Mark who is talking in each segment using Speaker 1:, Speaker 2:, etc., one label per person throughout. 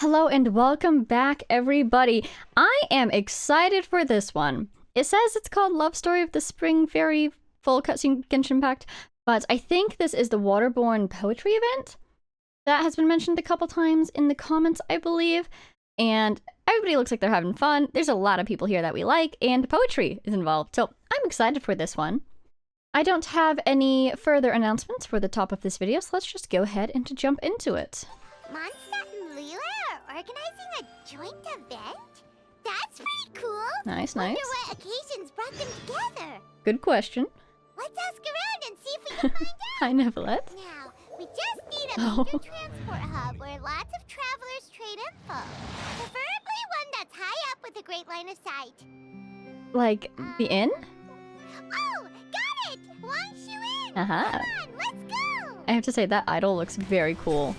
Speaker 1: Hello and welcome back, everybody. I am excited for this one. It says it's called Love Story of the Spring Fairy Full Cutscene Genshin Pact, but I think this is the Waterborne poetry event. That has been mentioned a couple times in the comments, I believe, and everybody looks like they're having fun. There's a lot of people here that we like, and poetry is involved, so I'm excited for this one. I don't have any further announcements for the top of this video, so let's just go ahead and jump into it.
Speaker 2: Mondstadt and Larua are organizing a joint event? That's pretty cool!
Speaker 1: Nice.
Speaker 2: Wonder what occasions brought them together?
Speaker 1: Good question.
Speaker 2: Let's ask around and see if we can find out!
Speaker 1: Hi, Nevelet.
Speaker 2: Now, we just need a major transport hub where lots of travelers trade info. Preferably one that's high up with a great line of sight.
Speaker 1: Like, the inn?
Speaker 2: Oh, got it! Wang Shuin!
Speaker 1: Uh-huh.
Speaker 2: Come on, let's go!
Speaker 1: I have to say, that idol looks very cool.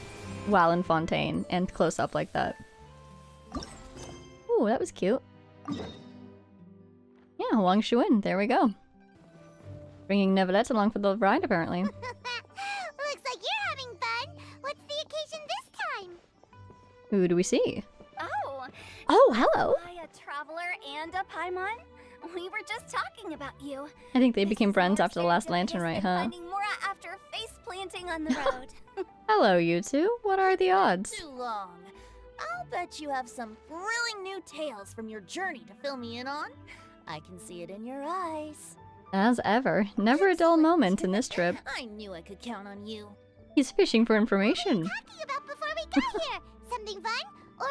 Speaker 1: While in Fontaine, and close up like that. Ooh, that was cute. Yeah, Wang Shuin, there we go. Bringing Nevelet along for the ride, apparently.
Speaker 2: Looks like you're having fun! What's the occasion this time?
Speaker 1: Who do we see?
Speaker 3: Oh,
Speaker 1: Oh, hello!
Speaker 3: hi, a traveler and a Paimon. We were just talking about you.
Speaker 1: I think they
Speaker 3: This
Speaker 1: became
Speaker 3: is
Speaker 1: friends
Speaker 3: more
Speaker 1: after the last lantern,
Speaker 3: serendipitous
Speaker 1: right,
Speaker 3: than
Speaker 1: huh?
Speaker 3: Finding Mora after face planting on the road.
Speaker 1: Hello, you two. What are the odds?
Speaker 4: Too long. I'll bet you have some thrilling new tales from your journey to fill me in on. I can see it in your eyes.
Speaker 1: As ever, never a dull moment in this trip.
Speaker 4: I knew I could count on you.
Speaker 1: He's fishing for information.
Speaker 2: Talking about before we got here? Something fun? Or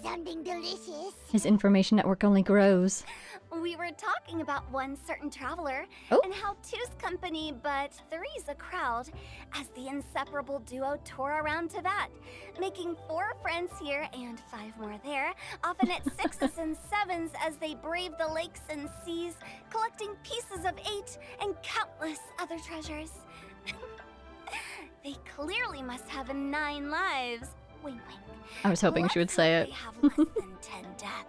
Speaker 2: something delicious?
Speaker 1: His information network only grows.
Speaker 3: We were talking about one certain traveler
Speaker 1: Oh.
Speaker 3: and how two's company, but three's a crowd, as the inseparable duo tore around to that, making 4 friends here and 5 more there, often at 6s and 7s as they brave the lakes and seas, collecting pieces of 8 and countless other treasures. They clearly must have 9 lives. Wink, wink.
Speaker 1: I was hoping she would
Speaker 3: Let's
Speaker 1: say
Speaker 3: hope
Speaker 1: it.
Speaker 3: They have less than 10 deaths.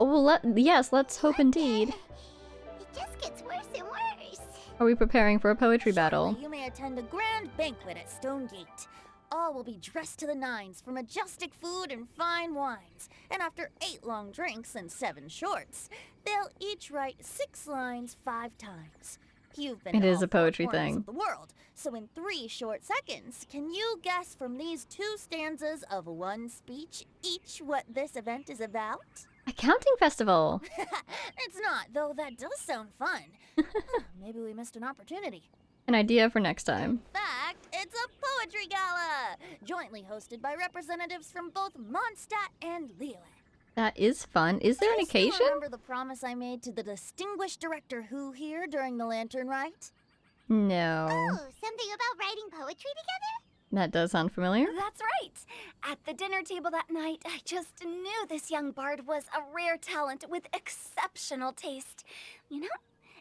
Speaker 1: Oh, well, yes, let's hope indeed.
Speaker 2: It just gets worse and worse.
Speaker 1: Are we preparing for a poetry battle?
Speaker 4: Shortly, you may attend a grand banquet at Stonegate. All will be dressed to the nines for majestic food and fine wines. And after 8 long drinks and 7 shorts, they'll each write 6 lines 5 times. You've been
Speaker 1: It
Speaker 4: to
Speaker 1: is
Speaker 4: all
Speaker 1: a poetry
Speaker 4: 4 corners
Speaker 1: thing.
Speaker 4: of the world, so in 3 short seconds, can you guess from these 2 stanzas of one speech each what this event is about?
Speaker 1: A counting festival!
Speaker 4: It's not, though that does sound fun. Maybe we missed an opportunity.
Speaker 1: An idea for next
Speaker 4: In
Speaker 1: time.
Speaker 4: fact, it's a poetry gala, jointly hosted by representatives from both Mondstadt and Lille.
Speaker 1: That is fun. Is there an
Speaker 4: Still
Speaker 1: occasion?
Speaker 4: remember the promise I made to the distinguished director Who here during the lantern rite?
Speaker 1: No.
Speaker 2: Oh, something about writing poetry together?
Speaker 1: That does sound familiar.
Speaker 3: That's right. At the dinner table that night, I just knew this young bard was a rare talent with exceptional taste. You know,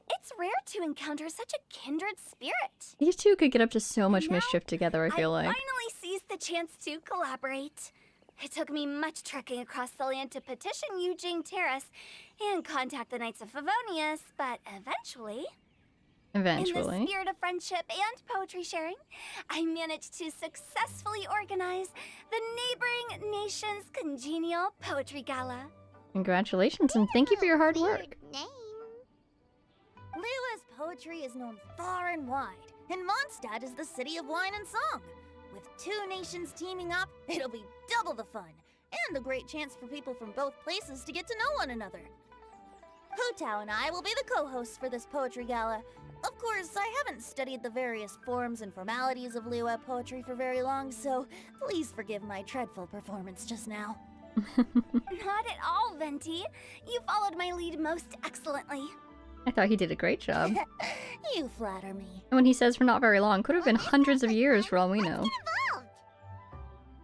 Speaker 3: it's rare to encounter such a kindred spirit.
Speaker 1: These two could get up to so much
Speaker 3: Now,
Speaker 1: mischief together, I feel like.
Speaker 3: finally seized the chance to collaborate. It took me much trekking across the land to petition Eugene Terrace and contact the Knights of Favonius, but eventually, in the
Speaker 1: Eventually.
Speaker 3: spirit of friendship and poetry sharing, I managed to successfully organize the neighboring nation's congenial poetry gala.
Speaker 1: Congratulations, and thank you for your hard
Speaker 2: Weird
Speaker 1: work.
Speaker 2: name.
Speaker 4: Liua's poetry is known far and wide, and Mondstadt is the city of wine and song. With 2 nations teaming up, it'll be double the fun, and a great chance for people from both places to get to know one another. Hutao and I will be the co-hosts for this poetry gala. Of course, I haven't studied the various forms and formalities of Liyue poetry for very long, so please forgive my dreadful performance just now.
Speaker 3: Not at all, Venti. You followed my lead most excellently.
Speaker 1: I thought he did a great job.
Speaker 4: You flatter me.
Speaker 1: And when he says for not very long, could have been hundreds of years for all we know.
Speaker 2: Involved.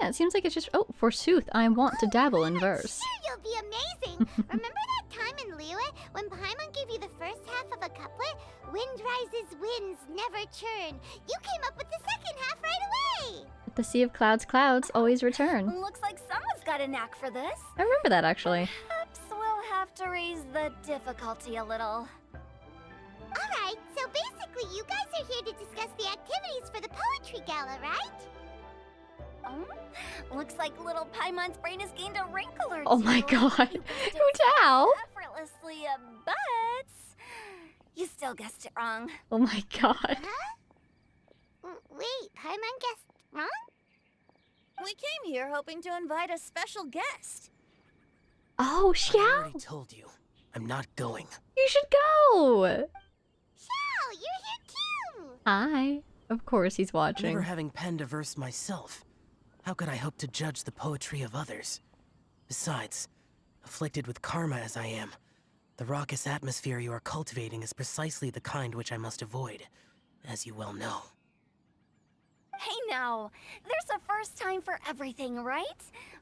Speaker 1: Yeah, it seems like it's just, oh, forsooth, I want to dabble in verse.
Speaker 2: Sure, you'll be amazing. Remember that time in Liyue when Paimon gave you the first half of a couplet? Wind rises, winds never churn. You came up with the second half right away.
Speaker 1: The sea of clouds, clouds always return.
Speaker 3: Looks like someone's got a knack for this.
Speaker 1: I remember that, actually.
Speaker 3: Perhaps we'll have to raise the difficulty a little.
Speaker 2: Alright, so basically you guys are here to discuss the activities for the poetry gala, right?
Speaker 3: Oh, looks like little Paimon's brain has gained a wrinkle or two.
Speaker 1: Oh my god.
Speaker 3: You guessed it
Speaker 1: Hu
Speaker 3: so
Speaker 1: Tao?
Speaker 3: effortlessly, but you still guessed it wrong.
Speaker 1: Oh my god.
Speaker 2: Wait, Paimon guessed wrong?
Speaker 4: We came here hoping to invite a special guest.
Speaker 1: Oh,
Speaker 5: I
Speaker 1: Xiao.
Speaker 5: already told you. I'm not going.
Speaker 1: You should go.
Speaker 2: Xiao, you're here too!
Speaker 1: Hi. Of course he's watching.
Speaker 5: Never having penned a verse myself, how could I hope to judge the poetry of others? Besides, afflicted with karma as I am, the raucous atmosphere you are cultivating is precisely the kind which I must avoid, as you well know.
Speaker 3: Hey now, there's a first time for everything, right?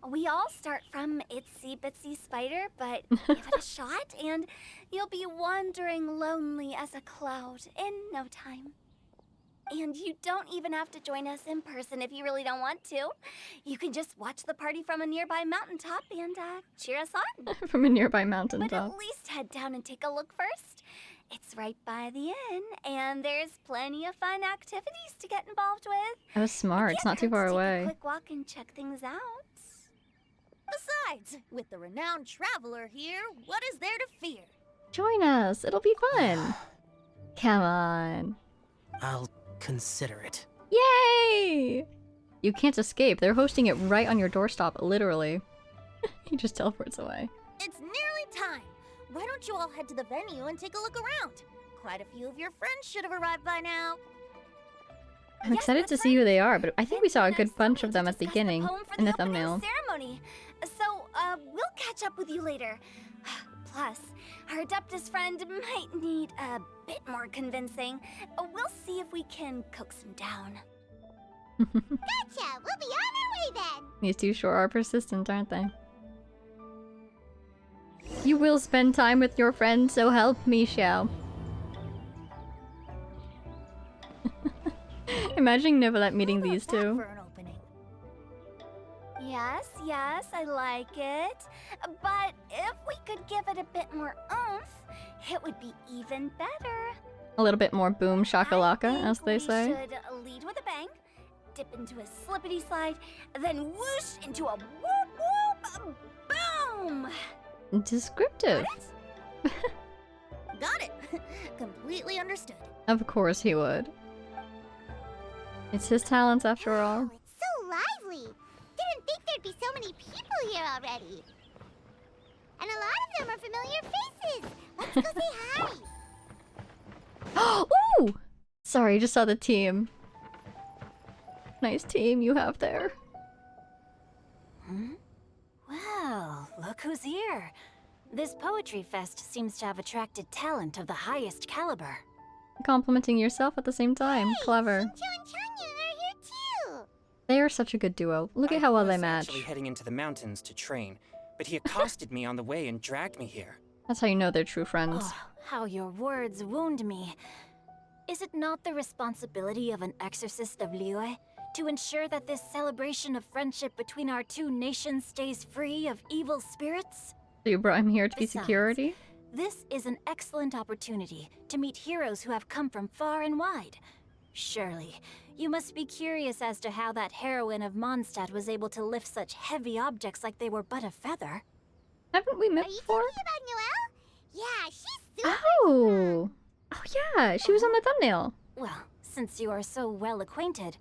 Speaker 3: We all start from itsy bitsy spider, but give it a shot and you'll be wandering lonely as a cloud in no time. And you don't even have to join us in person if you really don't want to. You can just watch the party from a nearby mountaintop and cheer us on.
Speaker 1: From a nearby
Speaker 3: But
Speaker 1: mountaintop.
Speaker 3: at least head down and take a look first. It's right by the inn, and there's plenty of fun activities to get involved with.
Speaker 1: Oh, smart. It's not too far
Speaker 3: Take a
Speaker 1: away.
Speaker 3: quick walk and check things out.
Speaker 4: Besides, with the renowned traveler here, what is there to fear?
Speaker 1: Join us. It'll be fun. Come on.
Speaker 5: I'll consider it.
Speaker 1: Yay! You can't escape. They're hosting it right on your doorstep, literally. He just teleports away.
Speaker 4: It's nearly time. Why don't you all head to the venue and take a look around? Quite a few of your friends should have arrived by now.
Speaker 1: I'm
Speaker 3: Yes,
Speaker 1: excited to
Speaker 3: that's
Speaker 1: see who
Speaker 3: right.
Speaker 1: they are, but I think we saw a
Speaker 3: And
Speaker 1: good
Speaker 3: I'm
Speaker 1: bunch
Speaker 3: still
Speaker 1: of
Speaker 3: going
Speaker 1: them
Speaker 3: to
Speaker 1: at the
Speaker 3: discuss
Speaker 1: beginning
Speaker 3: poem for
Speaker 1: in the
Speaker 3: opening
Speaker 1: thumbnail.
Speaker 3: ceremony. So, we'll catch up with you later. Plus, our Adeptus friend might need a bit more convincing. We'll see if we can coax him down.
Speaker 2: Gotcha! We'll be on our way then!
Speaker 1: These two sure are persistent, aren't they? You will spend time with your friend, so help me, Xiao. Imagining Neuvillette meeting
Speaker 4: How about
Speaker 1: these
Speaker 4: that
Speaker 1: two.
Speaker 4: for an opening?
Speaker 3: Yes, yes, I like it. But if we could give it a bit more oomph, it would be even better.
Speaker 1: A little bit more boom
Speaker 3: I
Speaker 1: shakalaka,
Speaker 3: think
Speaker 1: as they say.
Speaker 3: We should lead with a bang, dip into a slippity slide, then whoosh into a whoop whoop boom.
Speaker 1: Descriptive.
Speaker 3: Got it?
Speaker 4: Got it. Completely understood.
Speaker 1: Of course he would. It's his talents after all.
Speaker 2: Wow, it's so lively! Didn't think there'd be so many people here already. And a lot of them are familiar faces! Let's go say hi!
Speaker 1: Ooh! Sorry, just saw the team. Nice team you have there.
Speaker 6: Well, look who's here. This poetry fest seems to have attracted talent of the highest caliber.
Speaker 1: Complimenting yourself at the same time. Clever.
Speaker 2: Shincho and Changyun are here too!
Speaker 1: They are such a good duo. Look at how well they
Speaker 7: I was
Speaker 1: match.
Speaker 7: actually heading into the mountains to train, but he accosted me on the way and dragged me here.
Speaker 1: That's how you know they're true friends.
Speaker 6: Oh, how your words wound me. Is it not the responsibility of an exorcist of Liyue to ensure that this celebration of friendship between our two nations stays free of evil spirits?
Speaker 1: So you brought him here to be
Speaker 6: Besides,
Speaker 1: security?
Speaker 6: This is an excellent opportunity to meet heroes who have come from far and wide. Surely, you must be curious as to how that heroine of Mondstadt was able to lift such heavy objects like they were but a feather.
Speaker 1: Haven't we met
Speaker 2: Are you
Speaker 1: before?
Speaker 2: talking about Noelle? Yeah, she's super
Speaker 1: Oh! Oh yeah, she was on the thumbnail.
Speaker 6: Well, since you are so well acquainted,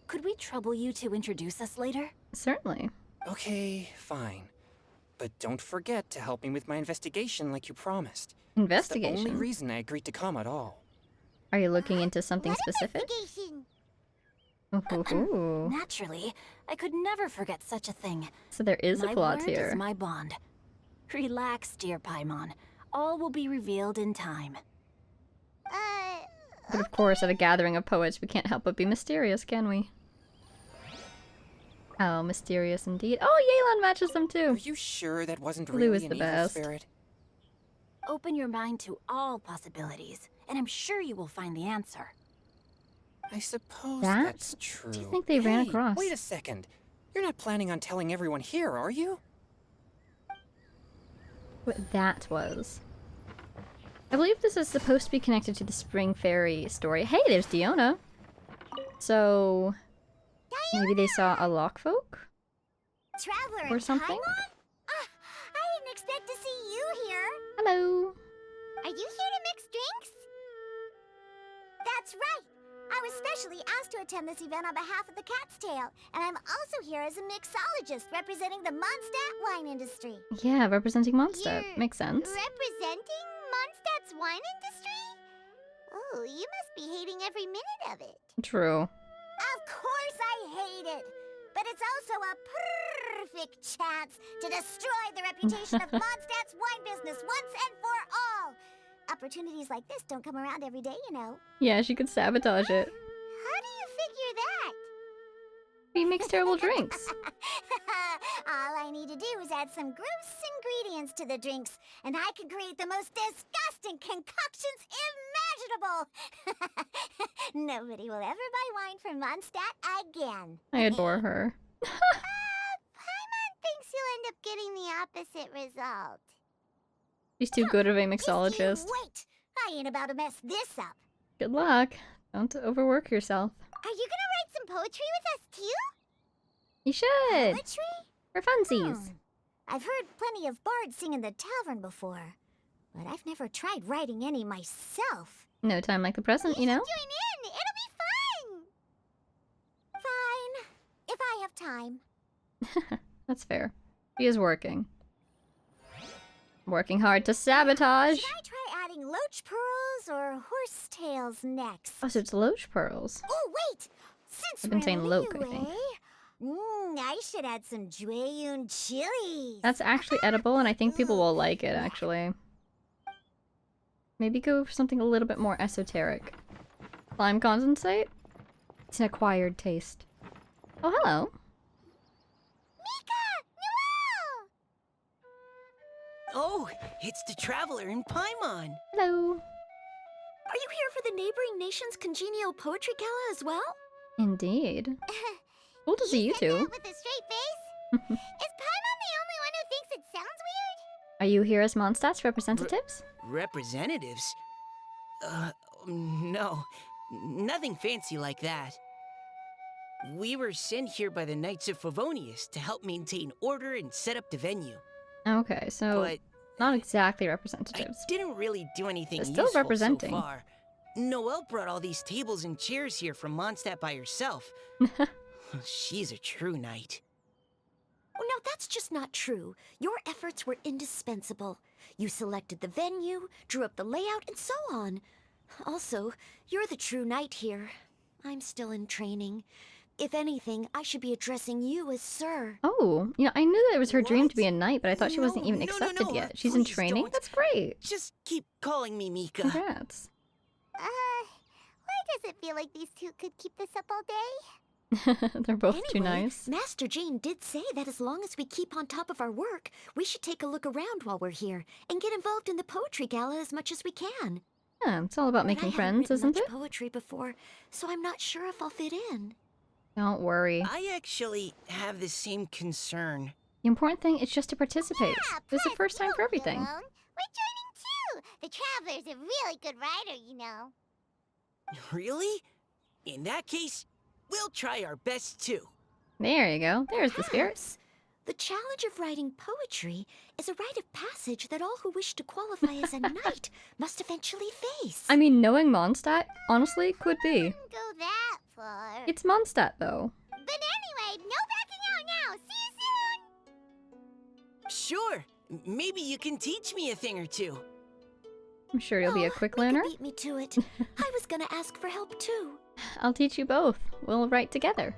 Speaker 6: could we trouble you to introduce us later?
Speaker 1: Certainly.
Speaker 7: Okay, fine. But don't forget to help me with my investigation like you promised. It's the only
Speaker 1: Investigation.
Speaker 7: reason I agreed to come at all.
Speaker 1: Are you looking into something
Speaker 2: What
Speaker 1: specific?
Speaker 2: investigation?
Speaker 1: Ooh.
Speaker 6: Naturally, I could never forget such a thing.
Speaker 1: So there is a
Speaker 6: My
Speaker 1: plot
Speaker 6: word
Speaker 1: here.
Speaker 6: is my bond. Relax, dear Paimon. All will be revealed in time.
Speaker 1: But of course, at a gathering of poets, we can't help but be mysterious, can we? Oh, mysterious indeed. Oh, Yelan matches them
Speaker 7: Are
Speaker 1: too.
Speaker 7: you sure that wasn't
Speaker 1: Blue
Speaker 7: really
Speaker 1: is
Speaker 7: an
Speaker 1: the
Speaker 7: evil
Speaker 1: best.
Speaker 7: spirit?
Speaker 6: Open your mind to all possibilities, and I'm sure you will find the answer.
Speaker 7: I suppose
Speaker 1: That?
Speaker 7: that's true.
Speaker 1: Do you think they ran
Speaker 7: Hey,
Speaker 1: across?
Speaker 7: Wait a second. You're not planning on telling everyone here, are you?
Speaker 1: What that was. I believe this is supposed to be connected to the Spring Fairy story. Hey, there's Diona. So, Maybe they saw a lockfolk
Speaker 2: Traveler
Speaker 1: or
Speaker 2: in
Speaker 1: something?
Speaker 2: Paimon? I didn't expect to see you here.
Speaker 1: Hello.
Speaker 2: Are you here to mix drinks? That's right. I was specially asked to attend this event on behalf of the Cat's Tail, and I'm also here as a mixologist representing the Mondstadt wine industry.
Speaker 1: Yeah, representing Mondstadt.
Speaker 2: You're
Speaker 1: Makes sense.
Speaker 2: Representing Mondstadt's wine industry? Oh, you must be hating every minute of it.
Speaker 1: True.
Speaker 2: Of course I hate it. But it's also a perfect chance to destroy the reputation of Mondstadt's wine business once and for all. Opportunities like this don't come around every day, you know.
Speaker 1: Yeah, she could sabotage it.
Speaker 2: How do you figure that?
Speaker 1: He makes terrible drinks.
Speaker 2: All I need to do is add some gross ingredients to the drinks, and I can create the most disgusting concoctions imaginable. Nobody will ever buy wine from Mondstadt again.
Speaker 1: I adore her.
Speaker 2: Paimon thinks you'll end up getting the opposite result.
Speaker 1: She's too good of a
Speaker 2: Just
Speaker 1: mixologist.
Speaker 2: you wait. I ain't about to mess this up.
Speaker 1: Good luck. Don't overwork yourself.
Speaker 2: Are you gonna write some poetry with us too?
Speaker 1: You should.
Speaker 2: Poetry?
Speaker 1: For funsies.
Speaker 2: I've heard plenty of bards sing in the tavern before, but I've never tried writing any myself.
Speaker 1: No time like the present, you know?
Speaker 2: Join in. It'll be fun. Fine, if I have time.
Speaker 1: That's fair. She is working. Working hard to sabotage.
Speaker 2: Should I try adding loach pearls or horse tails next?
Speaker 1: Oh, so it's loach pearls.
Speaker 2: Oh, wait! Since
Speaker 1: I've been
Speaker 2: we're
Speaker 1: saying
Speaker 2: in
Speaker 1: loke, I
Speaker 2: Liyue,
Speaker 1: think.
Speaker 2: I should add some Jueyun chilies.
Speaker 1: That's actually edible, and I think people will like it, actually. Maybe go for something a little bit more esoteric. Slime condensate? It's an acquired taste. Oh, hello.
Speaker 2: Mika! Noelle!
Speaker 5: Oh, it's the Traveler in Paimon.
Speaker 1: Hello.
Speaker 4: Are you here for the neighboring nation's congenial poetry gala as well?
Speaker 1: Indeed. Cool to see you
Speaker 2: said that
Speaker 1: two.
Speaker 2: with a straight face? Is Paimon the only one who thinks it sounds weird?
Speaker 1: Are you here as Mondstadt's representatives?
Speaker 5: Representatives? No. Nothing fancy like that. We were sent here by the Knights of Favonius to help maintain order and set up the venue.
Speaker 1: Okay, so
Speaker 5: But
Speaker 1: not exactly
Speaker 5: I
Speaker 1: representatives.
Speaker 5: didn't really do anything
Speaker 1: They're still
Speaker 5: useful
Speaker 1: representing.
Speaker 5: so far. Noelle brought all these tables and chairs here from Mondstadt by herself. She's a true knight.
Speaker 4: Oh, no, that's just not true. Your efforts were indispensable. You selected the venue, drew up the layout, and so on. Also, you're the true knight here. I'm still in training. If anything, I should be addressing you as sir.
Speaker 1: Oh, you know, I knew that it was her dream to be a
Speaker 5: What?
Speaker 1: knight, but I thought she wasn't even
Speaker 5: No,
Speaker 1: accepted
Speaker 5: no,
Speaker 1: yet. She's in
Speaker 5: please
Speaker 1: training?
Speaker 5: don't.
Speaker 1: That's great.
Speaker 5: Just keep calling me Mika.
Speaker 1: Congrats.
Speaker 2: Why does it feel like these two could keep this up all day?
Speaker 1: They're both too
Speaker 4: Anyway,
Speaker 1: nice.
Speaker 4: Master Jane did say that as long as we keep on top of our work, we should take a look around while we're here and get involved in the poetry gala as much as we can.
Speaker 1: Yeah, it's all about
Speaker 4: But
Speaker 1: making
Speaker 4: I haven't
Speaker 1: friends,
Speaker 4: written
Speaker 1: isn't
Speaker 4: much
Speaker 1: it?
Speaker 4: poetry before, so I'm not sure if I'll fit in.
Speaker 1: Don't worry.
Speaker 5: I actually have the same concern.
Speaker 1: The important thing is just to participate.
Speaker 2: Yeah,
Speaker 1: There's a
Speaker 2: plus
Speaker 1: first time
Speaker 2: you
Speaker 1: for
Speaker 2: won't be
Speaker 1: everything.
Speaker 2: alone. We're joining too. The Traveler's a really good writer, you know.
Speaker 5: Really? In that case, we'll try our best too.
Speaker 1: There you go. There's the spirit.
Speaker 4: Perhaps the challenge of writing poetry is a rite of passage that all who wish to qualify as a knight must eventually face.
Speaker 1: I mean, knowing Mondstadt, honestly, could be.
Speaker 2: Wouldn't go that far.
Speaker 1: It's Mondstadt, though.
Speaker 2: But anyway, no backing out now. See you soon.
Speaker 5: Sure, maybe you can teach me a thing or two.
Speaker 1: I'm sure you'll be a
Speaker 4: Oh,
Speaker 1: quick
Speaker 4: Mika
Speaker 1: learner.
Speaker 4: beat me to it. I was gonna ask for help too.
Speaker 1: I'll teach you both. We'll write together.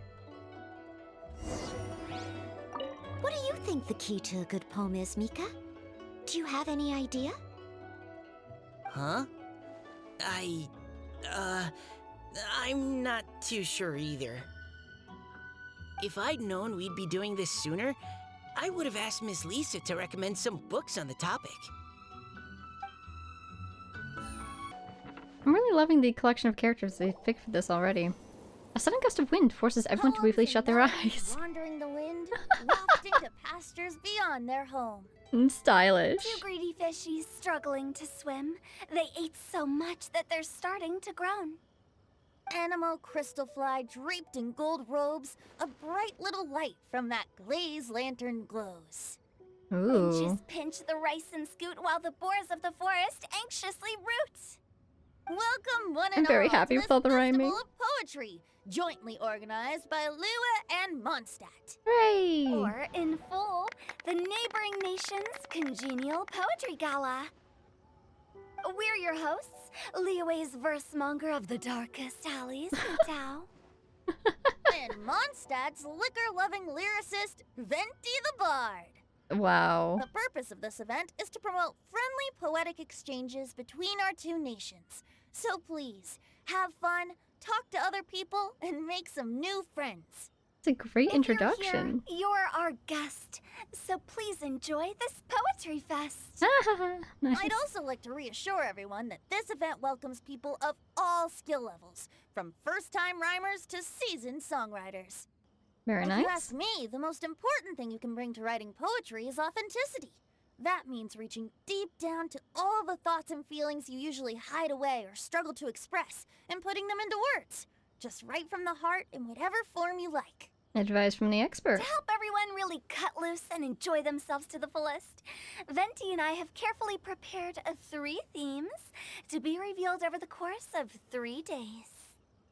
Speaker 4: What do you think the key to a good poem is, Mika? Do you have any idea?
Speaker 5: Huh? I'm not too sure either. If I'd known we'd be doing this sooner, I would have asked Miss Lisa to recommend some books on the topic.
Speaker 1: I'm really loving the collection of characters they've picked for this already. A sudden gust of wind forces everyone to briefly shut their eyes.
Speaker 4: Wandering the wind, wafting to pastures beyond their home.
Speaker 1: Stylish.
Speaker 3: Two greedy fishies struggling to swim. They ate so much that they're starting to groan.
Speaker 4: animal crystal fly draped in gold robes, a bright little light from that glaze lantern glows.
Speaker 1: Ooh.
Speaker 3: Inches pinch the rice and scoot while the boars of the forest anxiously root.
Speaker 4: Welcome, one
Speaker 1: I'm
Speaker 4: and
Speaker 1: very
Speaker 4: all,
Speaker 1: happy
Speaker 4: to
Speaker 1: with
Speaker 4: this
Speaker 1: all the
Speaker 4: festival
Speaker 1: rhyming.
Speaker 4: of poetry, jointly organized by Lua and Mondstadt.
Speaker 1: Hooray!
Speaker 3: Or, in full, the neighboring nation's congenial poetry gala. We're your hosts, Liyue's verse-monger of the darkest alleys in Tao.
Speaker 4: And Mondstadt's liquor-loving lyricist, Venti the Bard.
Speaker 1: Wow.
Speaker 4: The purpose of this event is to promote friendly poetic exchanges between our two nations. So please, have fun, talk to other people, and make some new friends.
Speaker 1: It's a great
Speaker 3: If
Speaker 1: introduction.
Speaker 3: You're here, you're our guest, so please enjoy this poetry fest.
Speaker 1: Nice.
Speaker 4: I'd also like to reassure everyone that this event welcomes people of all skill levels, from first-time rhymers to seasoned songwriters.
Speaker 1: Very
Speaker 4: If you
Speaker 1: nice.
Speaker 4: ask me, the most important thing you can bring to writing poetry is authenticity. That means reaching deep down to all the thoughts and feelings you usually hide away or struggle to express, and putting them into words. Just write from the heart in whatever form you like.
Speaker 1: Advice from the expert.
Speaker 3: To help everyone really cut loose and enjoy themselves to the fullest, Venti and I have carefully prepared 3 themes to be revealed over the course of 3 days.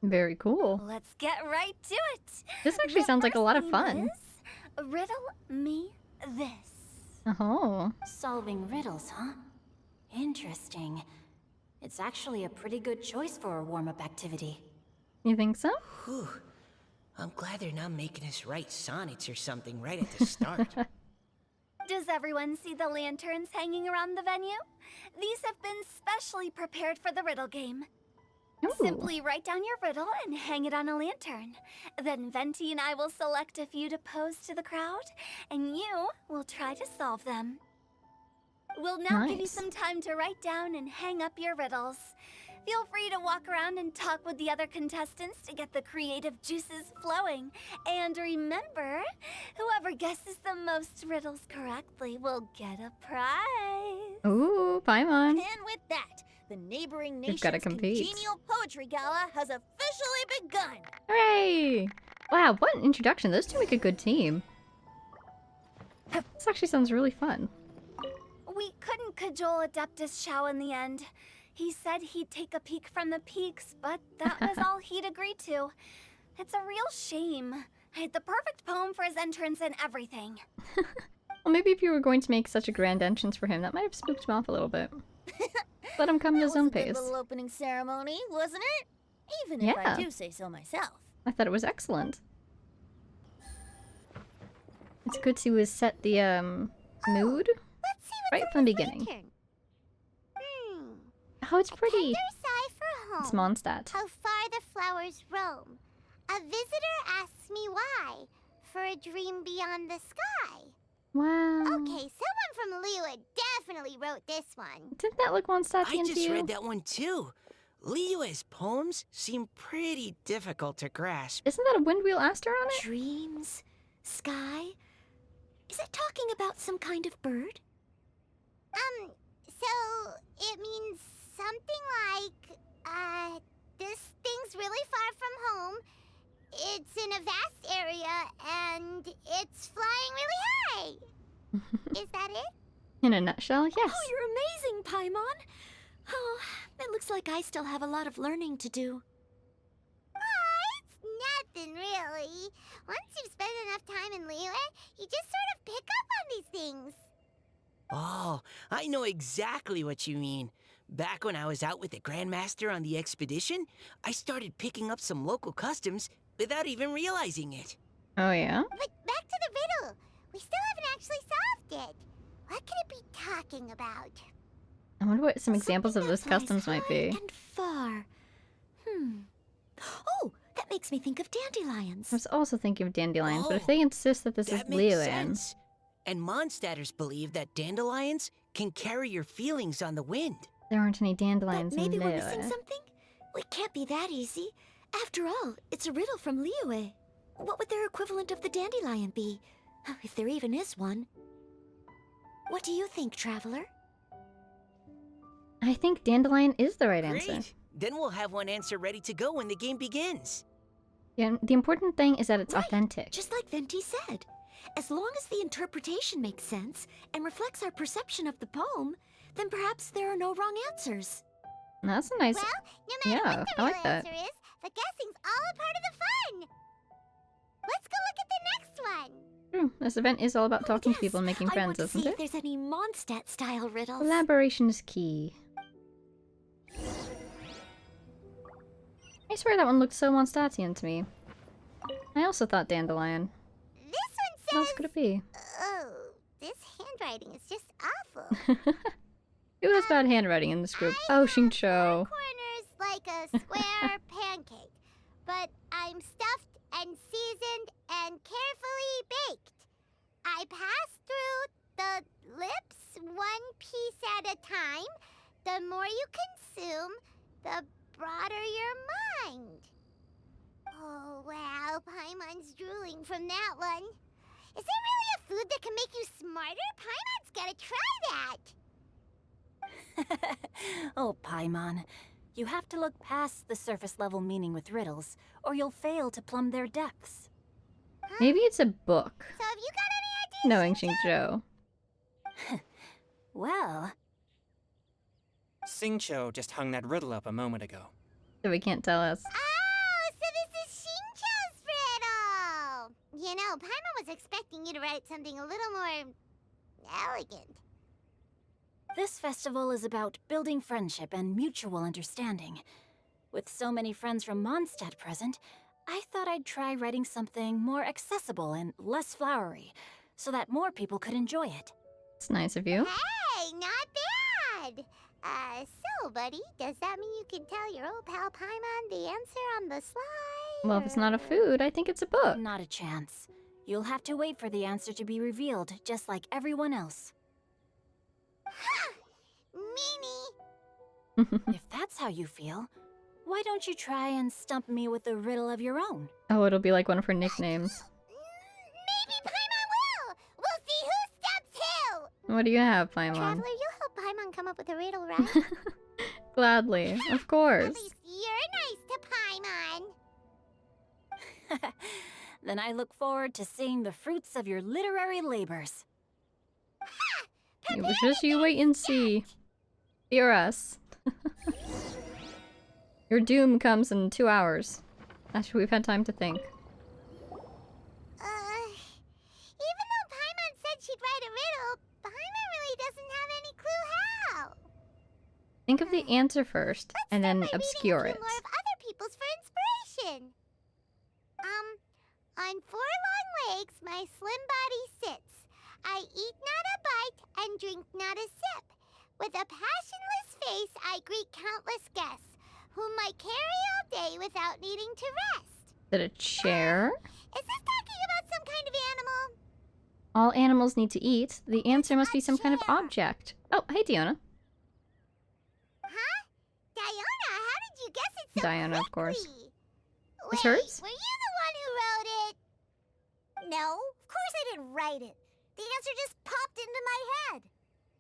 Speaker 1: Very cool.
Speaker 3: Let's get right to it.
Speaker 1: This actually
Speaker 3: The
Speaker 1: sounds like a
Speaker 3: first
Speaker 1: lot of
Speaker 3: theme
Speaker 1: fun.
Speaker 3: is Riddle me this.
Speaker 1: Oh.
Speaker 6: Solving riddles, huh? Interesting. It's actually a pretty good choice for a warm-up activity.
Speaker 1: You think so?
Speaker 8: Whew. I'm glad they're not making us write sonnets or something right at the start.
Speaker 3: Does everyone see the lanterns hanging around the venue? These have been specially prepared for the riddle game.
Speaker 1: Ooh.
Speaker 3: Simply write down your riddle and hang it on a lantern. Then Venti and I will select a few to pose to the crowd, and you will try to solve them. We'll now give you
Speaker 1: Nice.
Speaker 3: some time to write down and hang up your riddles. Feel free to walk around and talk with the other contestants to get the creative juices flowing. And remember, whoever guesses the most riddles correctly will get a prize.
Speaker 1: Ooh, Paimon.
Speaker 4: And with that, the neighboring
Speaker 1: We've gotta
Speaker 4: nation's
Speaker 1: compete.
Speaker 4: congenial poetry gala has officially begun.
Speaker 1: Hooray! Wow, what an introduction. Those two make a good team. This actually sounds really fun.
Speaker 3: We couldn't cajole Adeptus Shao in the end. He said he'd take a peek from the peaks, but that was all he'd agreed to. It's a real shame. I had the perfect poem for his entrance and everything.
Speaker 1: Well, maybe if you were going to make such a grand entrance for him, that might have spooked him off a little bit. Let him come at
Speaker 4: That
Speaker 1: his
Speaker 4: was
Speaker 1: own
Speaker 4: a good
Speaker 1: pace.
Speaker 4: little opening ceremony, wasn't it? Even if
Speaker 1: Yeah.
Speaker 4: I do say so myself.
Speaker 1: I thought it was excellent. It's good to set the mood
Speaker 2: Let's see
Speaker 1: right
Speaker 2: what's
Speaker 1: from
Speaker 2: on
Speaker 1: the
Speaker 2: this
Speaker 1: beginning.
Speaker 2: lantern.
Speaker 1: Oh, it's pretty.
Speaker 2: Tender sigh for home.
Speaker 1: It's Mondstadt.
Speaker 2: How far the flowers roam. A visitor asks me why. For a dream beyond the sky.
Speaker 1: Wow.
Speaker 2: Okay, someone from Lua definitely wrote this one.
Speaker 1: Didn't that look Mondstadtian
Speaker 8: I
Speaker 1: to
Speaker 8: just
Speaker 1: you?
Speaker 8: read that one too. Liue's poems seem pretty difficult to grasp.
Speaker 1: Isn't that a windwheel aster on it?
Speaker 6: Dreams? Sky? Is it talking about some kind of bird?
Speaker 2: So it means something like, this thing's really far from home. It's in a vast area, and it's flying really high. Is that it?
Speaker 1: In a nutshell, yes.
Speaker 6: Oh, you're amazing, Paimon! Oh, it looks like I still have a lot of learning to do.
Speaker 2: It's nothing really. Once you've spent enough time in Lua, you just sort of pick up on these things.
Speaker 8: Oh, I know exactly what you mean. Back when I was out with the Grandmaster on the expedition, I started picking up some local customs without even realizing it.
Speaker 1: Oh, yeah?
Speaker 2: But back to the riddle. We still haven't actually solved it. What could it be talking about?
Speaker 1: I wonder what some examples of
Speaker 6: Something
Speaker 1: those
Speaker 6: that flies
Speaker 1: customs might
Speaker 6: high
Speaker 1: be.
Speaker 6: And far. Oh, that makes me think of dandelions.
Speaker 1: I was also thinking of dandelions, but if
Speaker 8: Oh,
Speaker 1: they insist that this
Speaker 8: That
Speaker 1: is
Speaker 8: makes
Speaker 1: Liyuan,
Speaker 8: sense. And Mondstadters believe that dandelions can carry your feelings on the wind.
Speaker 1: there aren't any
Speaker 6: But
Speaker 1: dandelions
Speaker 6: maybe
Speaker 1: in
Speaker 6: we're missing
Speaker 1: Liyue.
Speaker 6: something? It can't be that easy. After all, it's a riddle from Liyue. What would their equivalent of the dandelion be? If there even is one. What do you think, Traveler?
Speaker 1: I think dandelion is the right answer.
Speaker 8: Great. Then we'll have one answer ready to go when the game begins.
Speaker 1: Yeah, the important thing is that it's authentic.
Speaker 9: Just like Venti said. As long as the interpretation makes sense and reflects our perception of the poem, then perhaps there are no wrong answers.
Speaker 1: That's a nice...
Speaker 2: Well, no matter
Speaker 1: Yeah,
Speaker 2: what the
Speaker 1: I
Speaker 2: real
Speaker 1: like that.
Speaker 2: answer is, the guessing's all a part of the fun. Let's go look at the next one.
Speaker 1: True. This event is all about talking to
Speaker 9: Yes,
Speaker 1: people and making
Speaker 9: I
Speaker 1: friends,
Speaker 9: want to
Speaker 1: isn't
Speaker 9: see
Speaker 1: it?
Speaker 9: if there's any Mondstadt-style riddles.
Speaker 1: Collaboration is key. I swear that one looked so Mondstadtian to me. I also thought dandelion.
Speaker 2: This
Speaker 1: What
Speaker 2: one
Speaker 1: else
Speaker 2: says...
Speaker 1: could it be?
Speaker 2: Oh, this handwriting is just awful.
Speaker 1: Who has bad handwriting in this group? Oh, Xingqiu.
Speaker 2: Corners like a square pancake, but I'm stuffed and seasoned and carefully baked. I pass through the lips one piece at a time. The more you consume, the broader your mind. Oh, wow, Paimon's drooling from that one. Is there really a food that can make you smarter? Paimon's gotta try that.
Speaker 6: Oh, Paimon. You have to look past the surface level meaning with riddles, or you'll fail to plumb their depths.
Speaker 1: Maybe it's a book.
Speaker 2: So have you got any ideas?
Speaker 1: Knowing Xingqiu.
Speaker 6: Well,
Speaker 7: Xingqiu just hung that riddle up a moment ago.
Speaker 1: So we can't tell us.
Speaker 2: Oh, so this is Xingqiu's riddle! You know, Paimon was expecting you to write something a little more... elegant.
Speaker 6: this festival is about building friendship and mutual understanding. With so many friends from Mondstadt present, I thought I'd try writing something more accessible and less flowery, so that more people could enjoy it.
Speaker 1: It's nice of you.
Speaker 2: Hey, not bad! So, buddy, does that mean you can tell your old pal Paimon the answer on the slide?
Speaker 1: Well, if it's not a food, I think it's a book.
Speaker 6: Not a chance. You'll have to wait for the answer to be revealed, just like everyone else.
Speaker 2: Meanie!
Speaker 6: If that's how you feel, why don't you try and stump me with a riddle of your own?
Speaker 1: Oh, it'll be like one of her nicknames.
Speaker 2: Maybe Paimon will! We'll see who stumps who!
Speaker 1: What do you have,
Speaker 2: Traveler,
Speaker 1: Paimon?
Speaker 2: you'll help Paimon come up with a riddle, right?
Speaker 1: Gladly, of
Speaker 2: At
Speaker 1: course.
Speaker 2: least you're nice to Paimon.
Speaker 6: Then I look forward to seeing the fruits of your literary labors.
Speaker 1: It was just you wait and see. Fear us. Your doom comes in 2 hours. Actually, we've had time to think.
Speaker 2: Even though Paimon said she'd write a riddle, Paimon really doesn't have any clue how.
Speaker 1: Think of the answer first, and then
Speaker 2: By
Speaker 1: obscure
Speaker 2: reading
Speaker 1: it.
Speaker 2: a few more of other people's for inspiration. On 4 long legs, my slim body sits. I eat not a bite and drink not a sip. With a passionless face, I greet countless guests, whom I carry all day without needing to rest.
Speaker 1: Is it a chair?
Speaker 2: Is this talking about some kind of animal?
Speaker 1: All animals need to eat. The answer must be some kind of
Speaker 2: chair?
Speaker 1: object. Oh, hey, Diona.
Speaker 2: Huh? Diona, how did you guess it so
Speaker 1: Diana, of course.
Speaker 2: quickly?
Speaker 1: It's
Speaker 2: Wait,
Speaker 1: hers?
Speaker 2: were you the one who wrote it? No, of course I didn't write it. The answer just popped into my head.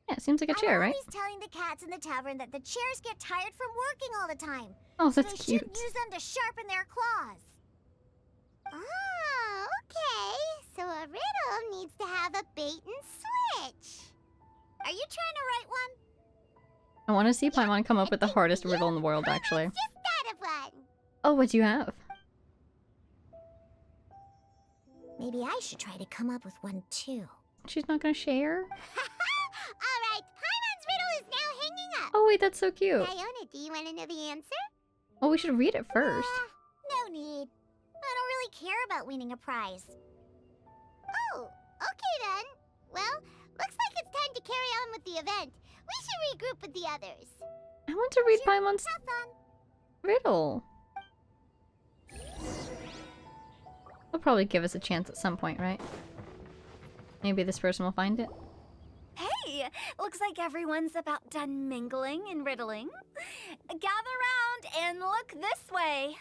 Speaker 1: Yeah, it seems like a chair,
Speaker 2: I'm
Speaker 1: right?
Speaker 2: always telling the cats in the tavern that the chairs get tired from working all the time.
Speaker 1: Oh,
Speaker 2: So
Speaker 1: that's
Speaker 2: they
Speaker 1: cute.
Speaker 2: shouldn't use them to sharpen their claws. Oh, okay. So a riddle needs to have a bait and switch. Are you trying to write one?
Speaker 1: I want to see Paimon come up with the hardest riddle in the world, actually.
Speaker 2: Just thought of one.
Speaker 1: Oh, what do you have?
Speaker 2: Maybe I should try to come up with one too.
Speaker 1: She's not gonna share?
Speaker 2: Alright, Paimon's riddle is now hanging up.
Speaker 1: Oh, wait, that's so cute.
Speaker 2: Diona, do you want to know the answer?
Speaker 1: Oh, we should read it first.
Speaker 2: No need. I don't really care about winning a prize. Oh, okay then. Well, looks like it's time to carry on with the event. We should regroup with the others.
Speaker 1: I want to read Paimon's
Speaker 2: Have fun.
Speaker 1: riddle. They'll probably give us a chance at some point, right? Maybe this person will find it.
Speaker 3: Hey, looks like everyone's about done mingling and riddling. Gather round and look this way.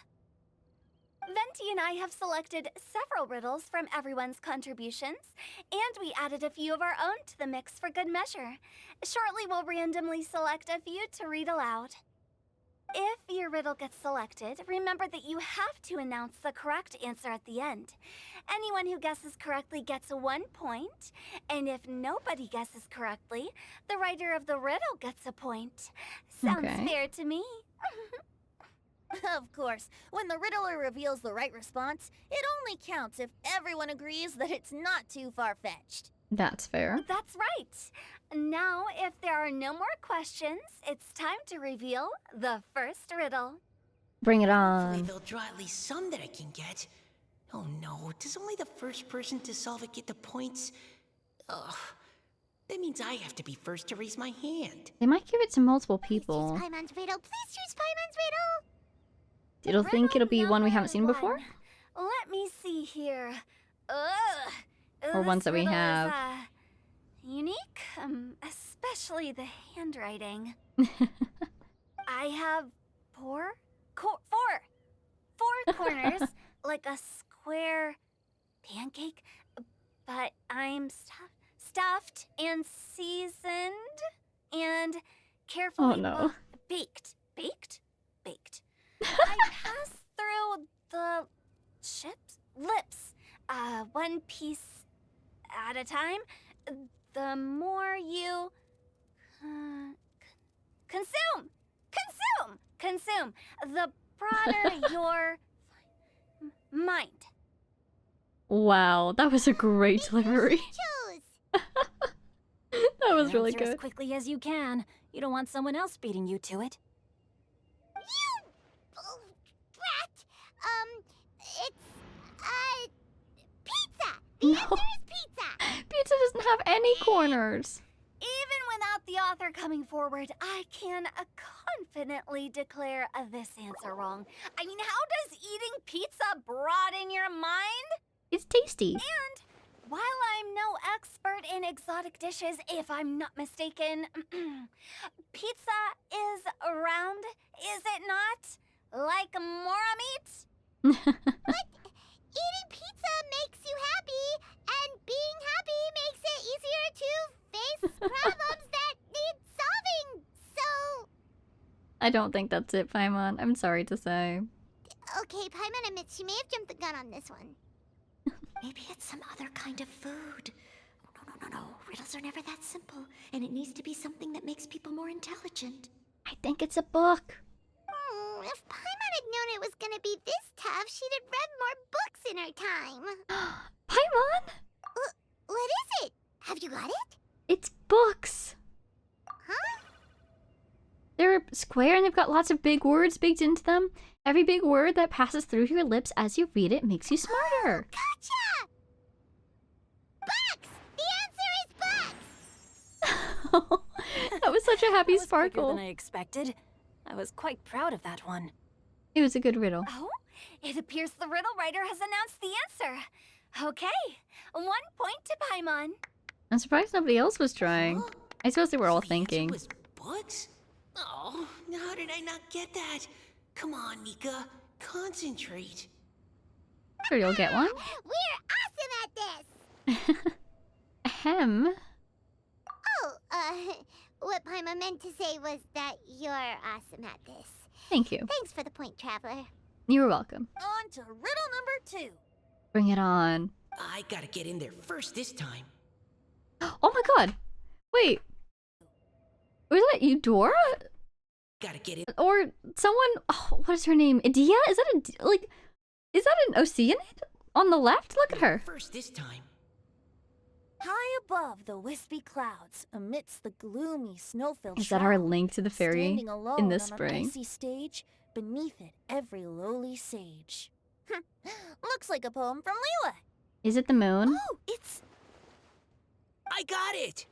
Speaker 3: Venti and I have selected several riddles from everyone's contributions, and we added a few of our own to the mix for good measure. Shortly, we'll randomly select a few to read aloud. If your riddle gets selected, remember that you have to announce the correct answer at the end. Anyone who guesses correctly gets 1 point, and if nobody guesses correctly, the writer of the riddle gets a point. Sounds
Speaker 1: Okay.
Speaker 3: fair to me.
Speaker 4: Of course, when the riddler reveals the right response, it only counts if everyone agrees that it's not too far-fetched.
Speaker 1: That's fair.
Speaker 3: That's right. Now, if there are no more questions, it's time to reveal the first riddle.
Speaker 1: Bring it
Speaker 8: Hopefully
Speaker 1: on.
Speaker 8: they'll draw at least some that I can get. Oh no, does only the first person to solve it get the points? Ugh. That means I have to be first to raise my hand.
Speaker 1: They might give it to multiple
Speaker 2: Please choose
Speaker 1: people.
Speaker 2: Paimon's riddle. Please choose Paimon's riddle.
Speaker 1: It'll think it'll be one we haven't seen
Speaker 3: Number
Speaker 1: before?
Speaker 3: one. Let me see here. Ugh.
Speaker 1: Or
Speaker 3: This
Speaker 1: ones that we
Speaker 3: riddle is,
Speaker 1: have.
Speaker 3: Unique, especially the handwriting. I have four corners, like a square pancake, but I'm stuffed and seasoned and carefully
Speaker 1: no.
Speaker 3: baked. I pass through the lips, one piece at a time. The more you consume, the broader your mind.
Speaker 1: Wow, that was a great delivery.
Speaker 2: Choose.
Speaker 1: That was really
Speaker 6: Answer as
Speaker 1: good.
Speaker 6: quickly as you can. You don't want someone else beating you to it.
Speaker 2: You brat. It's pizza. The
Speaker 1: No.
Speaker 2: answer is pizza.
Speaker 1: Pizza doesn't have any corners.
Speaker 3: Even without the author coming forward, I can confidently declare this answer wrong. I mean, how does eating pizza broaden your mind?
Speaker 1: It's tasty.
Speaker 3: And while I'm no expert in exotic dishes, if I'm not mistaken, pizza is round, is it not? Like mora meat?
Speaker 2: Eating pizza makes you happy, and being happy makes it easier to face problems that need solving. So,
Speaker 1: I don't think that's it, Paimon. I'm sorry to say.
Speaker 2: okay, Paimon admits she may have jumped the gun on this one.
Speaker 9: Maybe it's some other kind of food. Oh, no. Riddles are never that simple, and it needs to be something that makes people more intelligent.
Speaker 1: I think it's a book.
Speaker 2: If Paimon had known it was gonna be this tough, she'd have read more books in her time.
Speaker 1: Paimon!
Speaker 2: What is it? Have you got it?
Speaker 1: It's books.
Speaker 2: Huh?
Speaker 1: They're square and they've got lots of big words baked into them. Every big word that passes through your lips as you read it makes you smarter.
Speaker 2: Gotcha! Books! The answer is books!
Speaker 1: That was such a happy
Speaker 6: That was quicker
Speaker 1: sparkle.
Speaker 6: than I expected. I was quite proud of that one.
Speaker 1: It was a good riddle.
Speaker 3: Oh, it appears the riddle writer has announced the answer. Okay, 1 point to Paimon.
Speaker 1: I'm surprised nobody else was trying. I suppose they were all
Speaker 8: So the answer
Speaker 1: thinking.
Speaker 8: was books? Oh, how did I not get that? Come on, Nika. Concentrate.
Speaker 1: Sure you'll get one.
Speaker 2: We're awesome at this!
Speaker 1: Ahem.
Speaker 2: Oh, what Paimon meant to say was that you're awesome at this.
Speaker 1: Thank you.
Speaker 2: Thanks for the point, Traveler.
Speaker 1: You're welcome.
Speaker 4: On to riddle number 2.
Speaker 1: Bring it on.
Speaker 8: I gotta get in there first this time.
Speaker 1: Oh my god. Wait. Was that Eudora?
Speaker 8: Gotta get in.
Speaker 1: Or someone... Oh, what is her name? Idia? Is that a... Like... Is that an Oceanid? On the left? Look at her.
Speaker 8: First this time.
Speaker 4: High above the wispy clouds, amidst the gloomy snow-filled
Speaker 1: Is that our
Speaker 4: shroud,
Speaker 1: link to the fairy
Speaker 4: standing alone
Speaker 1: in this
Speaker 4: on
Speaker 1: spring?
Speaker 4: an icy stage, beneath it every lowly sage. Looks like a poem from Leela.
Speaker 1: Is it the moon?
Speaker 4: Oh, it's...
Speaker 8: I got it!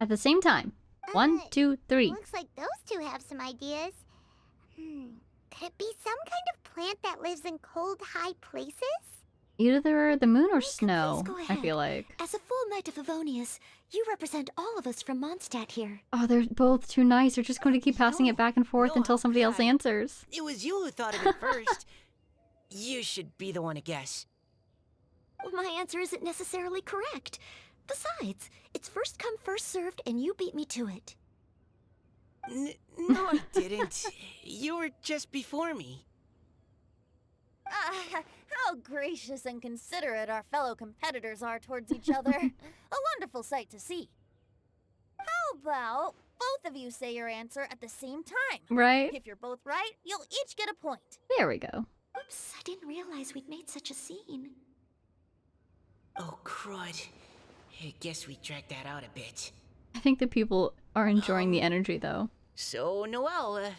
Speaker 1: At the same time. 1, 2, 3.
Speaker 2: Looks like those two have some ideas. Could it be some kind of plant that lives in cold, high places?
Speaker 1: Either the moon or
Speaker 9: Please
Speaker 1: snow,
Speaker 9: go
Speaker 1: I
Speaker 9: ahead.
Speaker 1: feel like.
Speaker 9: As a full knight of Livonius, you represent all of us from Mondstadt here.
Speaker 1: Oh, they're both too nice. They're just going to keep passing it back and forth
Speaker 8: No,
Speaker 1: until somebody else
Speaker 8: God.
Speaker 1: answers.
Speaker 8: It was you who thought of it first. You should be the one to guess.
Speaker 9: Well, my answer isn't necessarily correct. Besides, it's first come, first served, and you beat me to it.
Speaker 8: No, I didn't. You were just before me.
Speaker 4: How gracious and considerate our fellow competitors are towards each other. A wonderful sight to see. How about both of you say your answer at the same time?
Speaker 1: Right?
Speaker 4: If you're both right, you'll each get a point.
Speaker 1: There we go.
Speaker 9: Oops, I didn't realize we'd made such a scene.
Speaker 8: Oh, crud. I guess we dragged that out a bit.
Speaker 1: I think the people are enjoying the energy, though.
Speaker 8: So, Noelle,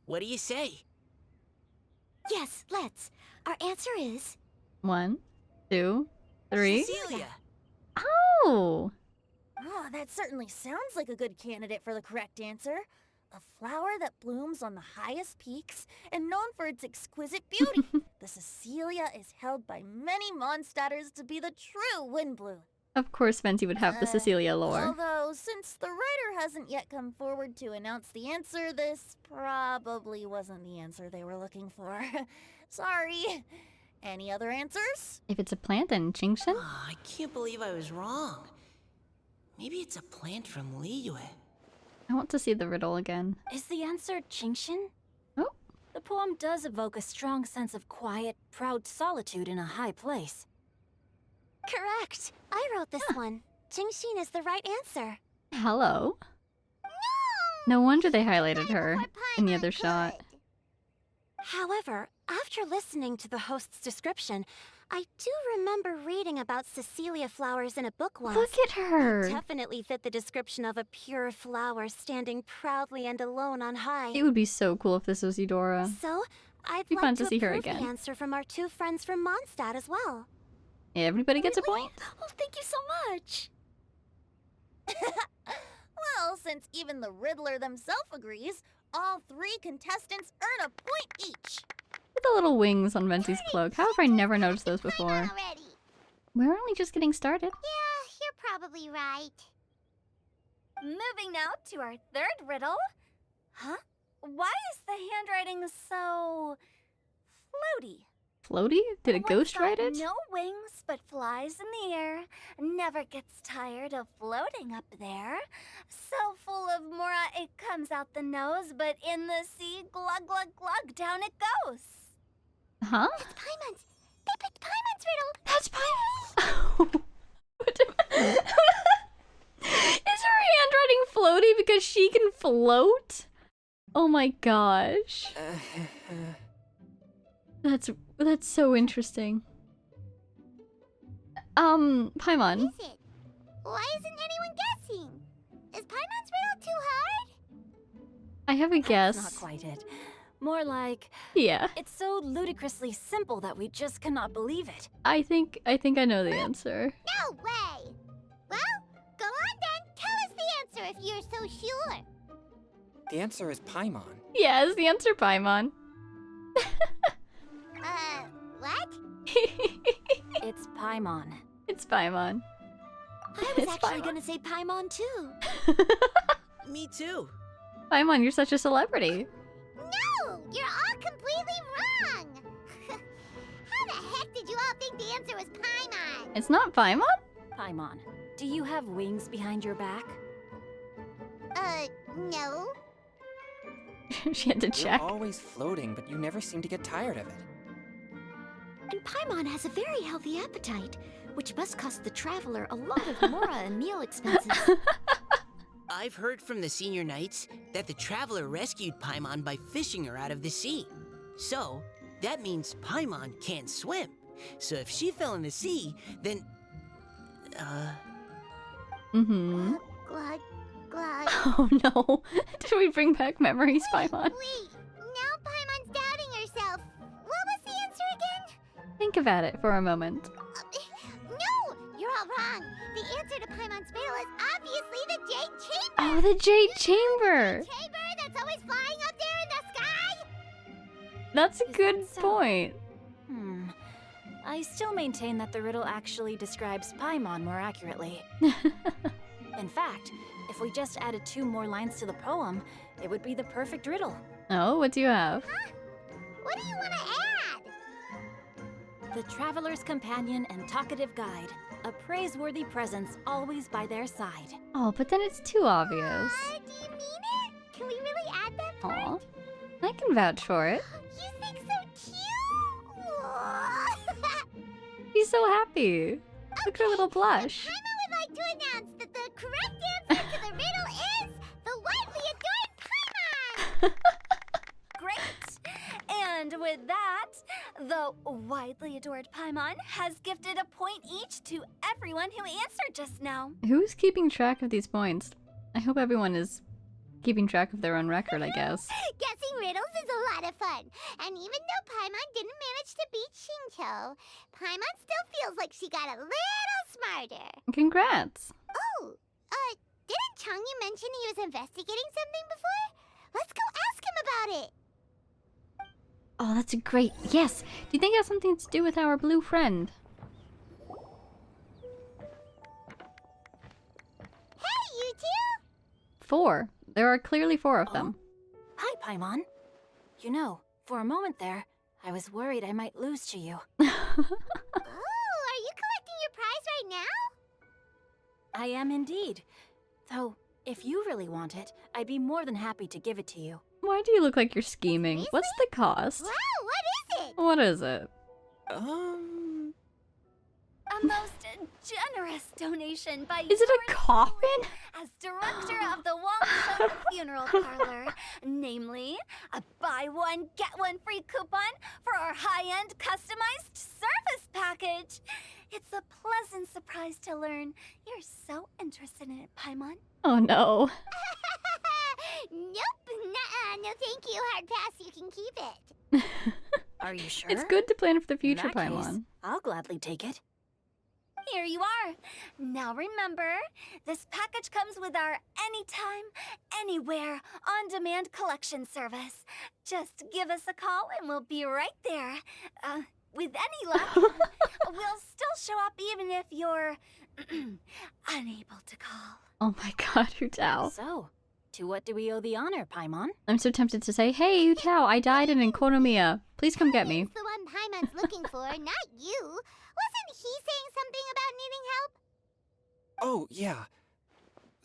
Speaker 8: what do you say?
Speaker 9: Yes, let's. Our answer is
Speaker 1: 1, 2, 3.
Speaker 8: Cecilia!
Speaker 1: Oh!
Speaker 4: Oh, that certainly sounds like a good candidate for the correct answer. A flower that blooms on the highest peaks and known for its exquisite beauty. The Cecilia is held by many Mondstadters to be the true Windblue.
Speaker 1: Of course, Venti would have the Cecilia lore.
Speaker 4: Although, since the writer hasn't yet come forward to announce the answer, this probably wasn't the answer they were looking for. Sorry. Any other answers?
Speaker 1: If it's a plant, then Chingshin?
Speaker 8: Oh, I can't believe I was wrong. Maybe it's a plant from Liyue.
Speaker 1: I want to see the riddle again.
Speaker 6: Is the answer Chingshin?
Speaker 1: Oh.
Speaker 6: The poem does evoke a strong sense of quiet, proud solitude in a high place.
Speaker 2: Correct. I wrote this one. Jingshin is the right answer.
Speaker 1: Hello. No wonder they highlighted her in the other shot.
Speaker 2: However, after listening to the host's description, I do remember reading about Cecilia flowers in a book once.
Speaker 1: Look at her.
Speaker 2: Definitely fit the description of a pure flower standing proudly and alone on high.
Speaker 1: It would be so cool if this was Eudora.
Speaker 2: So, I'd
Speaker 1: Be
Speaker 2: like
Speaker 1: fun
Speaker 2: to
Speaker 1: to see her
Speaker 2: approve
Speaker 1: again.
Speaker 2: the answer from our two friends from Mondstadt as well.
Speaker 1: Everybody gets a point?
Speaker 2: Oh, thank you so much.
Speaker 4: Well, since even the Riddler themselves agrees, all three contestants earn a point each.
Speaker 1: With the little wings on Venti's cloak. How have I never noticed those before?
Speaker 2: Already.
Speaker 1: We're only just getting started.
Speaker 2: Yeah, you're probably right.
Speaker 3: Moving now to our third riddle. Huh? Why is the handwriting so floaty?
Speaker 1: Floaty? Did a
Speaker 3: What's
Speaker 1: ghost
Speaker 3: got
Speaker 1: write it?
Speaker 3: No wings, but flies in the air. Never gets tired of floating up there. So full of mora it comes out the nose, but in the sea, glug glug glug, down it goes.
Speaker 1: Huh?
Speaker 2: It's Paimon's. They picked Paimon's riddle.
Speaker 1: That's Paimon. Is her handwriting floaty because she can float? Oh my gosh. That's so interesting. Paimon.
Speaker 2: Is it? Why isn't anyone guessing? Is Paimon's riddle too hard?
Speaker 1: I have a guess.
Speaker 6: Not quite it. More like,
Speaker 1: Yeah.
Speaker 6: it's so ludicrously simple that we just cannot believe it.
Speaker 1: I think I know the answer.
Speaker 2: No way. Well, go on then. Tell us the answer if you're so sure.
Speaker 7: The answer is Paimon.
Speaker 1: Yeah, is the answer Paimon.
Speaker 2: What?
Speaker 6: It's Paimon.
Speaker 1: It's Paimon.
Speaker 9: I was
Speaker 1: It's
Speaker 9: actually
Speaker 1: Paimon.
Speaker 9: gonna say Paimon too.
Speaker 8: Me too.
Speaker 1: Paimon, you're such a celebrity.
Speaker 2: No, you're all completely wrong. How the heck did you all think the answer was Paimon?
Speaker 1: It's not Paimon?
Speaker 6: Paimon, do you have wings behind your back?
Speaker 2: No.
Speaker 1: She had to check.
Speaker 7: You're always floating, but you never seem to get tired of it.
Speaker 9: And Paimon has a very healthy appetite, which must cost the traveler a lot of mora and meal expenses.
Speaker 8: I've heard from the senior knights that the traveler rescued Paimon by fishing her out of the sea. So, that means Paimon can't swim. So if she fell in the sea, then...
Speaker 1: Mm-hmm.
Speaker 2: Glug, glug.
Speaker 1: Oh no. Did we bring back memories, Paimon?
Speaker 2: Wait, now Paimon's doubting herself. What was the answer again?
Speaker 1: Think about it for a moment.
Speaker 2: No, you're all wrong. The answer to Paimon's riddle is obviously the Jade Chamber.
Speaker 1: Oh, the Jade Chamber!
Speaker 2: Chamber that's always flying up there in the sky.
Speaker 1: That's a
Speaker 6: Is
Speaker 1: good
Speaker 6: that so?
Speaker 1: point.
Speaker 6: I still maintain that the riddle actually describes Paimon more accurately. In fact, if we just added 2 more lines to the poem, it would be the perfect riddle.
Speaker 1: Oh, what do you have?
Speaker 2: What do you want to add?
Speaker 6: The traveler's companion and talkative guide, a praiseworthy presence always by their side.
Speaker 1: Oh, but then it's too obvious.
Speaker 2: Do you mean it?
Speaker 1: Aw. I can vouch for it.
Speaker 2: You think so cute?
Speaker 1: He's so happy. Look at her little blush.
Speaker 2: Paimon would like to announce that the correct answer to the riddle is the widely adored Paimon!
Speaker 3: Great! And with that, the widely adored Paimon has gifted a point each to everyone who answered just now.
Speaker 1: Who's keeping track of these points? I hope everyone is keeping track of their own record, I guess.
Speaker 2: Guessing riddles is a lot of fun. And even though Paimon didn't manage to beat Shinto, Paimon still feels like she got a little smarter.
Speaker 1: Congrats.
Speaker 2: Oh, didn't Changyu mention he was investigating something before? Let's go ask him about it.
Speaker 1: Oh, that's a great... Yes! Do you think it has something to do with our blue friend?
Speaker 2: Hey, you two!
Speaker 1: 4. There are clearly 4 of them.
Speaker 6: Hi, Paimon. You know, for a moment there, I was worried I might lose to you.
Speaker 2: Oh, are you collecting your prize right now?
Speaker 6: I am indeed. Though, if you really want it, I'd be more than happy to give it to you.
Speaker 1: Why do you look like you're scheming? What's the cost?
Speaker 2: Wow, what is it?
Speaker 1: What is it?
Speaker 3: A most generous donation by
Speaker 1: Is it a
Speaker 3: yours
Speaker 1: coffin?
Speaker 3: truly as director of the Wong Funeral Parlor, namely a buy one get one free coupon for our high-end customized service package. It's a pleasant surprise to learn you're so interested in it, Paimon.
Speaker 1: Oh no.
Speaker 2: Nope, nuh-uh, no thank you, hard pass, you can keep it.
Speaker 6: Are you sure?
Speaker 1: It's good to plan for the
Speaker 6: In
Speaker 1: future,
Speaker 6: that case,
Speaker 1: Paimon.
Speaker 6: I'll gladly take it.
Speaker 3: Here you are. Now remember, this package comes with our anytime, anywhere, on-demand collection service. Just give us a call and we'll be right there. With any luck, we'll still show up even if you're unable to call.
Speaker 1: Oh my god, Utao.
Speaker 6: So, to what do we owe the honor, Paimon?
Speaker 1: I'm so tempted to say, hey, Utao, I died in Enkonomiya. Please come get me.
Speaker 2: It's the one Paimon's looking for, not you. Wasn't he saying something about needing help?
Speaker 7: Oh, yeah.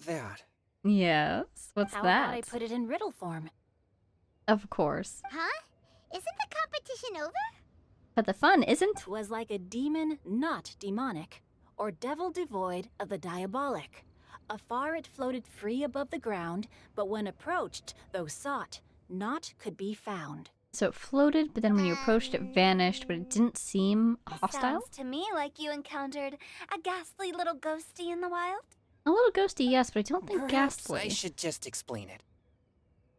Speaker 7: That.
Speaker 1: Yes. What's
Speaker 6: How
Speaker 1: that?
Speaker 6: about I put it in riddle form?
Speaker 1: Of course.
Speaker 2: Huh? Isn't the competition over?
Speaker 1: But the fun isn't.
Speaker 6: 'Twas like a demon not demonic, or devil devoid of the diabolic. Afar it floated free above the ground, but when approached, though sought, naught could be found.
Speaker 1: So it floated, but then when you approached it vanished, but it didn't seem hostile?
Speaker 3: Sounds to me like you encountered a ghastly little ghosty in the wild.
Speaker 1: A little ghosty, yes, but I don't think
Speaker 7: Perhaps
Speaker 1: ghastly.
Speaker 7: I should just explain it.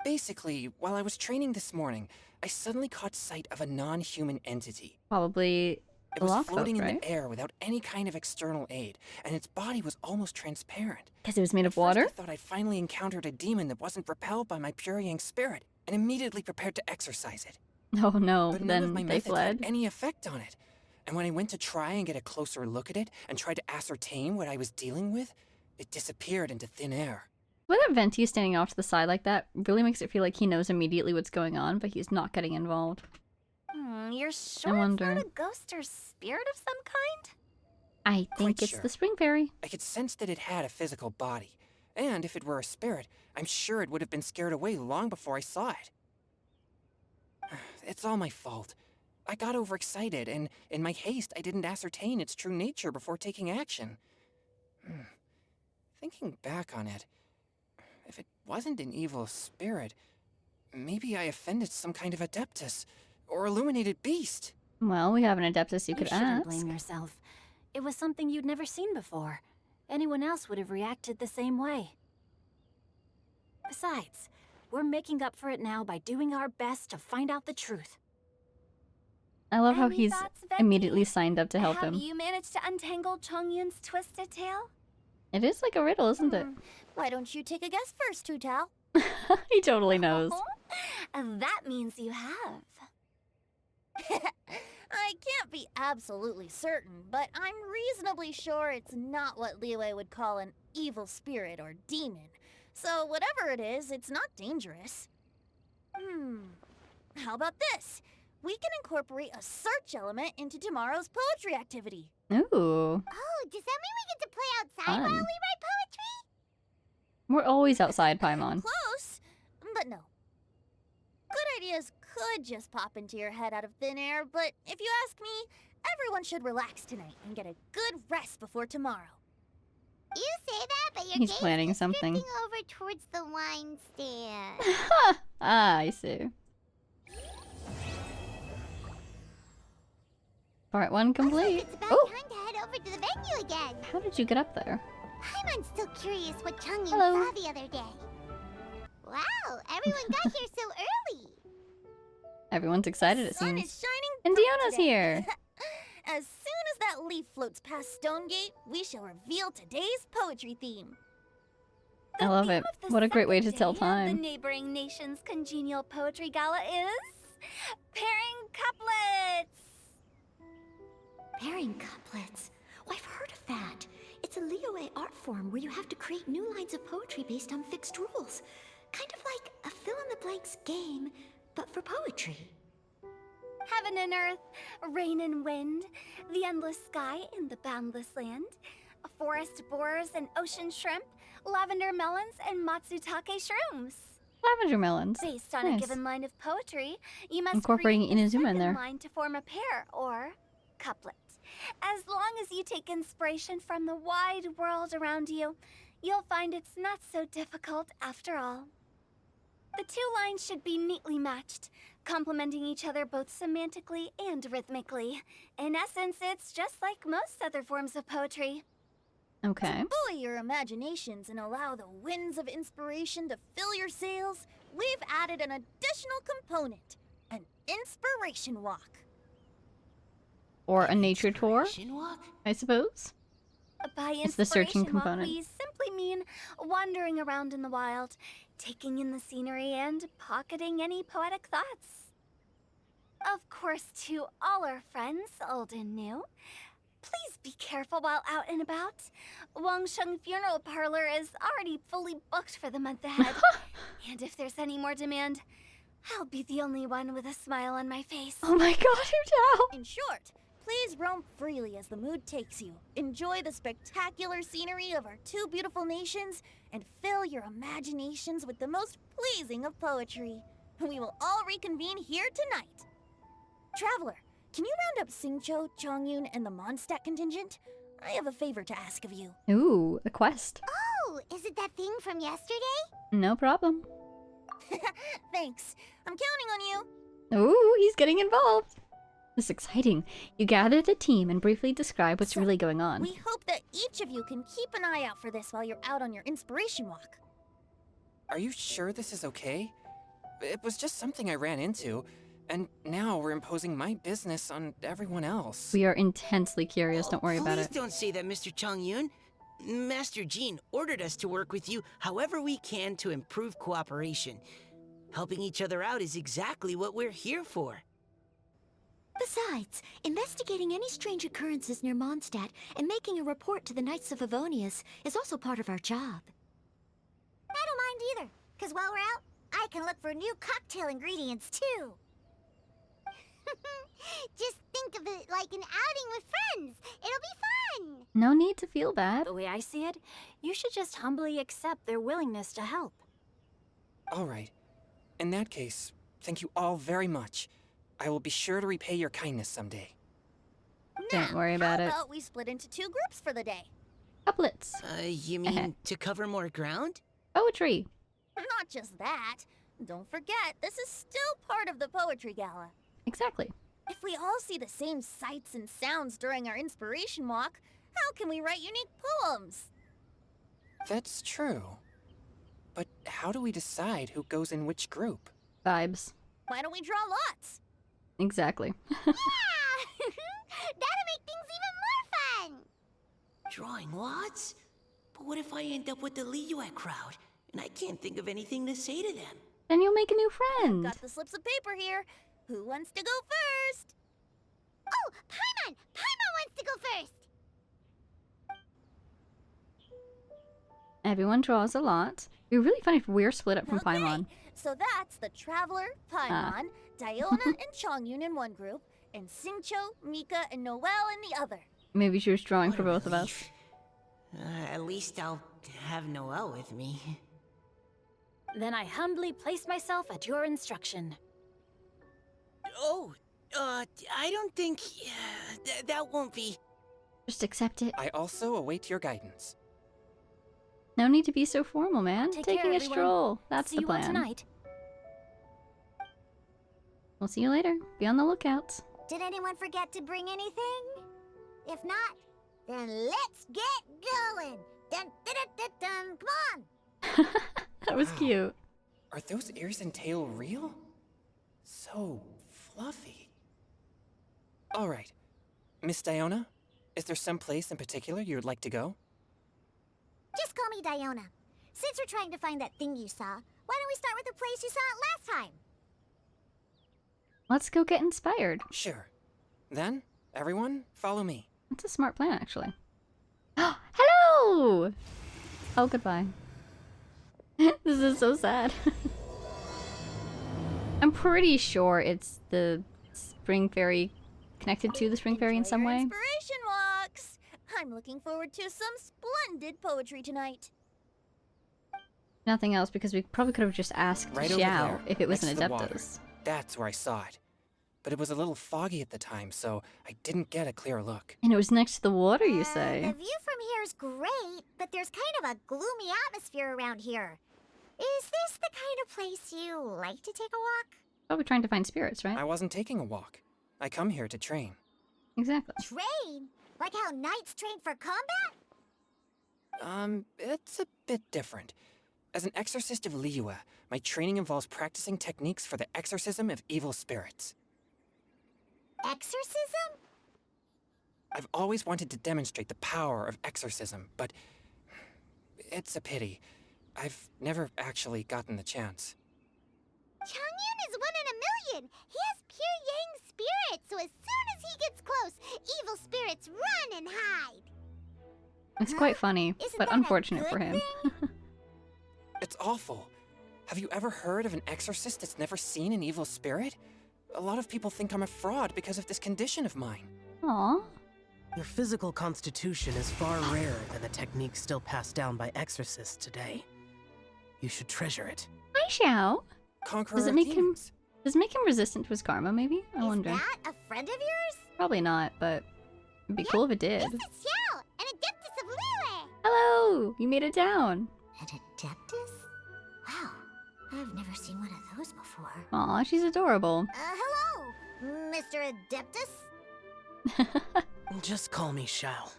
Speaker 7: Basically, while I was training this morning, I suddenly caught sight of a non-human entity.
Speaker 1: Probably
Speaker 7: It
Speaker 1: the
Speaker 7: was
Speaker 1: Lock
Speaker 7: floating
Speaker 1: Folk,
Speaker 7: in
Speaker 1: right?
Speaker 7: the air without any kind of external aid, and its body was almost transparent.
Speaker 1: Because it was made
Speaker 7: At
Speaker 1: of
Speaker 7: first,
Speaker 1: water?
Speaker 7: I thought I'd finally encountered a demon that wasn't repelled by my pure yang spirit, and immediately prepared to exorcise it.
Speaker 1: Oh no,
Speaker 7: But none of
Speaker 1: then
Speaker 7: my
Speaker 1: they
Speaker 7: methods had
Speaker 1: fled.
Speaker 7: any effect on it. And when I went to try and get a closer look at it and tried to ascertain what I was dealing with, it disappeared into thin air.
Speaker 1: When that Venti standing off to the side like that really makes it feel like he knows immediately what's going on, but he's not getting involved.
Speaker 3: You're sure it's
Speaker 1: wonder.
Speaker 3: not a ghost or spirit of some kind?
Speaker 1: I think
Speaker 7: Quite
Speaker 1: it's
Speaker 7: sure.
Speaker 1: the Spring Fairy.
Speaker 7: I could sense that it had a physical body. And if it were a spirit, I'm sure it would have been scared away long before I saw it. It's all my fault. I got overexcited, and in my haste, I didn't ascertain its true nature before taking action. Thinking back on it, if it wasn't an evil spirit, maybe I offended some kind of adeptus or illuminated beast.
Speaker 1: Well, we have an Adeptus you
Speaker 6: You
Speaker 1: could
Speaker 6: shouldn't
Speaker 1: ask.
Speaker 6: blame yourself. It was something you'd never seen before. Anyone else would have reacted the same way. Besides, we're making up for it now by doing our best to find out the truth.
Speaker 1: I love how
Speaker 3: Any
Speaker 1: he's
Speaker 3: thoughts, Venti?
Speaker 1: immediately signed up to help
Speaker 3: Have
Speaker 1: him.
Speaker 3: you managed to untangle Chongyun's twisted tail?
Speaker 1: It is like a riddle, isn't it?
Speaker 4: Why don't you take a guess first, Tutao?
Speaker 1: He totally knows.
Speaker 3: That means you have.
Speaker 4: I can't be absolutely certain, but I'm reasonably sure it's not what Liyue would call an evil spirit or demon. So whatever it is, it's not dangerous. How about this? We can incorporate a search element into tomorrow's poetry activity.
Speaker 1: Ooh.
Speaker 2: Oh, does that mean we get to play outside while we
Speaker 1: Fun.
Speaker 2: write poetry?
Speaker 1: We're always outside, Paimon.
Speaker 4: Close, but no. Good ideas could just pop into your head out of thin air, but if you ask me, everyone should relax tonight and get a good rest before tomorrow.
Speaker 2: You say that, but your
Speaker 1: He's
Speaker 2: gaze
Speaker 1: planning
Speaker 2: is
Speaker 1: something.
Speaker 2: drifting over towards the wine stand.
Speaker 1: Ah, I see. Part 1
Speaker 2: Looks like
Speaker 1: complete.
Speaker 2: it's about
Speaker 1: Oh,
Speaker 2: time to head over to the venue again.
Speaker 1: how did you get up there?
Speaker 2: Paimon's still curious what Chungyun
Speaker 1: Hello.
Speaker 2: saw the other day. Wow, everyone got here so early.
Speaker 1: Everyone's excited, it
Speaker 4: The sun
Speaker 1: seems.
Speaker 4: is shining
Speaker 1: And
Speaker 4: bright
Speaker 1: Diona's
Speaker 4: today.
Speaker 1: here.
Speaker 4: As soon as that leaf floats past Stonegate, we shall reveal today's poetry theme.
Speaker 1: I love it.
Speaker 3: theme of the
Speaker 1: What a great way to
Speaker 3: second
Speaker 1: tell
Speaker 3: day of The
Speaker 1: time.
Speaker 3: neighboring nation's congenial poetry gala is pairing couplets.
Speaker 9: Pairing couplets. Oh, I've heard of that. It's a Liyue art form where you have to create new lines of poetry based on fixed rules. Kind of like a fill-in-the-blanks game, but for poetry.
Speaker 3: Heaven and earth, rain and wind, the endless sky and the boundless land, forest boars and ocean shrimp, lavender melons and matsutake shrooms.
Speaker 1: Lavender melons.
Speaker 3: Based on a
Speaker 1: Nice.
Speaker 3: given line of poetry, you must
Speaker 1: Incorporating
Speaker 3: create the
Speaker 1: Inazuma in
Speaker 3: second
Speaker 1: there.
Speaker 3: line to form a pair or couplet. As long as you take inspiration from the wide world around you, you'll find it's not so difficult after all. The two lines should be neatly matched, complementing each other both semantically and rhythmically. In essence, it's just like most other forms of poetry.
Speaker 1: Okay.
Speaker 4: Buoy your imaginations and allow the winds of inspiration to fill your sails. We've added an additional component, an inspiration walk.
Speaker 1: Or a nature tour,
Speaker 8: Inspiration walk?
Speaker 1: I suppose.
Speaker 3: By
Speaker 1: It's the searching
Speaker 3: inspiration walk,
Speaker 1: component.
Speaker 3: we simply mean wandering around in the wild, taking in the scenery and pocketing any poetic thoughts. Of course, to all our friends, old and new, please be careful while out and about. Wangsheng Funeral Parlor is already fully booked for the month ahead. And if there's any more demand, I'll be the only one with a smile on my face.
Speaker 1: Oh my god, who
Speaker 4: In short, please roam freely as the mood takes you. Enjoy the spectacular scenery of our two beautiful nations and fill your imaginations with the most pleasing of poetry. We will all reconvene here tonight. Traveler, can you round up Singcho, Chongyun, and the Mondstadt contingent? I have a favor to ask of you.
Speaker 1: Ooh, a quest.
Speaker 2: Oh, is it that thing from yesterday?
Speaker 1: No problem.
Speaker 4: Thanks. I'm counting on you.
Speaker 1: Ooh, he's getting involved. This is exciting. You gather the team and briefly describe what's
Speaker 4: So,
Speaker 1: really going on.
Speaker 4: We hope that each of you can keep an eye out for this while you're out on your inspiration walk.
Speaker 7: Are you sure this is okay? It was just something I ran into, and now we're imposing my business on everyone else.
Speaker 1: We are intensely curious, don't worry about
Speaker 8: Please
Speaker 1: it.
Speaker 8: don't say that, Mr. Chongyun. Master Jean ordered us to work with you however we can to improve cooperation. Helping each other out is exactly what we're here for.
Speaker 9: Besides, investigating any strange occurrences near Mondstadt and making a report to the Knights of Avonius is also part of our job.
Speaker 2: I don't mind either, because while we're out, I can look for new cocktail ingredients too. Just think of it like an outing with friends. It'll be fun.
Speaker 1: No need to feel bad.
Speaker 6: The way I see it, you should just humbly accept their willingness to help.
Speaker 7: All right. In that case, thank you all very much. I will be sure to repay your kindness someday.
Speaker 1: Don't worry about
Speaker 4: How
Speaker 1: it.
Speaker 4: about we split into two groups for the day?
Speaker 1: Couplets.
Speaker 8: You mean to cover more ground?
Speaker 1: Poetry.
Speaker 4: Not just that. Don't forget, this is still part of the Poetry Gala.
Speaker 1: Exactly.
Speaker 4: If we all see the same sights and sounds during our inspiration walk, how can we write unique poems?
Speaker 7: That's true. But how do we decide who goes in which group?
Speaker 1: Vibes.
Speaker 4: Why don't we draw lots?
Speaker 1: Exactly.
Speaker 2: Yeah! That'll make things even more fun.
Speaker 8: Drawing lots? But what if I end up with the Liyue crowd, and I can't think of anything to say to them?
Speaker 1: Then you'll make a new friend.
Speaker 4: Got the slips of paper here. Who wants to go first?
Speaker 2: Oh, Paimon! Paimon wants to go first.
Speaker 1: Everyone draws a lot. It'd be really funny if we're split up from
Speaker 4: Okay,
Speaker 1: Paimon.
Speaker 4: so that's the Traveler, Paimon, Diona, and Chongyun in one group, and Singcho, Mika, and Noelle in the other.
Speaker 1: Maybe she was drawing
Speaker 8: What
Speaker 1: for
Speaker 8: a
Speaker 1: both of us.
Speaker 8: relief. At least I'll have Noelle with me.
Speaker 6: Then I humbly place myself at your instruction.
Speaker 8: Oh, I don't think... that won't be...
Speaker 1: Just accept it.
Speaker 7: I also await your guidance.
Speaker 1: No need to be so formal, man.
Speaker 6: Take
Speaker 1: Taking
Speaker 6: care,
Speaker 1: a
Speaker 6: everyone.
Speaker 1: stroll. That's
Speaker 6: See
Speaker 1: the
Speaker 6: you all
Speaker 1: plan.
Speaker 6: tonight.
Speaker 1: We'll see you later. Be on the lookout.
Speaker 2: Did anyone forget to bring anything? If not, then let's get going. Dun, dun, dun, dun, dun. Come on.
Speaker 1: That was
Speaker 7: Wow.
Speaker 1: cute.
Speaker 7: Are those ears and tail real? So fluffy. All right. Miss Diona, is there some place in particular you would like to go?
Speaker 2: Just call me Diona. Since we're trying to find that thing you saw, why don't we start with the place you saw it last time?
Speaker 1: Let's go get inspired.
Speaker 7: Sure. Then, everyone, follow me.
Speaker 1: That's a smart plan, actually. Hello! Oh, goodbye. This is so sad. I'm pretty sure it's the spring fairy connected to the spring fairy in
Speaker 4: Enjoy
Speaker 1: some
Speaker 4: your
Speaker 1: way.
Speaker 4: Inspiration walks. I'm looking forward to some splendid poetry tonight.
Speaker 1: Nothing else, because we probably could have just asked
Speaker 7: Right over
Speaker 1: Xiao
Speaker 7: there,
Speaker 1: if it was
Speaker 7: next
Speaker 1: an
Speaker 7: to the water.
Speaker 1: Adeptus.
Speaker 7: That's where I saw it. But it was a little foggy at the time, so I didn't get a clear look.
Speaker 1: And it was next to the water, you say?
Speaker 2: The view from here is great, but there's kind of a gloomy atmosphere around here. Is this the kind of place you like to take a walk?
Speaker 1: Probably trying to find spirits, right?
Speaker 7: I wasn't taking a walk. I come here to train.
Speaker 1: Exactly.
Speaker 2: Train? Like how knights train for combat?
Speaker 7: It's a bit different. As an exorcist of Liua, my training involves practicing techniques for the exorcism of evil spirits.
Speaker 2: Exorcism?
Speaker 7: I've always wanted to demonstrate the power of exorcism, but it's a pity. I've never actually gotten the chance.
Speaker 2: Changyun is 1 in a million. He has pure yang spirit, so as soon as he gets close, evil spirits run and hide.
Speaker 1: It's quite funny,
Speaker 2: Isn't
Speaker 1: but
Speaker 2: that a
Speaker 1: unfortunate
Speaker 2: good
Speaker 1: for him.
Speaker 7: It's awful. Have you ever heard of an exorcist that's never seen an evil spirit? A lot of people think I'm a fraud because of this condition of mine.
Speaker 1: Aw.
Speaker 5: Your physical constitution is far rarer than the techniques still passed down by exorcists today. You should treasure it.
Speaker 1: Hi, Xiao.
Speaker 7: Conqueror
Speaker 1: Does it
Speaker 7: of
Speaker 1: make him-
Speaker 7: demons.
Speaker 1: Does it make him resistant to his karma, maybe? I
Speaker 2: Is
Speaker 1: wonder.
Speaker 2: that a friend of yours?
Speaker 1: Probably not, but it'd be cool if it did.
Speaker 2: This is Xiao, an Adeptus of Liyue.
Speaker 1: Hello! You made it down.
Speaker 2: An Adeptus? Wow, I've never seen one of those before.
Speaker 1: Aw, she's adorable.
Speaker 2: Hello, Mr. Adeptus?
Speaker 5: Just call me Shao.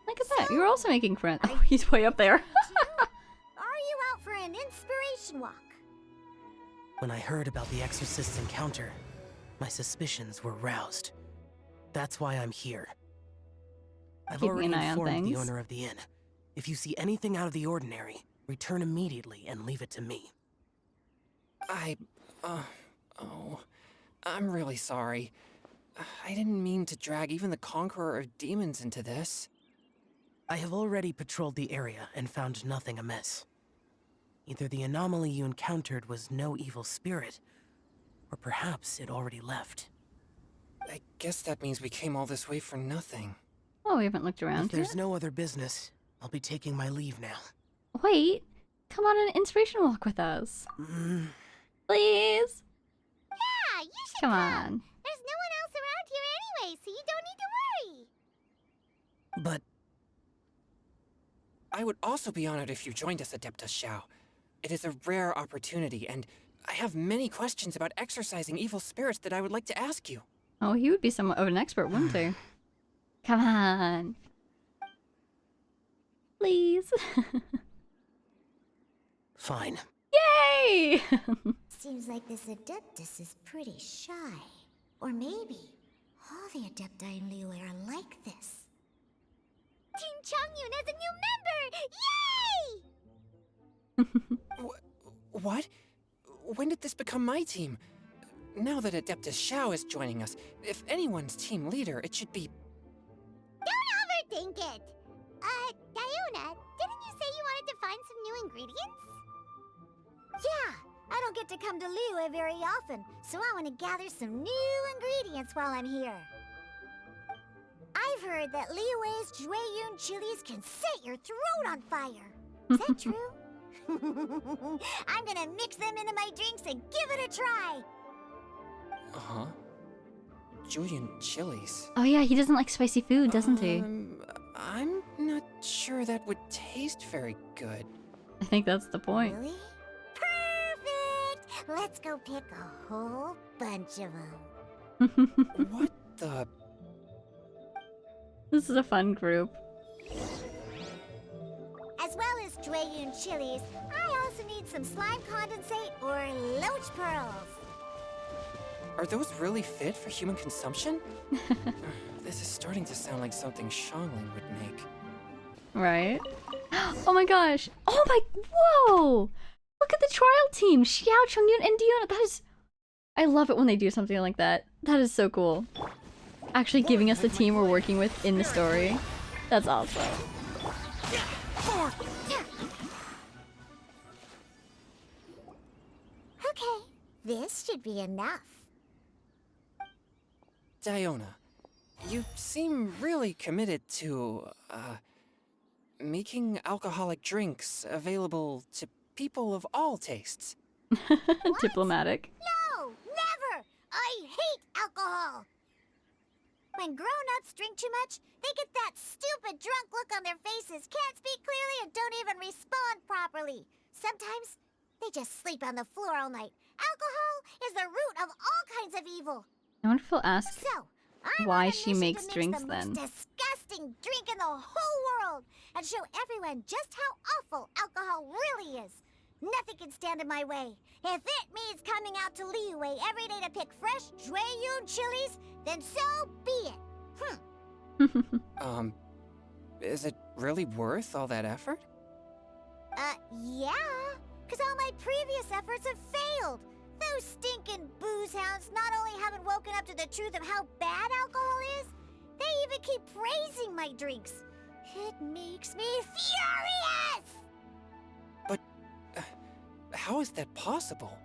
Speaker 1: Look at that. You're also making friends. Oh, he's way up there.
Speaker 2: Are you out for an inspiration walk?
Speaker 5: When I heard about the exorcist's encounter, my suspicions were roused. That's why I'm here. I've
Speaker 1: Keeping
Speaker 5: already
Speaker 1: an eye on
Speaker 5: informed the
Speaker 1: things.
Speaker 5: owner of the inn. If you see anything out of the ordinary, return immediately and leave it to me.
Speaker 7: I'm really sorry. I didn't mean to drag even the Conqueror of Demons into this.
Speaker 5: I have already patrolled the area and found nothing amiss. Either the anomaly you encountered was no evil spirit, or perhaps it already left.
Speaker 7: I guess that means we came all this way for nothing.
Speaker 1: Oh, we haven't looked
Speaker 5: If
Speaker 1: around
Speaker 5: there's
Speaker 1: yet.
Speaker 5: no other business, I'll be taking my leave now.
Speaker 1: Wait. Come on an inspiration walk with us.
Speaker 5: Mm,
Speaker 1: Please.
Speaker 2: Yeah, you should
Speaker 1: Come on.
Speaker 2: There's no one else around here anyway, so you don't need to worry.
Speaker 5: but
Speaker 7: I would also be honored if you joined us, Adeptus Xiao. It is a rare opportunity, and I have many questions about exorcising evil spirits that I would like to ask you.
Speaker 1: Oh, he would be somewhat of an expert, wouldn't he? Come on. Please.
Speaker 5: fine.
Speaker 1: Yay!
Speaker 2: Seems like this Adeptus is pretty shy. Or maybe all the Adepti in Liyue are like this. Team Changyun has a new member! Yay!
Speaker 7: What? When did this become my team? Now that Adeptus Xiao is joining us, if anyone's team leader, it should be...
Speaker 2: Don't overthink it! Diona, didn't you say you wanted to find some new ingredients? Yeah, I don't get to come to Liyue very often, so I want to gather some new ingredients while I'm here. I've heard that Liyue's Jueyun chilies can set your throat on fire. Is that true? I'm gonna mix them into my drinks and give it a try.
Speaker 7: Uh-huh. Julian chilies.
Speaker 1: Oh yeah, he doesn't like spicy food, doesn't he?
Speaker 7: I'm not sure that would taste very good.
Speaker 1: I think that's the point.
Speaker 2: Really? Perfect! Let's go pick a whole bunch of them.
Speaker 7: What the?
Speaker 1: This is a fun group.
Speaker 2: As well as Drayun chilies, I also need some slime condensate or loach pearls.
Speaker 7: Are those really fit for human consumption? This is starting to sound like something Xiangling would make.
Speaker 1: Right? Oh my gosh! Oh my... Whoa! Look at the trial team! Xiao, Chongyun, and Diona! That is... I love it when they do something like that. That is so cool. Actually giving us the team we're working with in the story. That's awesome.
Speaker 2: Okay, this should be enough.
Speaker 7: Diona, you seem really committed to, making alcoholic drinks available to people of all tastes.
Speaker 1: Diplomatic.
Speaker 2: No, never! I hate alcohol! When grown-ups drink too much, they get that stupid drunk look on their faces, can't speak clearly, and don't even respond properly. Sometimes, they just sleep on the floor all night. Alcohol is the root of all kinds of evil.
Speaker 1: I wonder if he'll ask
Speaker 2: So, I'm
Speaker 1: why
Speaker 2: on a
Speaker 1: she
Speaker 2: mission
Speaker 1: makes
Speaker 2: to mix
Speaker 1: drinks
Speaker 2: the
Speaker 1: then.
Speaker 2: most disgusting drink in the whole world and show everyone just how awful alcohol really is. Nothing can stand in my way. If it means coming out to Liyue every day to pick fresh Drayun chilies, then so be it.
Speaker 7: Is it really worth all that effort?
Speaker 2: Yeah. Because all my previous efforts have failed. Those stinking booze hounds not only haven't woken up to the truth of how bad alcohol is, they even keep praising my drinks. It makes me furious!
Speaker 7: But how is that possible?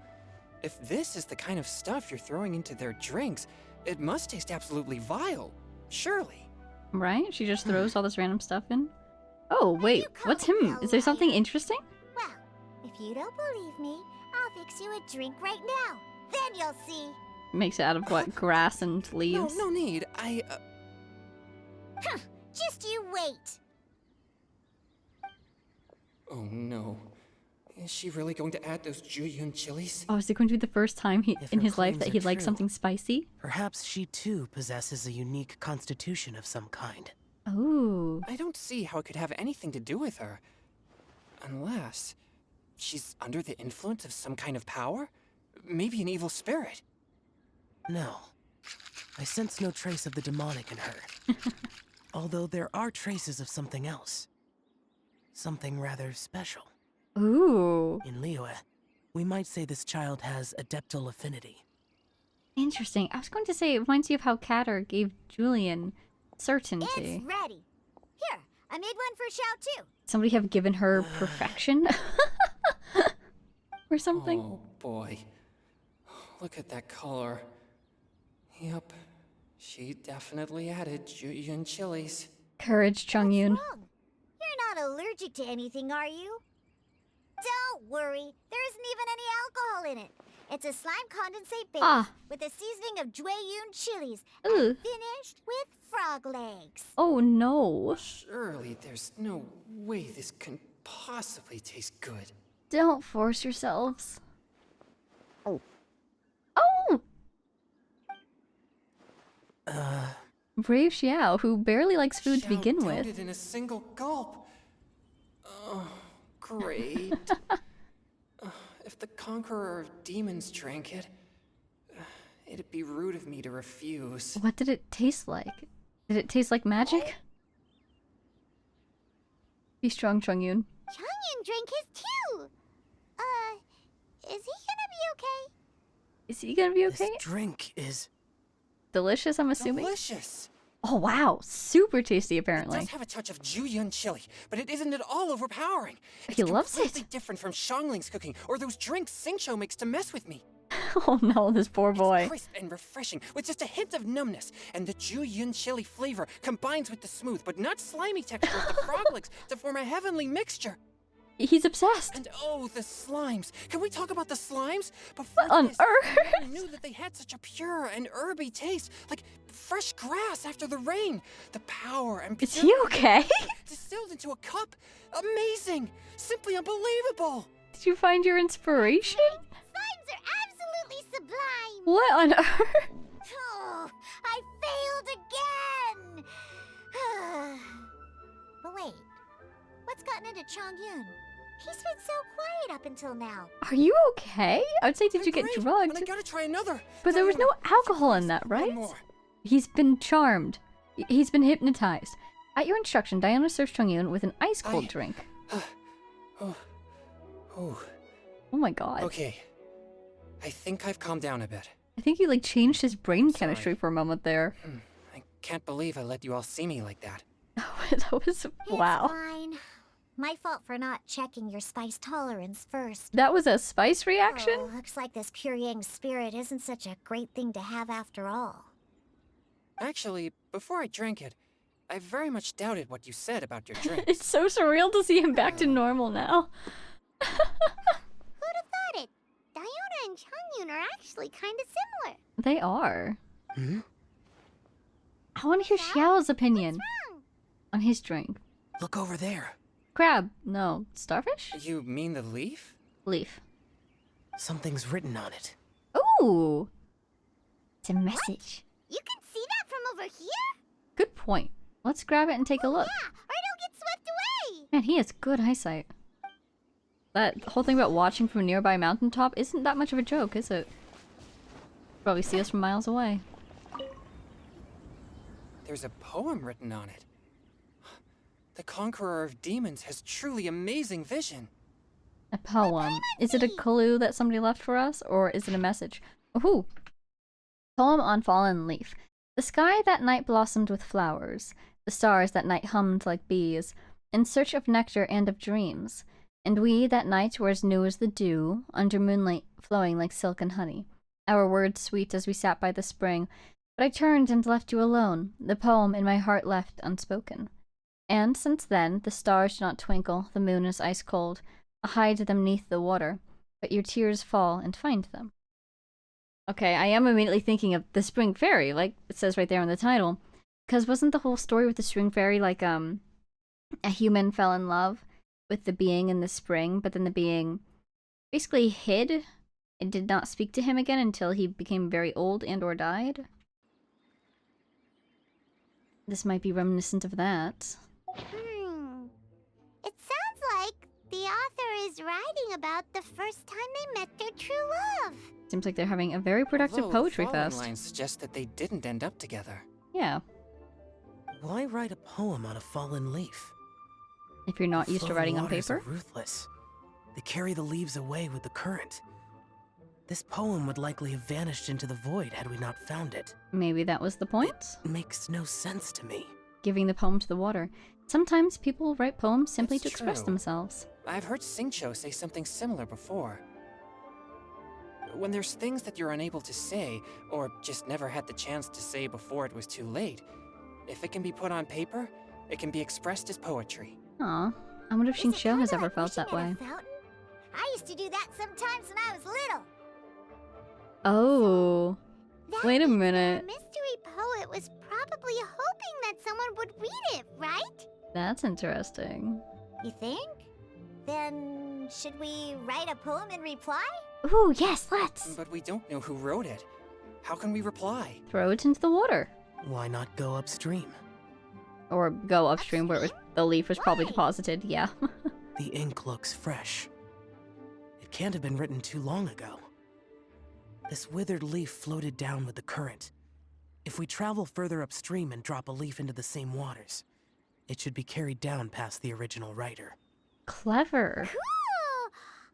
Speaker 7: If this is the kind of stuff you're throwing into their drinks, it must taste absolutely vile. Surely.
Speaker 1: Right? She just throws all this random stuff in? Oh, wait. What's him? Is there something interesting?
Speaker 2: Well, if you don't believe me, I'll fix you a drink right now. Then you'll see.
Speaker 1: Makes it out of what? Grass and leaves?
Speaker 7: No need.
Speaker 2: Just you wait.
Speaker 7: Oh no. Is she really going to add those Juyun chilies?
Speaker 1: Oh, is it going to be the first time
Speaker 5: If
Speaker 1: in
Speaker 5: her
Speaker 1: his life
Speaker 5: claims
Speaker 1: that
Speaker 5: are
Speaker 1: he'd like
Speaker 5: true.
Speaker 1: something spicy?
Speaker 5: Perhaps she too possesses a unique constitution of some kind.
Speaker 1: Ooh.
Speaker 7: I don't see how it could have anything to do with her. Unless she's under the influence of some kind of power? Maybe an evil spirit.
Speaker 5: No. I sense no trace of the demonic in her. Although there are traces of something else. Something rather special.
Speaker 1: Ooh.
Speaker 5: In Liyue, we might say this child has adeptal affinity.
Speaker 1: Interesting. I was going to say, it reminds you of how Catter gave Julian certainty.
Speaker 2: It's ready. Here, I made one for Xiao too.
Speaker 1: Somebody have given her perfection? Or something?
Speaker 7: Oh boy. Look at that color. Yep. She definitely added Juyun chilies.
Speaker 1: Courage, Chongyun.
Speaker 2: Wrong. You're not allergic to anything, are you? Don't worry. There isn't even any alcohol in it. It's a slime condensate base with a seasoning of Drayun chilies and
Speaker 1: Ugh.
Speaker 2: finished with frog legs.
Speaker 1: Oh no.
Speaker 7: Surely there's no way this can possibly taste good.
Speaker 1: Don't force yourselves. Oh. Oh! Brave Xiao, who barely likes food to
Speaker 7: Xiao
Speaker 1: begin
Speaker 7: downed
Speaker 1: with.
Speaker 7: it in a single gulp. Oh, great. If the Conqueror of Demons drank it, it'd be rude of me to refuse.
Speaker 1: What did it taste like? Did it taste like magic? Be strong, Chongyun.
Speaker 2: Chongyun drank his too. Is he gonna be okay?
Speaker 1: Is he gonna be okay?
Speaker 5: This drink is...
Speaker 1: Delicious, I'm assuming?
Speaker 7: Delicious!
Speaker 1: Oh wow, super tasty
Speaker 7: It
Speaker 1: apparently.
Speaker 7: does have a touch of Juyun chili, but it isn't at all overpowering.
Speaker 1: He loves it.
Speaker 7: It's completely different from Xiangling's cooking or those drinks Xingqiu makes to mess with me.
Speaker 1: Oh no, this poor boy.
Speaker 7: It's crisp and refreshing, with just a hint of numbness, and the Juyun chili flavor combines with the smooth but not slimy texture of the frog legs to form a heavenly mixture.
Speaker 1: He's obsessed.
Speaker 7: And oh, the slimes. Can we talk about the slimes? Before
Speaker 1: What on
Speaker 7: this, I
Speaker 1: earth?
Speaker 7: never knew that they had such a pure and herby taste, like fresh grass after the rain. The power and
Speaker 1: Is he
Speaker 7: purity
Speaker 1: okay?
Speaker 7: distilled into a cup. Amazing. Simply unbelievable.
Speaker 1: Did you find your inspiration?
Speaker 2: Slimes are absolutely sublime!
Speaker 1: What on earth?
Speaker 2: Oh, I failed again! But wait, what's gotten into Chongyun? He's been so quiet up until now.
Speaker 1: Are you okay? I would say, did you get
Speaker 7: Great,
Speaker 1: drugged?
Speaker 7: And I gotta try another.
Speaker 1: But there was no
Speaker 7: Diana,
Speaker 1: alcohol in that,
Speaker 7: one
Speaker 1: right?
Speaker 7: more.
Speaker 1: He's been charmed. He's been hypnotized. At your instruction, Diana serves Chongyun with an ice-cold drink.
Speaker 7: Oh. Oh.
Speaker 1: Oh my god.
Speaker 7: Okay. I think I've calmed down a bit.
Speaker 1: I think you, like, changed his brain
Speaker 7: Sorry.
Speaker 1: chemistry for a moment there.
Speaker 7: I can't believe I let you all see me like that.
Speaker 1: That was... wow.
Speaker 2: It's fine. My fault for not checking your spice tolerance first.
Speaker 1: That was a spice reaction?
Speaker 2: Oh, looks like this pure yang spirit isn't such a great thing to have after all.
Speaker 7: Actually, before I drank it, I very much doubted what you said about your drink.
Speaker 1: It's so surreal to see him back to normal now.
Speaker 2: Who'd have thought it? Diona and Chongyun are actually kind of similar.
Speaker 1: They are.
Speaker 5: Hmm?
Speaker 1: I want to hear Xiao's opinion on his drink.
Speaker 5: Look over there.
Speaker 1: Crab. No. Starfish?
Speaker 7: You mean the leaf?
Speaker 1: Leaf.
Speaker 5: Something's written on it.
Speaker 1: Ooh. It's a message.
Speaker 2: You can see that from over here?
Speaker 1: Good point. Let's grab it and take a look.
Speaker 2: Yeah, or it'll get swept away.
Speaker 1: Man, he has good eyesight. That whole thing about watching from a nearby mountaintop isn't that much of a joke, is it? Probably see us from miles away.
Speaker 7: There's a poem written on it. The conqueror of demons has truly amazing vision.
Speaker 1: A poem. Is it a clue that somebody left for us, or is it a message? Ooh. Poem on fallen leaf. The sky that night blossomed with flowers. The stars that night hummed like bees, in search of nectar and of dreams. And we that night were as new as the dew, under moonlight flowing like silk and honey. Our words sweet as we sat by the spring. But I turned and left you alone, the poem in my heart left unspoken. And since then, the stars do not twinkle, the moon is ice cold. I hide them neath the water, but your tears fall and find them. Okay, I am immediately thinking of the Spring Fairy, like it says right there in the title. Because wasn't the whole story with the Spring Fairy like, a human fell in love with the being in the spring, but then the being basically hid and did not speak to him again until he became very old and or died? This might be reminiscent of that.
Speaker 2: It sounds like the author is writing about the first time they met their true love.
Speaker 1: Seems like they're having a very productive
Speaker 7: Although
Speaker 1: poetry
Speaker 7: the following
Speaker 1: fest.
Speaker 7: lines suggest that they didn't end up together.
Speaker 1: Yeah,
Speaker 5: Why write a poem on a fallen leaf?
Speaker 1: if you're not used to
Speaker 5: Flowing
Speaker 1: writing on
Speaker 5: waters are
Speaker 1: paper.
Speaker 5: ruthless. They carry the leaves away with the current. This poem would likely have vanished into the void had we not found it.
Speaker 1: Maybe that was the point?
Speaker 5: Makes no sense to me.
Speaker 1: Giving the poem to the water. Sometimes people write poems simply
Speaker 7: That's
Speaker 1: to express
Speaker 7: true.
Speaker 1: themselves.
Speaker 7: I've heard Singcho say something similar before. When there's things that you're unable to say, or just never had the chance to say before it was too late, if it can be put on paper, it can be expressed as poetry.
Speaker 1: Aw, I wonder if
Speaker 2: Is it
Speaker 1: Xingqiu has
Speaker 2: kinda
Speaker 1: ever
Speaker 2: like
Speaker 1: felt that
Speaker 2: wishing
Speaker 1: way.
Speaker 2: at a fountain? I used to do that sometimes when I was little.
Speaker 1: Oh,
Speaker 2: That
Speaker 1: wait a
Speaker 2: means
Speaker 1: minute.
Speaker 2: The mystery poet was probably hoping that someone would read it, right?
Speaker 1: That's interesting.
Speaker 2: You think? Then should we write a poem in reply?
Speaker 1: Ooh, yes, let's!
Speaker 7: But we don't know who wrote it. How can we reply?
Speaker 1: Throw it into the water.
Speaker 5: Why not go upstream?
Speaker 1: Or go upstream where the leaf was probably deposited, yeah.
Speaker 5: The ink looks fresh. It can't have been written too long ago. This withered leaf floated down with the current. If we travel further upstream and drop a leaf into the same waters, it should be carried down past the original writer.
Speaker 1: Clever.
Speaker 2: Cool!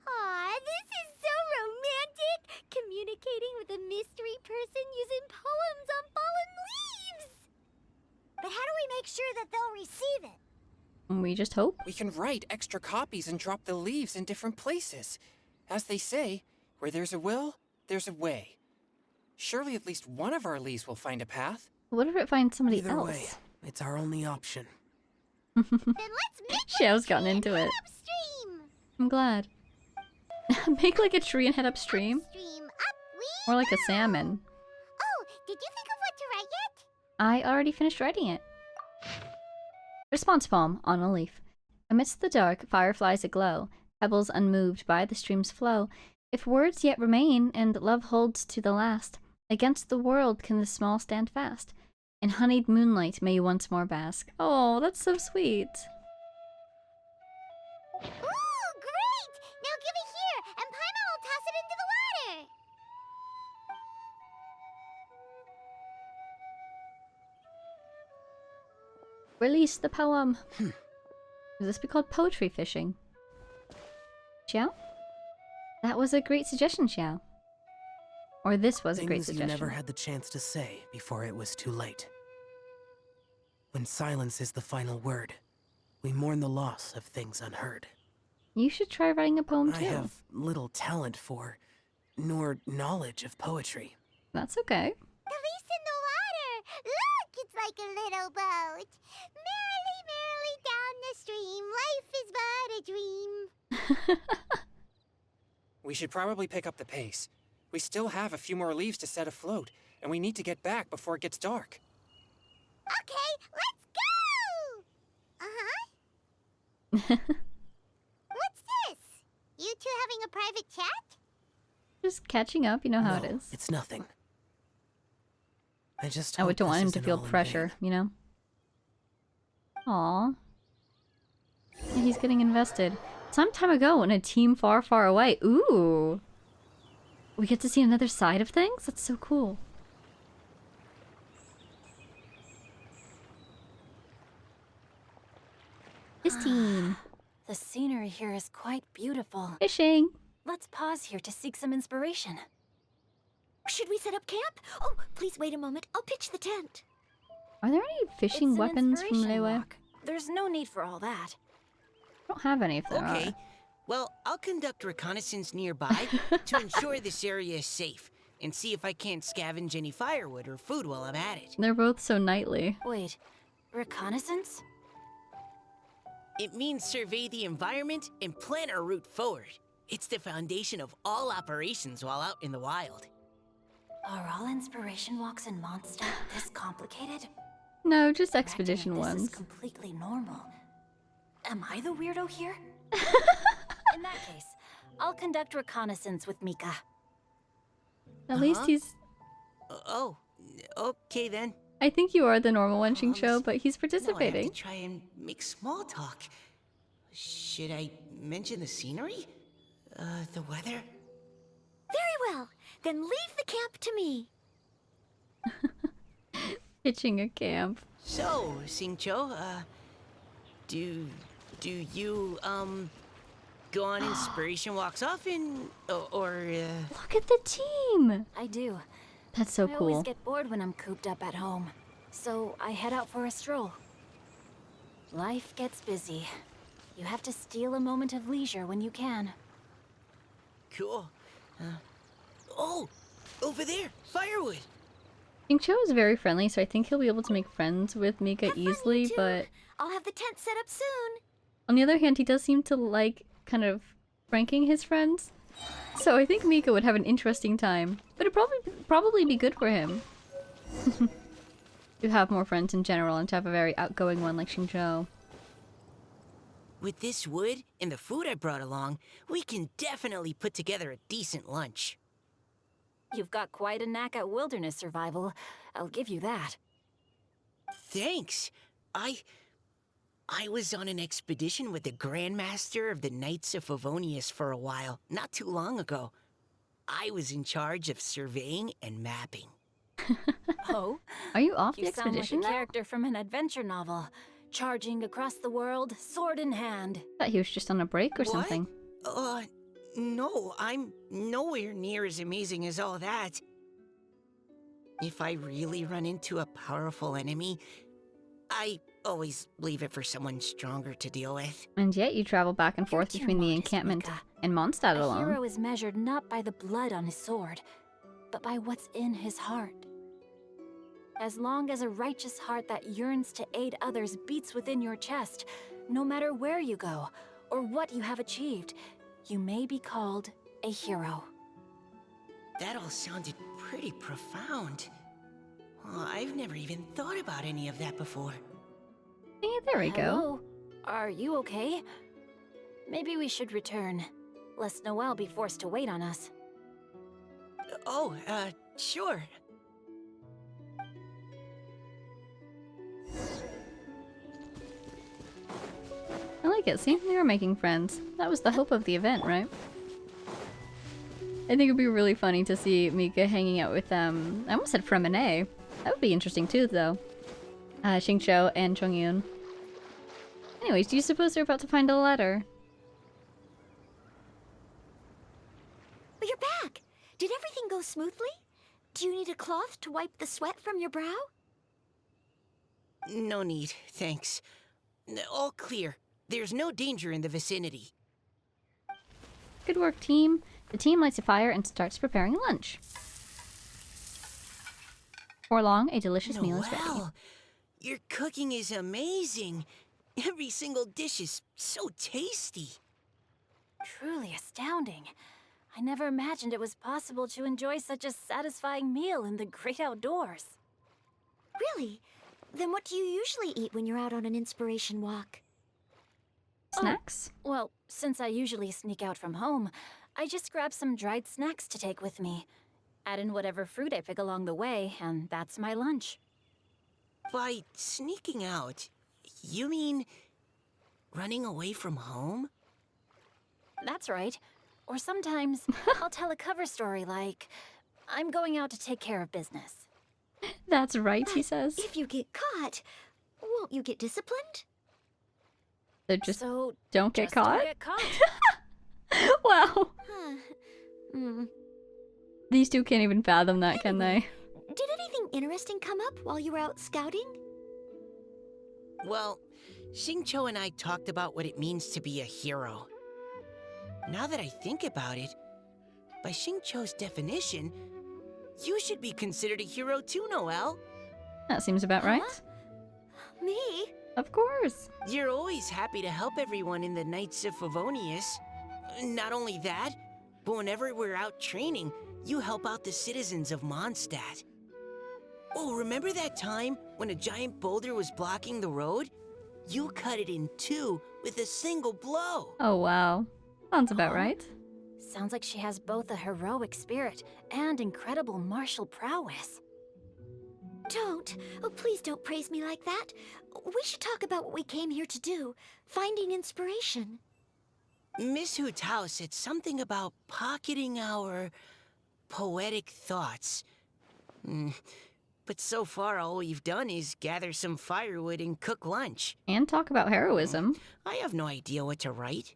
Speaker 2: Aw, this is so romantic! Communicating with a mystery person using poems on fallen leaves! But how do we make sure that they'll receive it?
Speaker 1: We just hope.
Speaker 7: We can write extra copies and drop the leaves in different places. As they say, where there's a will, there's a way. Surely at least one of our leaves will find a path.
Speaker 1: What if it finds somebody
Speaker 5: Either
Speaker 1: else?
Speaker 5: way, it's our only option.
Speaker 2: Then let's make
Speaker 1: Xiao's
Speaker 2: one
Speaker 1: gotten
Speaker 2: and
Speaker 1: into
Speaker 2: head
Speaker 1: it.
Speaker 2: upstream!
Speaker 1: I'm glad. Make like a tree and head upstream.
Speaker 2: Stream up we
Speaker 1: Or like a
Speaker 2: go.
Speaker 1: salmon.
Speaker 2: Oh, did you think of what to write yet?
Speaker 1: I already finished writing it. Response poem on a leaf. Amidst the dark, fireflies aglow, pebbles unmoved by the stream's flow. If words yet remain, and love holds to the last, against the world can the small stand fast. In honeyed moonlight may you once more bask. Oh, that's so sweet.
Speaker 2: Ooh, great! Now give it here, and Paimon will toss it into the water.
Speaker 1: Release the poem. Would this be called poetry fishing? Xiao? That was a great suggestion, Xiao. Or this was a great
Speaker 5: Things you
Speaker 1: suggestion.
Speaker 5: never had the chance to say before it was too late. When silence is the final word, we mourn the loss of things unheard.
Speaker 1: You should try writing a poem too.
Speaker 5: I have little talent for, nor knowledge of poetry.
Speaker 1: That's okay.
Speaker 2: The leaf's in the water. Look, it's like a little boat. Merrily, merrily down the stream. Life is but a dream.
Speaker 7: We should probably pick up the pace. We still have a few more leaves to set afloat, and we need to get back before it gets dark.
Speaker 2: Okay, let's go! Uh-huh. What's this? You two having a private chat?
Speaker 1: Just catching up, you know how
Speaker 5: No,
Speaker 1: it is.
Speaker 5: it's nothing. I just
Speaker 1: I
Speaker 5: hope
Speaker 1: would don't
Speaker 5: this
Speaker 1: want him to
Speaker 5: isn't
Speaker 1: feel
Speaker 5: all in
Speaker 1: pressure,
Speaker 5: vain.
Speaker 1: you know? Aww. And he's getting invested. Some time ago in a team far, far away. Ooh. We get to see another side of things? That's so cool. This team.
Speaker 6: The scenery here is quite beautiful.
Speaker 1: Fishing.
Speaker 6: Let's pause here to seek some inspiration.
Speaker 9: Should we set up camp? Oh, please wait a moment. I'll pitch the tent.
Speaker 1: Are there any fishing
Speaker 6: It's an
Speaker 1: weapons from
Speaker 6: inspiration
Speaker 1: Larua?
Speaker 6: walk. There's no need for all that.
Speaker 1: I don't have any if there
Speaker 8: Okay.
Speaker 1: are.
Speaker 8: Well, I'll conduct reconnaissance nearby to ensure this area is safe and see if I can't scavenge any firewood or food while I'm at it.
Speaker 1: They're both so knightly.
Speaker 6: Wait, reconnaissance?
Speaker 8: It means survey the environment and plan our route forward. It's the foundation of all operations while out in the wild.
Speaker 6: Are all inspiration walks in Mondstadt this complicated?
Speaker 1: No, just
Speaker 6: Imagine
Speaker 1: expedition
Speaker 6: if this is
Speaker 1: ones.
Speaker 6: completely normal. Am I the weirdo here? In that case, I'll conduct reconnaissance with Mika.
Speaker 1: At least he's...
Speaker 8: Oh, okay then.
Speaker 1: I think you are the normal one, Xingqiu, but he's
Speaker 8: Now I have
Speaker 1: participating.
Speaker 8: to try and make small talk. Should I mention the scenery? The weather?
Speaker 9: Very well. Then leave the camp to me.
Speaker 1: Pitching a camp.
Speaker 8: So, Xingqiu, do you, go on inspiration walks often?
Speaker 1: Look at the team!
Speaker 6: I do.
Speaker 1: That's so
Speaker 6: I always
Speaker 1: cool.
Speaker 6: get bored when I'm cooped up at home. So I head out for a stroll. Life gets busy. You have to steal a moment of leisure when you can.
Speaker 8: Cool. Oh, over there, firewood.
Speaker 1: Xingqiu is very friendly, so I think he'll be able to make friends with Mika
Speaker 9: Have fun, you
Speaker 1: easily,
Speaker 9: two.
Speaker 1: but
Speaker 9: I'll have the tent set up soon.
Speaker 1: on the other hand, he does seem to like kind of pranking his friends. So I think Mika would have an interesting time, but it'd probably be good for him to have more friends in general and to have a very outgoing one like Xingqiu.
Speaker 8: With this wood and the food I brought along, we can definitely put together a decent lunch.
Speaker 6: You've got quite a knack at wilderness survival. I'll give you that.
Speaker 8: Thanks. I was on an expedition with the Grandmaster of the Knights of Favonius for a while, not too long ago. I was in charge of surveying and mapping.
Speaker 6: Oh?
Speaker 1: Are you off the
Speaker 6: You sound like a
Speaker 1: expedition now?
Speaker 6: character from an adventure novel. Charging across the world, sword in hand.
Speaker 1: I thought he was just on a break or
Speaker 8: What?
Speaker 1: something.
Speaker 8: No, I'm nowhere near as amazing as all that. If I really run into a powerful enemy, I always leave it for someone stronger to deal with.
Speaker 1: And yet you travel back and
Speaker 6: You're
Speaker 1: forth
Speaker 6: too
Speaker 1: between the
Speaker 6: modest,
Speaker 1: encampment
Speaker 6: Mika.
Speaker 1: and Mondstadt
Speaker 6: A
Speaker 1: alone.
Speaker 6: hero is measured not by the blood on his sword, but by what's in his heart. As long as a righteous heart that yearns to aid others beats within your chest, no matter where you go, or what you have achieved, you may be called a hero.
Speaker 8: That all sounded pretty profound. Oh, I've never even thought about any of that before.
Speaker 1: Hey, there we go.
Speaker 6: Hello? Are you okay? Maybe we should return, lest Noelle be forced to wait on us.
Speaker 8: Oh, sure.
Speaker 1: I like it. See, they were making friends. That was the hope of the event, right? I think it'd be really funny to see Mika hanging out with I almost said Fremine. That would be interesting too, though. Xingqiu and Chongyun. Anyways, do you suppose they're about to find a letter?
Speaker 9: But you're back! Did everything go smoothly? Do you need a cloth to wipe the sweat from your brow?
Speaker 8: No need, thanks. All clear. There's no danger in the vicinity.
Speaker 1: Good work, team. The team lights a fire and starts preparing lunch. Before long, a delicious meal is ready.
Speaker 8: Noelle, your cooking is amazing. Every single dish is so tasty.
Speaker 6: Truly astounding. I never imagined it was possible to enjoy such a satisfying meal in the great outdoors.
Speaker 9: Really? Then what do you usually eat when you're out on an inspiration walk?
Speaker 1: Snacks?
Speaker 6: Well, since I usually sneak out from home, I just grab some dried snacks to take with me. Add in whatever fruit I pick along the way, and that's my lunch.
Speaker 8: By sneaking out, you mean running away from home?
Speaker 6: That's right. Or sometimes I'll tell a cover story like, I'm going out to take care of business.
Speaker 1: That's right, he says.
Speaker 9: If you get caught, won't you get disciplined?
Speaker 1: So don't get
Speaker 6: just
Speaker 1: caught?
Speaker 6: Don't get caught.
Speaker 1: Wow.
Speaker 9: Hmm.
Speaker 1: These two can't even fathom that, can they?
Speaker 9: Did anything interesting come up while you were out scouting?
Speaker 8: Well, Xingqiu and I talked about what it means to be a hero. Now that I think about it, by Xingqiu's definition, you should be considered a hero too, Noelle.
Speaker 1: That seems about right.
Speaker 9: Me?
Speaker 1: Of course.
Speaker 8: You're always happy to help everyone in the Knights of Favonius. Not only that, but whenever we're out training, you help out the citizens of Mondstadt. Oh, remember that time when a giant boulder was blocking the road? You cut it in two with a single blow.
Speaker 1: Oh, wow. Sounds about right.
Speaker 6: Sounds like she has both a heroic spirit and incredible martial prowess.
Speaker 9: Please don't praise me like that. We should talk about what we came here to do, finding inspiration.
Speaker 8: Miss Hu Tao said something about pocketing our poetic thoughts. But so far, all we've done is gather some firewood and cook lunch.
Speaker 1: And talk about heroism.
Speaker 8: I have no idea what to write.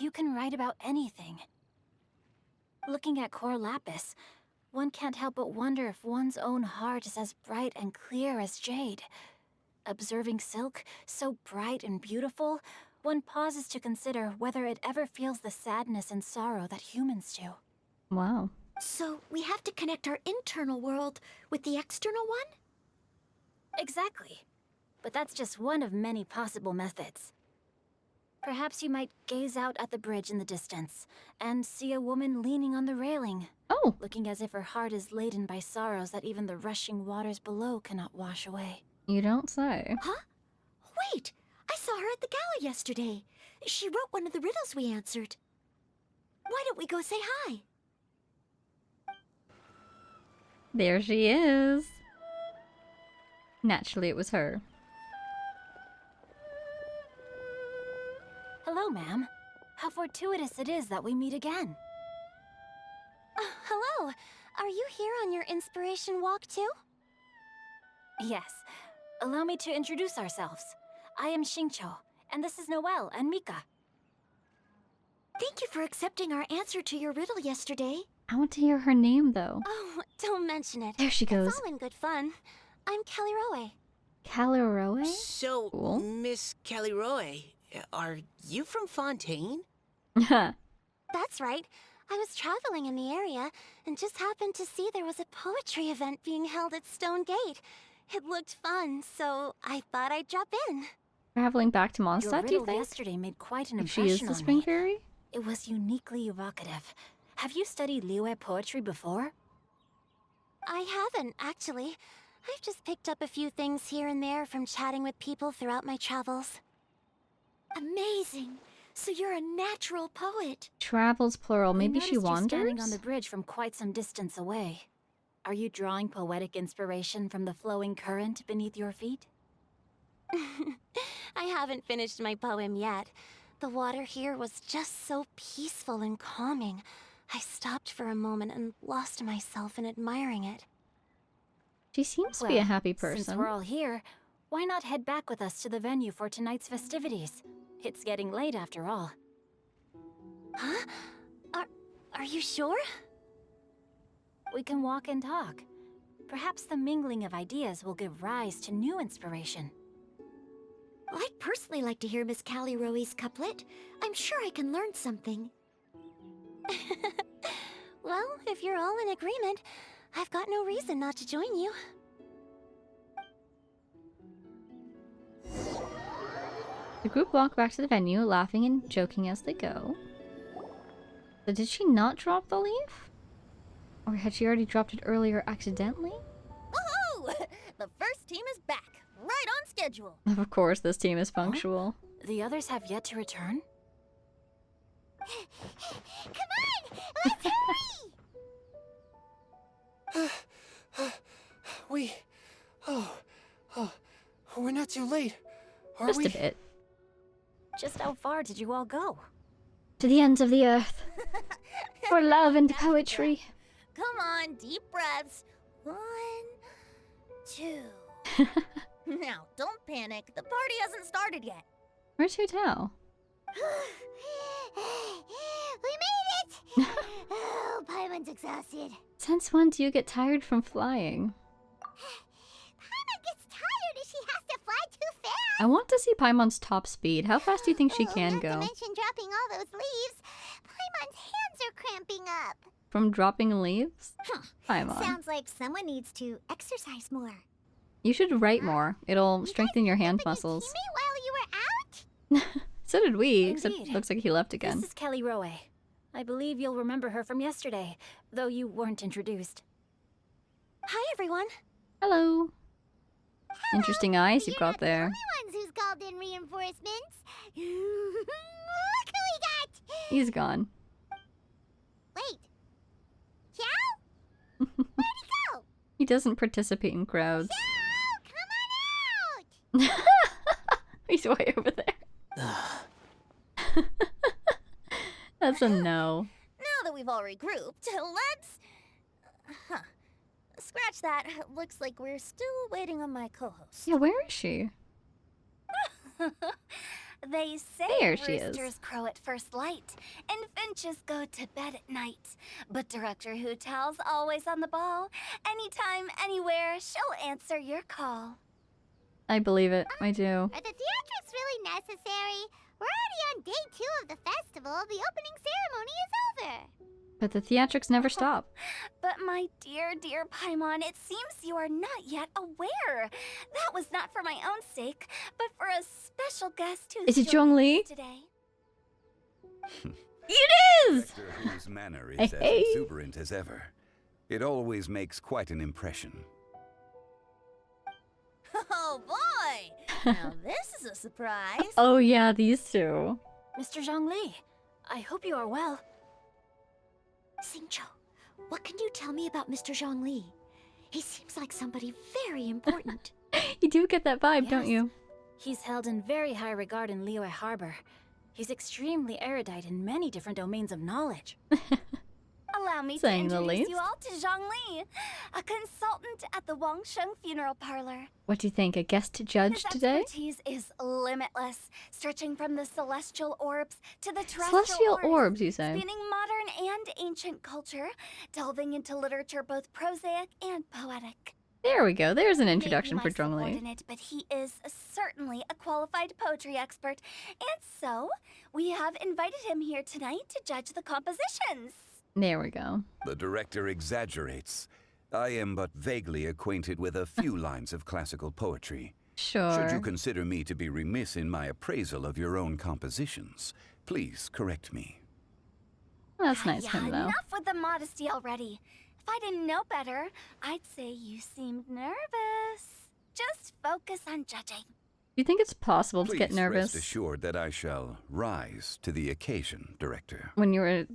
Speaker 6: You can write about anything. Looking at Cor Lapis, one can't help but wonder if one's own heart is as bright and clear as jade. Observing silk, so bright and beautiful, one pauses to consider whether it ever feels the sadness and sorrow that humans do.
Speaker 1: Wow.
Speaker 9: So we have to connect our internal world with the external one?
Speaker 6: Exactly. But that's just one of many possible methods. Perhaps you might gaze out at the bridge in the distance and see a woman leaning on the railing,
Speaker 1: Oh,
Speaker 6: looking as if her heart is laden by sorrows that even the rushing waters below cannot wash away.
Speaker 1: you don't say.
Speaker 9: Huh? Wait! I saw her at the gala yesterday. She wrote one of the riddles we answered. Why don't we go say hi?
Speaker 1: There she is. Naturally, it was her.
Speaker 6: Hello, ma'am. How fortuitous it is that we meet again.
Speaker 3: Hello. Are you here on your inspiration walk too?
Speaker 6: Yes. Allow me to introduce ourselves. I am Xingqiu, and this is Noelle and Mika.
Speaker 9: Thank you for accepting our answer to your riddle yesterday.
Speaker 1: I want to hear her name, though.
Speaker 3: Oh, don't mention it.
Speaker 1: There she goes.
Speaker 3: It's all in good fun. I'm Caliroe.
Speaker 1: Caliroe?
Speaker 8: So,
Speaker 1: Cool.
Speaker 8: Miss Caliroe, are you from Fontaine?
Speaker 3: That's right. I was traveling in the area and just happened to see there was a poetry event being held at Stone Gate. It looked fun, so I thought I'd drop in.
Speaker 1: Traveling back to
Speaker 6: Your
Speaker 1: Mondstadt, do you
Speaker 6: riddle
Speaker 1: think?
Speaker 6: yesterday made quite an
Speaker 1: If she
Speaker 6: impression
Speaker 1: is the
Speaker 6: on
Speaker 1: spring
Speaker 6: me.
Speaker 1: fairy?
Speaker 6: It was uniquely evocative. Have you studied Liyue poetry before?
Speaker 9: I haven't, actually. I've just picked up a few things here and there from chatting with people throughout my travels. Amazing! So you're a natural poet.
Speaker 1: Travels plural.
Speaker 6: We
Speaker 1: Maybe she
Speaker 6: noticed you
Speaker 1: wanders?
Speaker 6: standing on the bridge from quite some distance away. Are you drawing poetic inspiration from the flowing current beneath your feet?
Speaker 9: I haven't finished my poem yet. The water here was just so peaceful and calming. I stopped for a moment and lost myself in admiring it.
Speaker 1: She seems to be a happy person.
Speaker 6: Since we're all here, why not head back with us to the venue for tonight's festivities? It's getting late after all.
Speaker 9: Huh? Are you sure?
Speaker 6: We can walk and talk. Perhaps the mingling of ideas will give rise to new inspiration.
Speaker 9: I'd personally like to hear Miss Callie Rowe's couplet. I'm sure I can learn something. Well, if you're all in agreement, I've got no reason not to join you.
Speaker 1: The group walk back to the venue, laughing and joking as they go. So did she not drop the leaf? Or had she already dropped it earlier accidentally?
Speaker 4: Woohoo! The first team is back, right on schedule.
Speaker 1: Of course, this team is punctual.
Speaker 6: The others have yet to return?
Speaker 2: Come on! Let's hurry!
Speaker 7: We're not too late, are
Speaker 1: Just
Speaker 7: we?
Speaker 1: a bit.
Speaker 6: Just how far did you all go?
Speaker 1: To the ends of the earth. For love and poetry.
Speaker 4: Come on, deep breaths. 1, 2. Now, don't panic. The party hasn't started yet.
Speaker 1: Where's Hutao?
Speaker 2: We made it! Oh, Paimon's exhausted.
Speaker 1: Since when do you get tired from flying?
Speaker 2: Paimon gets tired if she has to fly too fast.
Speaker 1: I want to see Paimon's top speed. How fast do you think she can
Speaker 2: Not
Speaker 1: go?
Speaker 2: to mention dropping all those leaves. Paimon's hands are cramping up.
Speaker 1: From dropping leaves? Paimon.
Speaker 2: Sounds like someone needs to exercise more.
Speaker 1: You should write more. It'll strengthen your hand
Speaker 2: But
Speaker 1: muscles.
Speaker 2: you teammate while you were out?
Speaker 1: So did we, except
Speaker 6: Indeed.
Speaker 1: it looks like he left again.
Speaker 6: This is Kelly Rowe. I believe you'll remember her from yesterday, though you weren't introduced.
Speaker 9: Hi, everyone.
Speaker 1: Hello. Interesting eyes you
Speaker 2: You're
Speaker 1: got
Speaker 2: not the
Speaker 1: there.
Speaker 2: only ones who's called in reinforcements. Look who we got!
Speaker 1: He's gone.
Speaker 2: Wait. Xiao? Where'd he go?
Speaker 1: He doesn't participate in crowds.
Speaker 2: Xiao, come on out!
Speaker 1: He's way over there. That's a no.
Speaker 4: Now that we've all regrouped, let's... Huh. Scratch that. Looks like we're still waiting on my co-host.
Speaker 1: Yeah, where is she?
Speaker 3: They say
Speaker 1: There she is.
Speaker 3: roosters crow at first light, and finches go to bed at night. But Director Hutao's always on the ball. Anytime, anywhere, she'll answer your call.
Speaker 1: I believe it. I do.
Speaker 2: Are the theatrics really necessary? We're already on day 2 of the festival. The opening ceremony is over.
Speaker 1: But the theatrics never stop.
Speaker 3: But my dear, dear Paimon, it seems you are not yet aware. That was not for my own sake, but for a special guest who's
Speaker 1: Is it
Speaker 3: joining
Speaker 1: Zhongli?
Speaker 3: us today.
Speaker 1: It is!
Speaker 10: Director whose manner is as
Speaker 1: Hey.
Speaker 10: exuberant as ever. It always makes quite an impression.
Speaker 4: Oh boy! Now this is a surprise.
Speaker 1: Oh yeah, these two.
Speaker 6: Mr. Zhongli, I hope you are well.
Speaker 9: Xingqiu, what can you tell me about Mr. Zhongli? He seems like somebody very important.
Speaker 1: You do get that vibe, don't
Speaker 6: Yes.
Speaker 1: you?
Speaker 6: He's held in very high regard in Liyue Harbor. He's extremely erudite in many different domains of knowledge.
Speaker 3: Allow me to
Speaker 1: Saying the
Speaker 3: introduce
Speaker 1: least.
Speaker 3: you all to Zhongli, a consultant at the Wangsheng Funeral Parlor.
Speaker 1: What do you think? A guest judge
Speaker 3: His
Speaker 1: today?
Speaker 3: expertise is limitless, stretching from the celestial orbs to the terrestrial
Speaker 1: Celestial orbs, you say?
Speaker 3: spanning modern and ancient culture, delving into literature both prosaic and poetic.
Speaker 1: There we go. There's an
Speaker 3: Maybe
Speaker 1: introduction
Speaker 3: my
Speaker 1: for Zhongli.
Speaker 3: subordinate, but he is certainly a qualified poetry expert, and so we have invited him here tonight to judge the compositions.
Speaker 1: There we go.
Speaker 10: The director exaggerates. I am but vaguely acquainted with a few lines of classical poetry. Should you
Speaker 1: Sure.
Speaker 10: consider me to be remiss in my appraisal of your own compositions, please correct me.
Speaker 1: That's nice of
Speaker 3: Yeah,
Speaker 1: him, though.
Speaker 3: enough with the modesty already. If I didn't know better, I'd say you seemed nervous. Just focus on judging.
Speaker 1: Do you think it's possible to
Speaker 10: Please
Speaker 1: get nervous
Speaker 10: rest assured that I shall rise to the occasion, Director.
Speaker 1: when you're a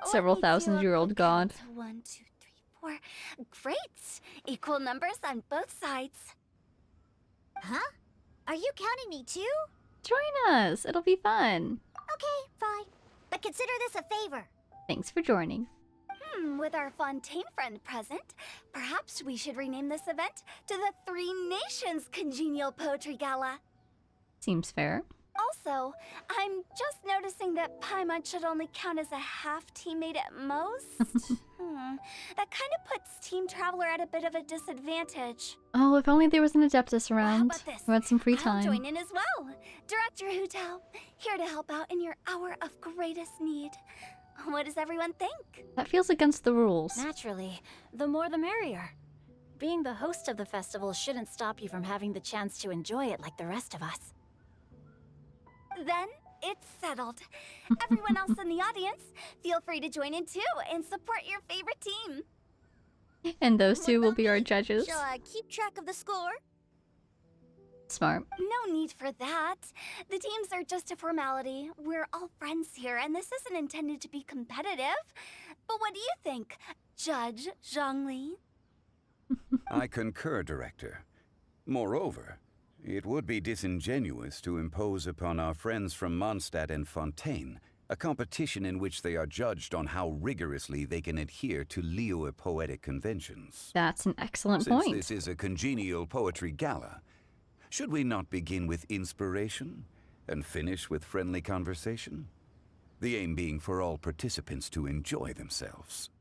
Speaker 1: several
Speaker 3: Let me do a
Speaker 1: 1,000-year-old
Speaker 3: quick
Speaker 1: god?
Speaker 3: count. 1, 2, 3, 4. Great! Equal numbers on both sides.
Speaker 2: Huh? Are you counting me too?
Speaker 1: Join us. It'll be fun.
Speaker 2: Okay, fine. But consider this a favor.
Speaker 1: Thanks for joining.
Speaker 3: With our Fontaine friend present, perhaps we should rename this event to the Three Nations Congenial Poetry Gala.
Speaker 1: Seems fair.
Speaker 3: Also, I'm just noticing that Paimon should only count as a half teammate at most. That kind of puts Team Traveler at a bit of a disadvantage.
Speaker 1: Oh, if only there was an Adeptus
Speaker 3: Well, how
Speaker 1: around
Speaker 3: about this?
Speaker 1: who had some free
Speaker 3: I'll
Speaker 1: time.
Speaker 3: join in as well. Director Hutao, here to help out in your hour of greatest need. What does everyone think?
Speaker 1: That feels against the rules.
Speaker 6: Naturally, the more the merrier. Being the host of the festival shouldn't stop you from having the chance to enjoy it like the rest of us.
Speaker 3: Then it's settled. Everyone else in the audience, feel free to join in too and support your favorite team.
Speaker 1: And those two will be our judges.
Speaker 4: Shall I keep track of the score?
Speaker 1: Smart.
Speaker 3: No need for that. The teams are just a formality. We're all friends here, and this isn't intended to be competitive. But what do you think, Judge Zhongli?
Speaker 10: I concur, Director. Moreover, it would be disingenuous to impose upon our friends from Mondstadt and Fontaine a competition in which they are judged on how rigorously they can adhere to Liyue poetic conventions.
Speaker 1: That's an excellent
Speaker 10: Since
Speaker 1: point.
Speaker 10: this is a congenial poetry gala, should we not begin with inspiration and finish with friendly conversation? The aim being for all participants to enjoy themselves.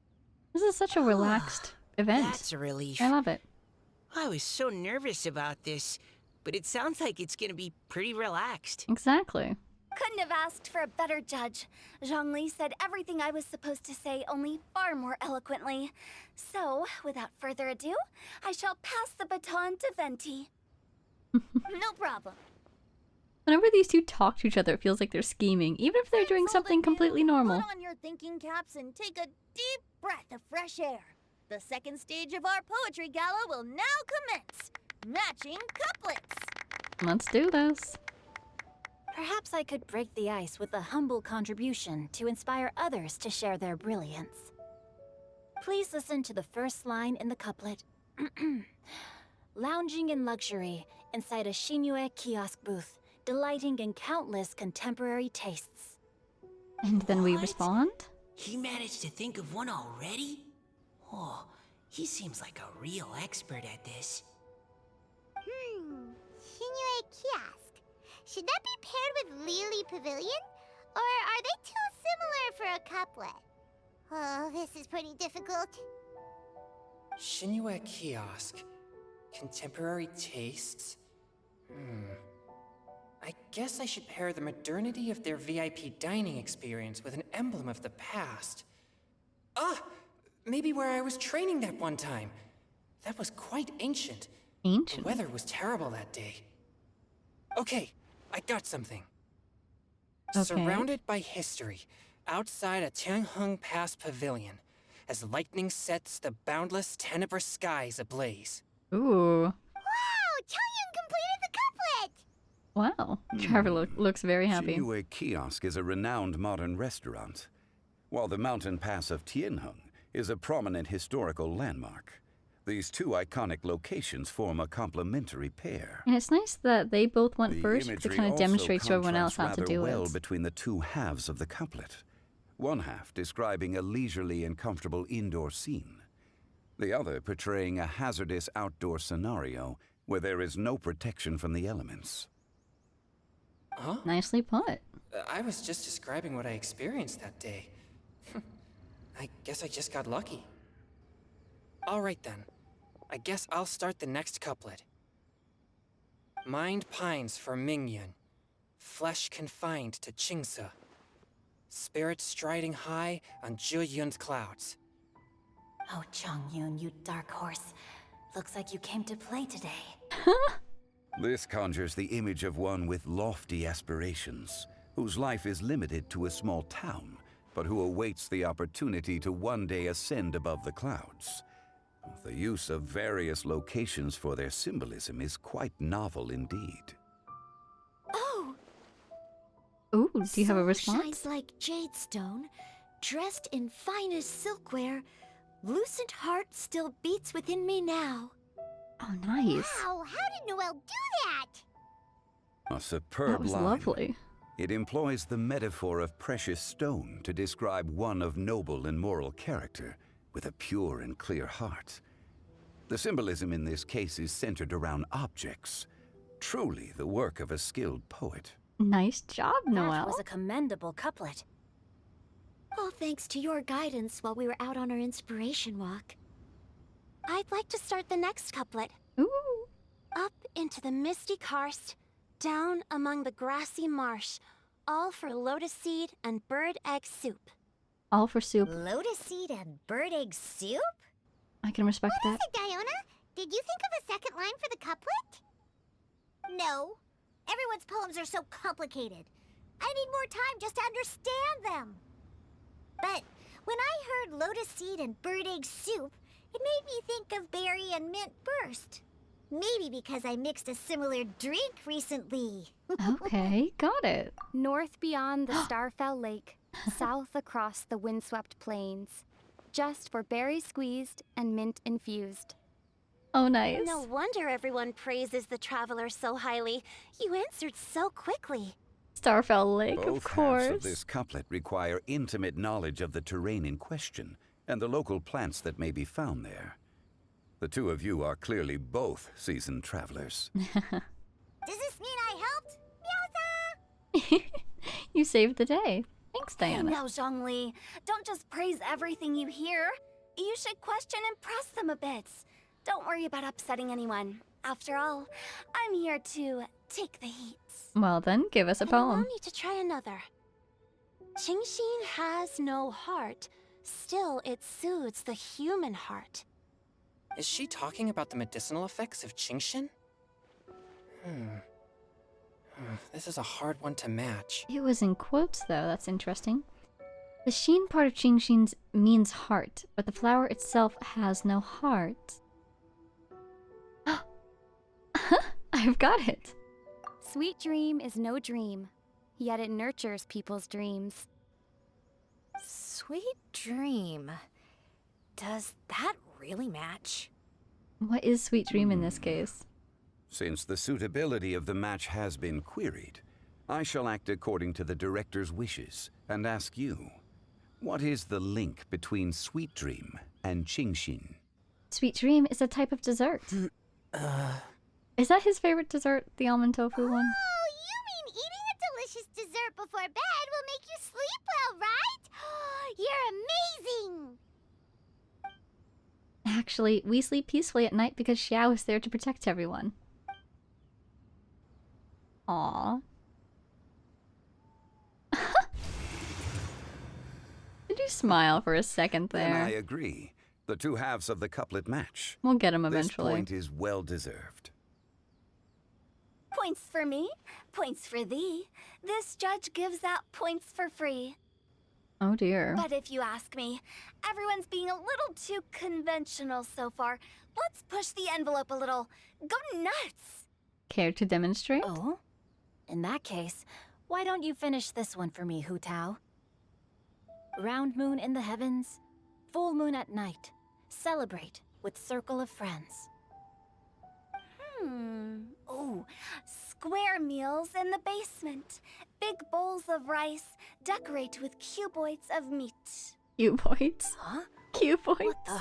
Speaker 1: This is such a relaxed event.
Speaker 8: That's a relief.
Speaker 1: I love it.
Speaker 8: I was so nervous about this, but it sounds like it's gonna be pretty relaxed.
Speaker 1: Exactly.
Speaker 3: Couldn't have asked for a better judge. Zhongli said everything I was supposed to say, only far more eloquently. So, without further ado, I shall pass the baton to Venti.
Speaker 4: No problem.
Speaker 1: Whenever these two talk to each other, it feels like they're scheming, even if they're doing
Speaker 4: Friends, hold
Speaker 1: something
Speaker 4: it
Speaker 1: completely
Speaker 4: down,
Speaker 1: normal.
Speaker 4: Put on your thinking caps and take a deep breath of fresh air. The second stage of our poetry gala will now commence. Matching couplets.
Speaker 1: Let's do this.
Speaker 6: Perhaps I could break the ice with a humble contribution to inspire others to share their brilliance. Please listen to the first line in the couplet. Lounging in luxury inside a Shinue kiosk booth, delighting in countless contemporary tastes.
Speaker 1: And then we
Speaker 8: What?
Speaker 1: respond?
Speaker 8: He managed to think of one already? Oh, he seems like a real expert at this.
Speaker 2: Shinue Kiosk. Should that be paired with Lily Pavilion? Or are they too similar for a couplet? Oh, this is pretty difficult.
Speaker 7: Shinue Kiosk. Contemporary tastes? I guess I should pair the modernity of their VIP dining experience with an emblem of the past. Ah! Maybe where I was training that one time. That was quite ancient. The
Speaker 1: Ancient.
Speaker 7: weather was terrible that day. Okay, I got something.
Speaker 1: Okay.
Speaker 7: Surrounded by history, outside a Tianheng Pass pavilion, as lightning sets the boundless tenebrous skies ablaze.
Speaker 1: Ooh.
Speaker 2: Wow, Chaoyun completed the couplet!
Speaker 1: Wow. Trevor looks very happy.
Speaker 10: Shinue Kiosk is a renowned modern restaurant, while the mountain pass of Tianheng is a prominent historical landmark. These two iconic locations form a complementary pair.
Speaker 1: And it's nice that they both went
Speaker 10: The
Speaker 1: first to
Speaker 10: imagery
Speaker 1: kind of
Speaker 10: also
Speaker 1: demonstrate to everyone else how
Speaker 10: contrasts
Speaker 1: to
Speaker 10: rather
Speaker 1: do
Speaker 10: well
Speaker 1: it.
Speaker 10: between the two halves of the couplet. One half describing a leisurely and comfortable indoor scene. The other portraying a hazardous outdoor scenario where there is no protection from the elements.
Speaker 7: Huh?
Speaker 1: Nicely put.
Speaker 7: I was just describing what I experienced that day. I guess I just got lucky. All right then. I guess I'll start the next couplet. Mind pines for Mingyun, flesh confined to Qingse, spirit striding high on Zheyun's clouds.
Speaker 6: Oh, Chongyun, you dark horse. Looks like you came to play today.
Speaker 10: This conjures the image of one with lofty aspirations, whose life is limited to a small town, but who awaits the opportunity to one day ascend above the clouds. The use of various locations for their symbolism is quite novel indeed.
Speaker 9: Oh,
Speaker 1: Ooh, do you have a
Speaker 9: soul
Speaker 1: response?
Speaker 9: shines like jadestone, dressed in finest silkwear. Lucent heart still beats within me now.
Speaker 1: Oh, nice.
Speaker 2: Wow, how did Noelle do that?
Speaker 10: A superb
Speaker 1: That was
Speaker 10: line.
Speaker 1: lovely.
Speaker 10: It employs the metaphor of precious stone to describe one of noble and moral character, with a pure and clear heart. The symbolism in this case is centered around objects, truly the work of a skilled poet.
Speaker 1: Nice job,
Speaker 6: That
Speaker 1: Noelle.
Speaker 6: was a commendable couplet.
Speaker 9: All thanks to your guidance while we were out on our inspiration walk. I'd like to start the next couplet.
Speaker 1: Ooh.
Speaker 9: Up into the misty karst, down among the grassy marsh, all for lotus seed and bird egg soup.
Speaker 1: All for soup.
Speaker 2: Lotus seed and bird egg soup?
Speaker 1: I can respect
Speaker 2: What
Speaker 1: that.
Speaker 2: is it, Diona? Did you think of a second line for the couplet? No. Everyone's poems are so complicated. I need more time just to understand them. But when I heard lotus seed and bird egg soup, it made me think of berry and mint burst. Maybe because I mixed a similar drink recently.
Speaker 1: Okay, got it.
Speaker 3: North beyond the Starfell Lake, south across the windswept plains. Just for berry squeezed and mint infused.
Speaker 1: Oh, nice.
Speaker 9: No wonder everyone praises the traveler so highly. You answered so quickly.
Speaker 1: Starfell Lake,
Speaker 10: Both
Speaker 1: of course.
Speaker 10: halves of this couplet require intimate knowledge of the terrain in question and the local plants that may be found there. The two of you are clearly both seasoned travelers.
Speaker 2: Does this mean I helped? Meowza!
Speaker 1: You saved the day. Thanks,
Speaker 3: Hey,
Speaker 1: Diana.
Speaker 3: now, Zhongli, don't just praise everything you hear. You should question and press them a bit. Don't worry about upsetting anyone. After all, I'm here to take the heat.
Speaker 1: Well, then, give us a
Speaker 9: Allow
Speaker 1: poem.
Speaker 9: me to try another. Qingxin has no heart. Still, it soothes the human heart.
Speaker 7: Is she talking about the medicinal effects of Qingxin? This is a hard one to match.
Speaker 1: It was in quotes, though. That's interesting. The sheen part of Qingxin's means heart, but the flower itself has no heart. I've got it.
Speaker 3: Sweet dream is no dream, yet it nurtures people's dreams.
Speaker 4: Sweet dream. Does that really match?
Speaker 1: What is sweet dream in this case?
Speaker 10: Since the suitability of the match has been queried, I shall act according to the director's wishes and ask you, what is the link between Sweet Dream and Qingxin?
Speaker 1: Sweet dream is a type of dessert. Is that his favorite dessert, the almond tofu one?
Speaker 2: Oh, you mean eating a delicious dessert before bed will make you sleep well, right? You're amazing!
Speaker 1: Actually, we sleep peacefully at night because Xiao is there to protect everyone. Aww. Did you smile for a second
Speaker 10: Then I
Speaker 1: there?
Speaker 10: agree. The two halves of the couplet match.
Speaker 1: We'll get him
Speaker 10: This
Speaker 1: eventually.
Speaker 10: point is well deserved.
Speaker 3: Points for me, points for thee. This judge gives out points for free.
Speaker 1: Oh dear.
Speaker 3: But if you ask me, everyone's being a little too conventional so far. Let's push the envelope a little. Go nuts!
Speaker 1: Care to demonstrate?
Speaker 6: Oh? In that case, why don't you finish this one for me, Hu Tao? Round moon in the heavens, full moon at night. Celebrate with circle of friends.
Speaker 3: Oh, square meals in the basement. Big bowls of rice. Decorate with cuboids of meat.
Speaker 1: Cuboids.
Speaker 6: Huh?
Speaker 1: Cuboids.
Speaker 6: What the?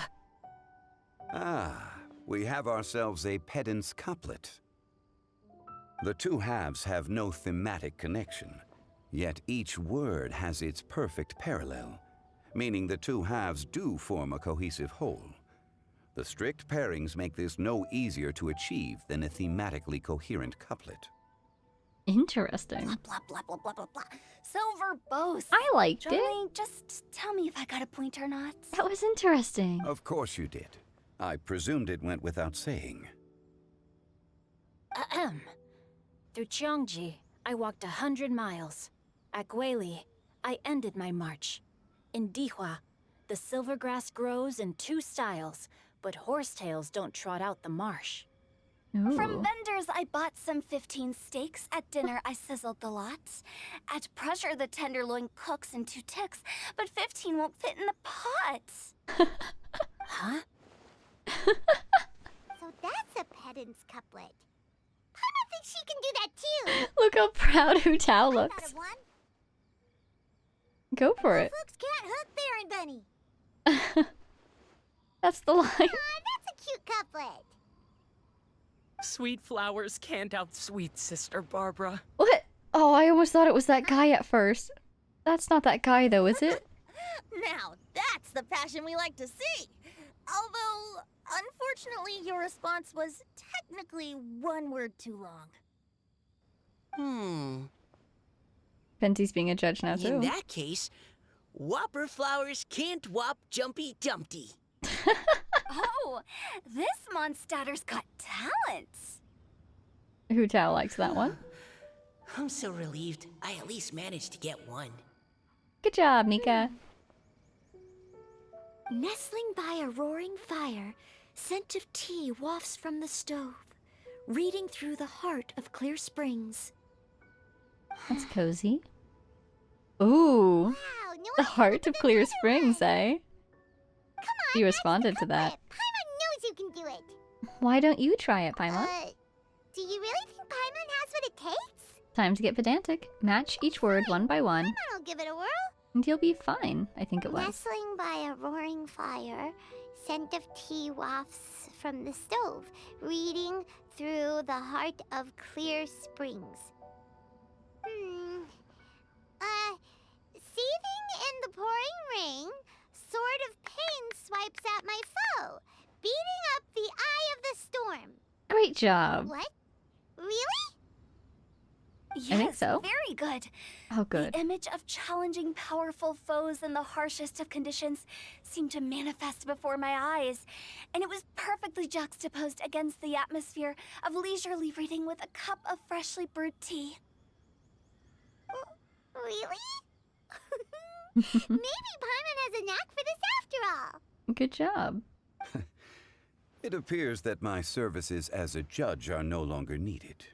Speaker 10: Ah, we have ourselves a pedant's couplet. The two halves have no thematic connection, yet each word has its perfect parallel, meaning the two halves do form a cohesive whole. The strict pairings make this no easier to achieve than a thematically coherent couplet.
Speaker 1: Interesting.
Speaker 3: Blah, blah, blah, blah, blah, blah. So verbose.
Speaker 1: I liked it.
Speaker 3: Johnny, just tell me if I got a point or not.
Speaker 1: That was interesting.
Speaker 10: Of course you did. I presumed it went without saying.
Speaker 6: Ahem. Through Cheongji, I walked 100 miles. At Guili, I ended my march. In Dihua, the silver grass grows in 2 styles, but horsetails don't trot out the marsh.
Speaker 1: Ooh.
Speaker 3: From vendors, I bought some 15 steaks. At dinner, I sizzled the lots. At pressure, the tenderloin cooks in 2 ticks, but 15 won't fit in the pots.
Speaker 6: Huh?
Speaker 2: So that's a pedant's couplet. Paimon thinks she can do that too.
Speaker 1: Look how proud Hu Tao
Speaker 2: I thought
Speaker 1: looks.
Speaker 2: of one.
Speaker 1: Go for it.
Speaker 2: Folks can't hook Baron Bunny.
Speaker 1: That's the line.
Speaker 2: Aw, that's a cute couplet.
Speaker 11: Sweet flowers can't outsweet Sister Barbara.
Speaker 1: What? Oh, I almost thought it was that guy at first. That's not that guy though, is it?
Speaker 4: Now that's the passion we like to see. Although, unfortunately, your response was technically 1 word too long.
Speaker 8: In
Speaker 1: being a judge now too.
Speaker 8: that case, Whopper flowers can't whop Jumpy Dumpty.
Speaker 3: Oh, this Mondstadter's got talents.
Speaker 1: Hu Tao likes that one.
Speaker 8: I'm so relieved I at least managed to get one.
Speaker 1: Good job, Mika.
Speaker 9: Nestling by a roaring fire, scent of tea wafts from the stove, reading through the heart of Clear Springs.
Speaker 1: That's cozy. Ooh,
Speaker 2: Wow, no
Speaker 1: the
Speaker 2: idea
Speaker 1: heart
Speaker 2: what
Speaker 1: of
Speaker 2: to
Speaker 1: Clear
Speaker 2: do
Speaker 1: Springs,
Speaker 2: otherwise.
Speaker 1: eh?
Speaker 2: Come on,
Speaker 1: You
Speaker 2: that's the
Speaker 1: responded to that.
Speaker 2: couplet. Paimon knows you can do it.
Speaker 1: Why don't you try it, Paimon?
Speaker 2: Do you really think Paimon has what it takes?
Speaker 1: Time to get pedantic. Match each word one by one,
Speaker 2: Paimon will give it a whirl.
Speaker 1: and you'll be fine, I think it was.
Speaker 2: Nestling by a roaring fire, scent of tea wafts from the stove, reading through the heart of Clear Springs. Seething in the pouring rain, sword of pain swipes at my foe, beating up the eye of the storm.
Speaker 1: Great job.
Speaker 2: What? Really?
Speaker 3: Yes,
Speaker 1: think so.
Speaker 3: Very good.
Speaker 1: Oh, good.
Speaker 3: The image of challenging powerful foes in the harshest of conditions seemed to manifest before my eyes, and it was perfectly juxtaposed against the atmosphere of leisurely reading with a cup of freshly brewed tea.
Speaker 2: Really? Maybe Paimon has a knack for this after all.
Speaker 1: Good job.
Speaker 10: It appears that my services as a judge are no longer needed.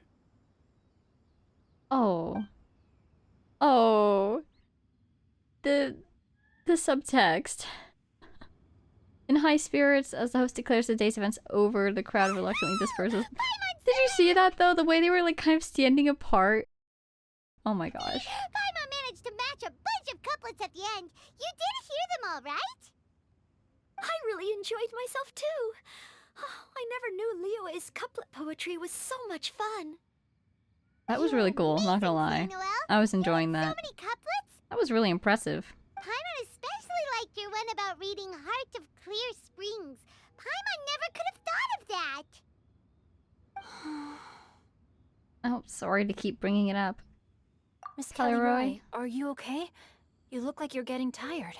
Speaker 1: Oh. Oh. The subtext. In high spirits, as the host declares the day's events over, the crowd reluctantly disperses. Did you see that though? The way they were like kind of standing apart. Oh my gosh.
Speaker 2: Paimon managed to match a bunch of couplets at the end. You did hear them all, right?
Speaker 9: I really enjoyed myself too. Oh, I never knew Liyue's couplet poetry was so much fun.
Speaker 1: That was really cool, not gonna lie.
Speaker 2: Noel.
Speaker 1: I was enjoying
Speaker 2: So
Speaker 1: that.
Speaker 2: many couplets?
Speaker 1: That was really impressive.
Speaker 2: Paimon especially liked your one about reading Heart of Clear Springs. Paimon never could have thought of that.
Speaker 1: Oh, sorry to keep bringing it up.
Speaker 6: Miss
Speaker 1: Kelly
Speaker 6: Kelly
Speaker 1: Roy?
Speaker 6: Roy, are you okay? You look like you're getting tired.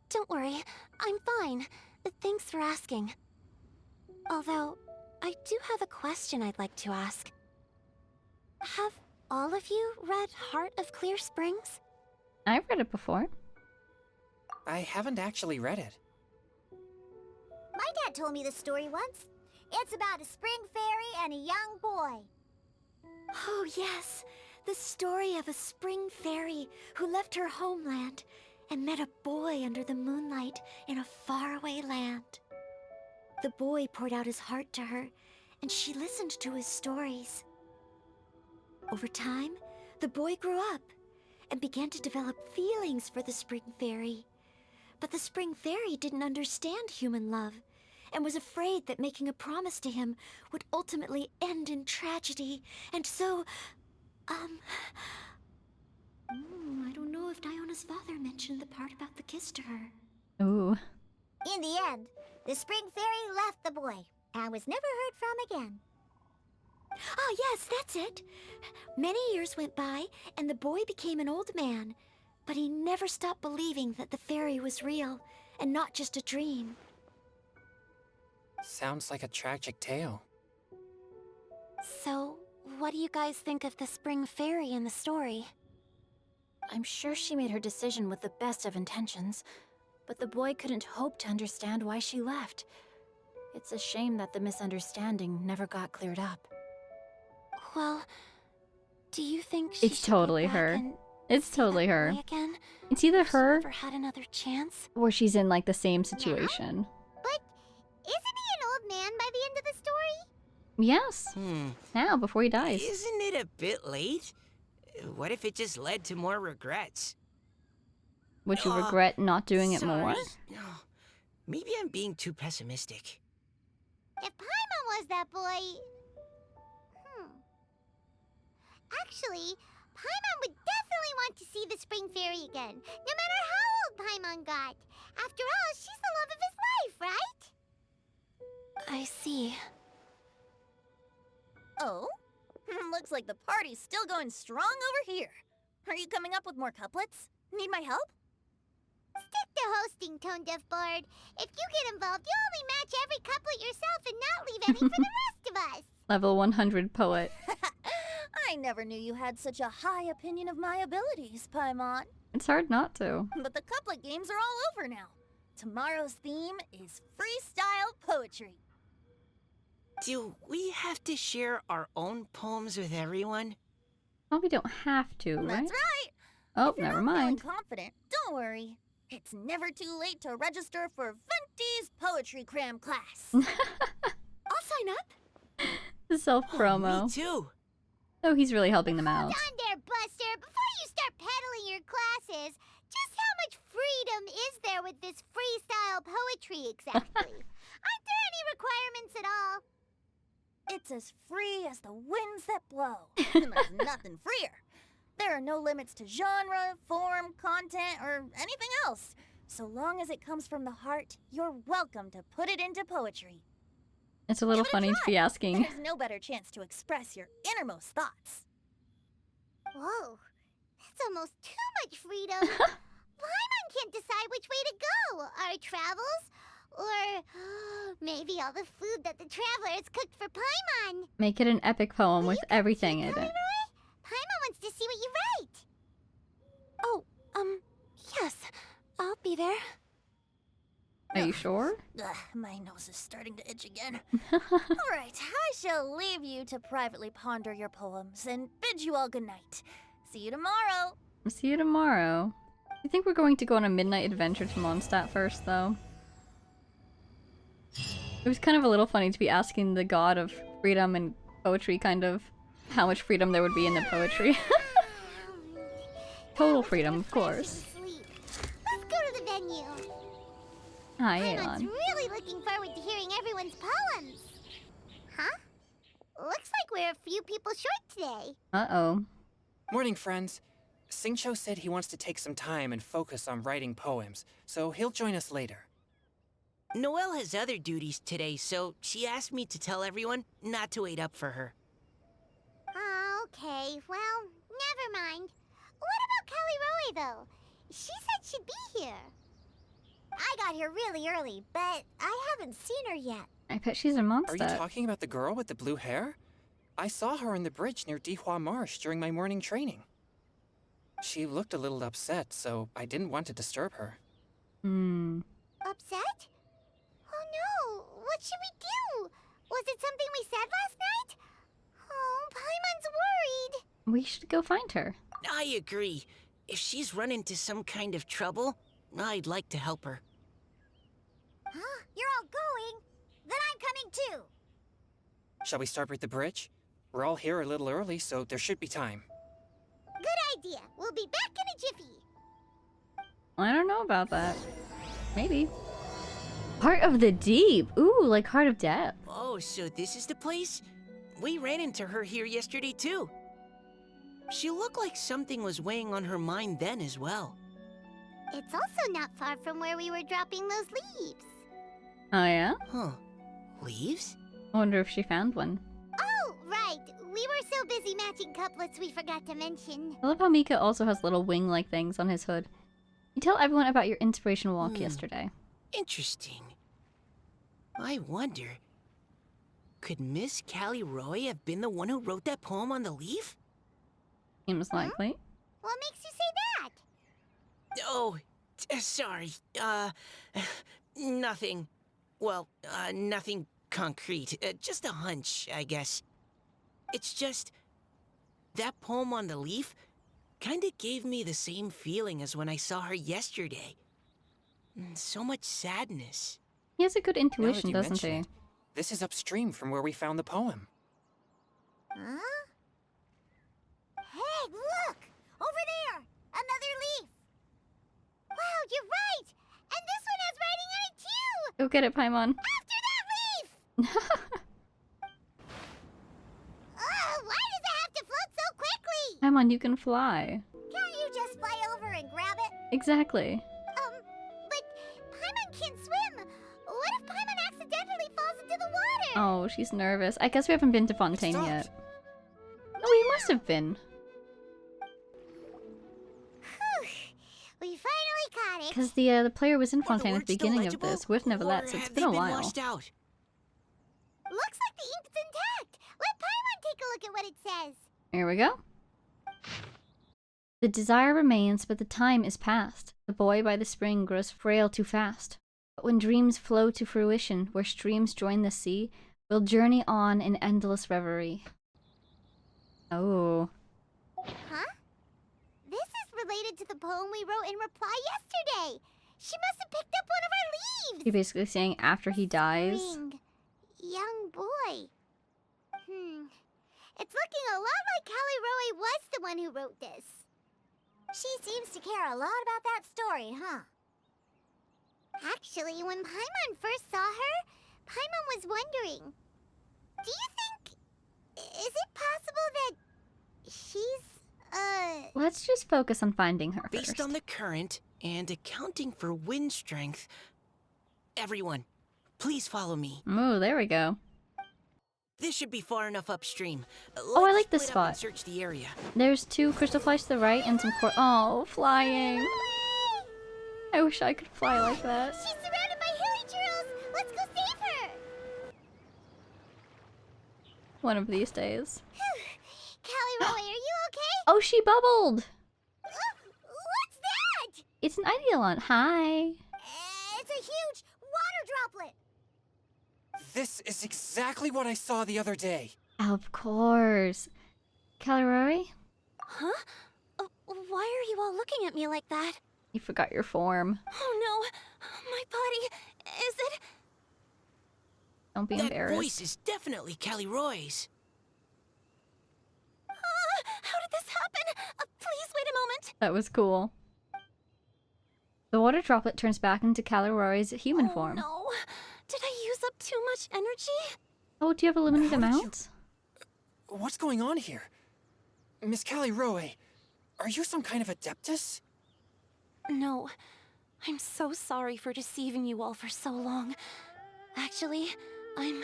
Speaker 9: Don't worry, I'm fine. Thanks for asking. Although, I do have a question I'd like to ask. Have all of you read Heart of Clear Springs?
Speaker 1: I've read it before.
Speaker 7: I haven't actually read it.
Speaker 2: My dad told me the story once. It's about a spring fairy and a young boy.
Speaker 9: Oh yes, the story of a spring fairy who left her homeland and met a boy under the moonlight in a faraway land. The boy poured out his heart to her, and she listened to his stories. Over time, the boy grew up and began to develop feelings for the spring fairy. But the spring fairy didn't understand human love and was afraid that making a promise to him would ultimately end in tragedy. And so, I don't know if Diona's father mentioned the part about the kiss to her.
Speaker 1: Ooh.
Speaker 2: In the end, the spring fairy left the boy and was never heard from again.
Speaker 9: Ah, yes, that's it. Many years went by, and the boy became an old man. But he never stopped believing that the fairy was real, and not just a dream.
Speaker 7: Sounds like a tragic tale.
Speaker 9: So, what do you guys think of the spring fairy in the story?
Speaker 6: I'm sure she made her decision with the best of intentions, but the boy couldn't hope to understand why she left. It's a shame that the misunderstanding never got cleared up.
Speaker 9: Well, do you think she
Speaker 1: It's
Speaker 9: should go
Speaker 1: totally
Speaker 9: back
Speaker 1: her.
Speaker 9: and
Speaker 1: It's
Speaker 9: see
Speaker 1: totally
Speaker 9: that
Speaker 1: her.
Speaker 9: boy again?
Speaker 1: It's either
Speaker 9: If she
Speaker 1: her
Speaker 9: never had another chance?
Speaker 1: or she's in like the same situation.
Speaker 2: But isn't he an old man by the end of the story?
Speaker 1: Yes. Now, before he dies.
Speaker 8: Isn't it a bit late? What if it just led to more regrets?
Speaker 1: Would you regret not doing it more?
Speaker 8: No, maybe I'm being too pessimistic.
Speaker 2: If Paimon was that boy... Actually, Paimon would definitely want to see the Spring Fairy again, no matter how old Paimon got. After all, she's the love of his life, right?
Speaker 9: I see.
Speaker 4: Oh? Looks like the party's still going strong over here. Are you coming up with more couplets? Need my help?
Speaker 2: Stick to hosting, Tone Deaf Bard. If you get involved, you'll only match every couplet yourself and not leave any for the rest of us.
Speaker 1: Level 100 poet.
Speaker 4: I never knew you had such a high opinion of my abilities, Paimon.
Speaker 1: It's hard not to.
Speaker 4: But the couplet games are all over now. Tomorrow's theme is freestyle poetry.
Speaker 8: Do we have to share our own poems with everyone?
Speaker 1: Probably don't have to, right?
Speaker 4: That's right.
Speaker 1: Oh,
Speaker 4: If you're
Speaker 1: never
Speaker 4: not feeling
Speaker 1: mind.
Speaker 4: confident, don't worry. It's never too late to register for Venti's poetry cram class.
Speaker 9: I'll sign up.
Speaker 1: The self-promo.
Speaker 8: Me too.
Speaker 1: Oh, he's really helping them out.
Speaker 2: Hold on there, Buster. Before you start peddling your classes, just how much freedom is there with this freestyle poetry exactly? Aren't there any requirements at all?
Speaker 4: It's as free as the winds that blow. And there's nothing freer. There are no limits to genre, form, content, or anything else. So long as it comes from the heart, you're welcome to put it into poetry.
Speaker 1: It's a little
Speaker 4: Give it a
Speaker 1: funny to
Speaker 4: try.
Speaker 1: be asking.
Speaker 4: There's no better chance to express your innermost thoughts.
Speaker 2: Whoa, that's almost too much freedom. Paimon can't decide which way to go. Our travels, or maybe all the food that the travelers cooked for Paimon.
Speaker 1: Make it an epic poem
Speaker 2: Will
Speaker 1: with
Speaker 2: you come
Speaker 1: everything
Speaker 2: too,
Speaker 1: in it.
Speaker 2: Leroy? Paimon wants to see what you write.
Speaker 9: Oh, yes. I'll be there.
Speaker 1: Are you sure?
Speaker 4: Ugh, my nose is starting to itch again. All right, I shall leave you to privately ponder your poems and bid you all good night. See you tomorrow.
Speaker 1: See you tomorrow. You think we're going to go on a midnight adventure to Mondstadt first, though? It was kind of a little funny to be asking the god of freedom and poetry, kind of, how much freedom there would be in the poetry. Total freedom, of course.
Speaker 2: Sleep. Let's go to the venue.
Speaker 1: Hi,
Speaker 2: Paimon's
Speaker 1: Aelon.
Speaker 2: really looking forward to hearing everyone's poems. Huh? Looks like we're a few people short today.
Speaker 1: Uh-oh.
Speaker 7: Morning, friends. Singcho said he wants to take some time and focus on writing poems, so he'll join us later.
Speaker 8: Noelle has other duties today, so she asked me to tell everyone not to wait up for her.
Speaker 2: Oh, okay. Well, never mind. What about Callie Roe, though? She said she'd be here. I got here really early, but I haven't seen her yet.
Speaker 1: I bet she's in
Speaker 7: Are you
Speaker 1: Mondstadt.
Speaker 7: talking about the girl with the blue hair? I saw her on the bridge near Dihua Marsh during my morning training. She looked a little upset, so I didn't want to disturb her.
Speaker 2: Upset? Oh no! What should we do? Was it something we said last night? Oh, Paimon's worried.
Speaker 1: We should go find her.
Speaker 8: I agree. If she's run into some kind of trouble, I'd like to help her.
Speaker 2: Huh? You're all going? Then I'm coming too.
Speaker 7: Shall we start with the bridge? We're all here a little early, so there should be time.
Speaker 2: Good idea. We'll be back in a jiffy.
Speaker 1: I don't know about that. Maybe. Heart of the Deep. Ooh, like Heart of Depth.
Speaker 8: Oh, so this is the place? We ran into her here yesterday, too. She looked like something was weighing on her mind then as well.
Speaker 2: It's also not far from where we were dropping those leaves.
Speaker 1: Oh, yeah?
Speaker 8: Huh. Leaves?
Speaker 1: I wonder if she found one.
Speaker 2: Oh, right. We were so busy matching couplets we forgot to mention.
Speaker 1: I love how Mika also has little wing-like things on his hood. You tell everyone about your inspiration walk yesterday.
Speaker 8: Interesting. I wonder... Could Miss Callie Roy have been the one who wrote that poem on the leaf?
Speaker 1: Seems likely.
Speaker 2: What makes you say that?
Speaker 8: Oh, sorry. Nothing. Well, nothing concrete. Just a hunch, I guess. It's just... that poem on the leaf kinda gave me the same feeling as when I saw her yesterday. So much sadness.
Speaker 1: He has a good
Speaker 7: Now that
Speaker 1: intuition,
Speaker 7: you
Speaker 1: doesn't
Speaker 7: mention
Speaker 1: he?
Speaker 7: it, this is upstream from where we found the poem.
Speaker 2: Huh? Hey, look! Over there! Another leaf! Wow, you're right! And this one has writing on it too!
Speaker 1: Go get it, Paimon.
Speaker 2: After that leaf! Why does it have to float so quickly?
Speaker 1: Paimon, you can fly.
Speaker 2: Can't you just fly over and grab it?
Speaker 1: Exactly.
Speaker 2: But Paimon can't swim! What if Paimon accidentally falls into the water?
Speaker 1: Oh, she's nervous. I guess we haven't been to Fontaine
Speaker 7: stopped.
Speaker 1: yet. Oh, we must have been.
Speaker 2: Whew. We finally caught it!
Speaker 1: Because the player was in
Speaker 8: Are the
Speaker 1: Fontaine at
Speaker 8: words
Speaker 1: the
Speaker 8: still
Speaker 1: beginning of
Speaker 8: legible,
Speaker 1: this with Neverlet,
Speaker 8: or
Speaker 1: so it's
Speaker 8: have
Speaker 1: been
Speaker 8: they
Speaker 1: a
Speaker 8: been
Speaker 1: while.
Speaker 8: washed out?
Speaker 2: Looks like the ink's intact! Let Paimon take a look at what it says!
Speaker 1: Here we go. The desire remains, but the time is past. The boy by the spring grows frail too fast. But when dreams flow to fruition, where streams join the sea, we'll journey on in endless reverie. Oh.
Speaker 2: Huh? This is related to the poem we wrote in reply yesterday! She must have picked up one of our leaves!
Speaker 1: You're basically saying after he dies.
Speaker 2: Spring. Young boy. It's looking a lot like Callie Roy was the one who wrote this. She seems to care a lot about that story, huh? Actually, when Paimon first saw her, Paimon was wondering, do you think... is it possible that she's,
Speaker 1: Let's just focus on finding her
Speaker 8: Based
Speaker 1: first.
Speaker 8: on the current and accounting for wind strength... Everyone, please follow me.
Speaker 1: Oh, there we go.
Speaker 8: This should be far enough upstream.
Speaker 1: Oh, I
Speaker 8: Let's
Speaker 1: like this
Speaker 8: split up and
Speaker 1: spot.
Speaker 8: search the area.
Speaker 1: There's 2 crystal flies to the right and some oh, flying. I wish I could fly like that.
Speaker 2: She's surrounded by hilly churros! Let's go save her!
Speaker 1: One of these days.
Speaker 2: Callie Roy, are you okay?
Speaker 1: Oh, she bubbled!
Speaker 2: What's that?
Speaker 1: It's an Idealon. Hi.
Speaker 2: It's a huge water droplet!
Speaker 7: This is exactly what I saw the other day.
Speaker 1: Of course. Calorari?
Speaker 9: Huh? Why are you all looking at me like that?
Speaker 1: You forgot your form.
Speaker 9: Oh no! My body... is it...
Speaker 1: Don't be
Speaker 8: That
Speaker 1: embarrassed.
Speaker 8: voice is definitely Callie Roy's.
Speaker 9: How did this happen? Please wait a moment.
Speaker 1: That was cool. The water droplet turns back into Calorari's human form.
Speaker 9: No. Did I use up too much energy?
Speaker 1: Oh, do you have a limited
Speaker 7: How did you-
Speaker 1: amount?
Speaker 7: What's going on here? Miss Callie Roy, are you some kind of adeptus?
Speaker 9: No. I'm so sorry for deceiving you all for so long. Actually, I'm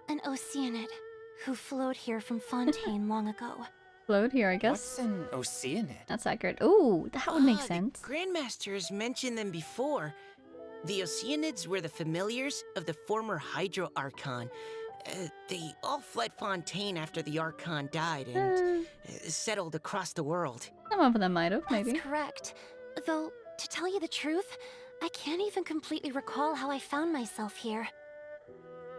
Speaker 9: an Oceanid who flowed here from Fontaine long ago.
Speaker 1: Float here, I
Speaker 7: What's
Speaker 1: guess.
Speaker 7: an Oceanid?
Speaker 1: That's accurate. Ooh, that would make
Speaker 8: The
Speaker 1: sense.
Speaker 8: Grandmaster has mentioned them before. The Oceanids were the familiars of the former Hydro Archon. They all fled Fontaine after the Archon died and settled across the world.
Speaker 1: Some of them might have, maybe.
Speaker 9: That's correct. Though, to tell you the truth, I can't even completely recall how I found myself here.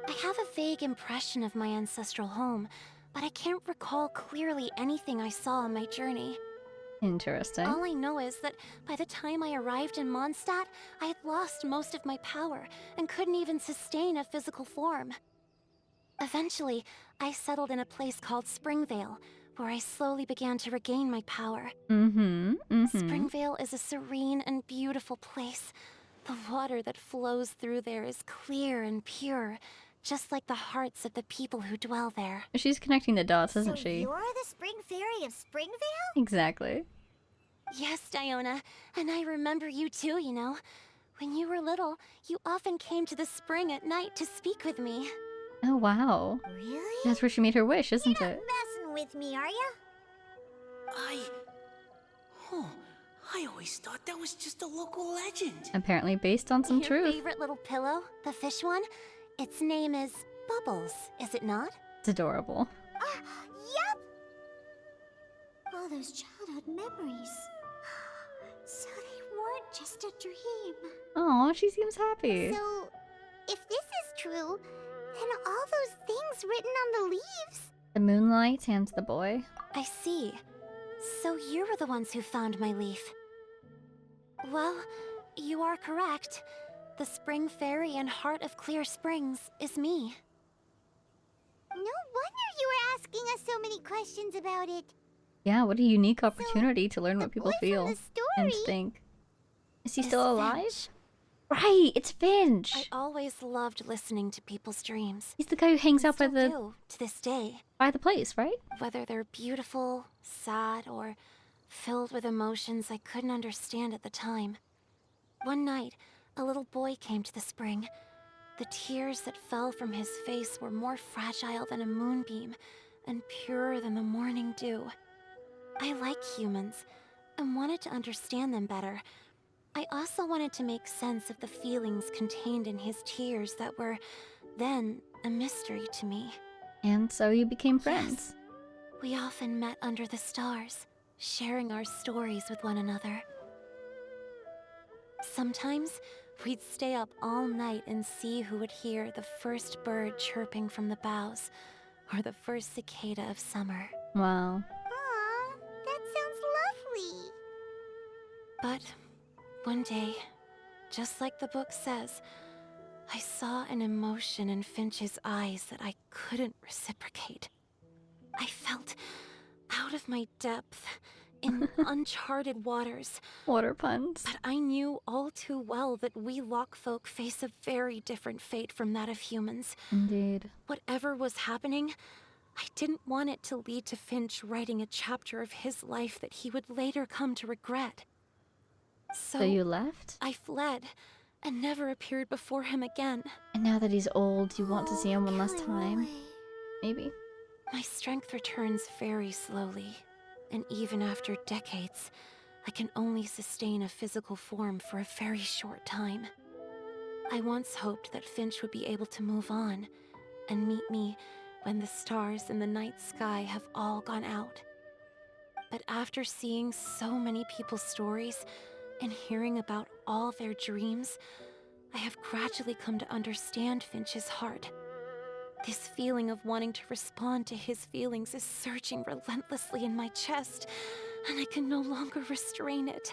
Speaker 9: I have a vague impression of my ancestral home, but I can't recall clearly anything I saw on my journey.
Speaker 1: Interesting.
Speaker 9: All I know is that by the time I arrived in Mondstadt, I had lost most of my power and couldn't even sustain a physical form. Eventually, I settled in a place called Springvale, where I slowly began to regain my power. Springvale is a serene and beautiful place. The water that flows through there is clear and pure, just like the hearts of the people who dwell there.
Speaker 1: She's connecting the dots, isn't
Speaker 2: So
Speaker 1: she?
Speaker 2: you're the spring fairy of Springvale?
Speaker 1: Exactly.
Speaker 9: Yes, Diona, and I remember you too, you know. When you were little, you often came to the spring at night to speak with me.
Speaker 1: Oh, wow.
Speaker 2: Really?
Speaker 1: That's where she made her wish, isn't
Speaker 2: You're
Speaker 1: it?
Speaker 2: not messing with me, are ya?
Speaker 8: I always thought that was just a local legend.
Speaker 1: Apparently based on some
Speaker 9: Your
Speaker 1: truth.
Speaker 9: favorite little pillow, the fish one, its name is bubbles, is it not?
Speaker 1: It's adorable.
Speaker 2: Yep! All those childhood memories. So they weren't just a dream.
Speaker 1: Oh, she seems happy.
Speaker 2: So, if this is true, then all those things written on the leaves.
Speaker 1: The moonlight hands the boy.
Speaker 9: I see. So you were the ones who found my leaf. Well, you are correct. The Spring Fairy and Heart of Clear Springs is me.
Speaker 2: No wonder you were asking us so many questions about it.
Speaker 1: Yeah, what a unique opportunity to learn
Speaker 2: the
Speaker 1: what people
Speaker 2: boy from
Speaker 1: feel
Speaker 2: the
Speaker 1: and
Speaker 2: story-
Speaker 1: think. Is he
Speaker 9: Is
Speaker 1: still alive?
Speaker 9: Finch.
Speaker 1: Right, it's Finch.
Speaker 9: I always loved listening to people's dreams.
Speaker 1: He's the guy who hangs
Speaker 9: And
Speaker 1: out by
Speaker 9: still
Speaker 1: the
Speaker 9: do, to this day.
Speaker 1: place, right?
Speaker 9: Whether they're beautiful, sad, or filled with emotions I couldn't understand at the time. One night, a little boy came to the spring. The tears that fell from his face were more fragile than a moonbeam and purer than the morning dew. I like humans and wanted to understand them better. I also wanted to make sense of the feelings contained in his tears that were then a mystery to me.
Speaker 1: And so you became friends.
Speaker 9: We often met under the stars, sharing our stories with one another. Sometimes we'd stay up all night and see who would hear the first bird chirping from the boughs or the first cicada of summer.
Speaker 1: Wow.
Speaker 2: Aw, that sounds lovely.
Speaker 9: But one day, just like the book says, I saw an emotion in Finch's eyes that I couldn't reciprocate. I felt out of my depth in uncharted waters.
Speaker 1: Water puns.
Speaker 9: But I knew all too well that we Lockfolk face a very different fate from that of humans.
Speaker 1: Indeed.
Speaker 9: Whatever was happening, I didn't want it to lead to Finch writing a chapter of his life that he would later come to regret.
Speaker 1: So you left?
Speaker 9: I fled and never appeared before him again.
Speaker 1: And now that he's old, you want to see him one last time?
Speaker 2: Kelly.
Speaker 1: Maybe.
Speaker 9: My strength returns very slowly, and even after decades, I can only sustain a physical form for a very short time. I once hoped that Finch would be able to move on and meet me when the stars in the night sky have all gone out. But after seeing so many people's stories and hearing about all their dreams, I have gradually come to understand Finch's heart. This feeling of wanting to respond to his feelings is surging relentlessly in my chest, and I can no longer restrain it.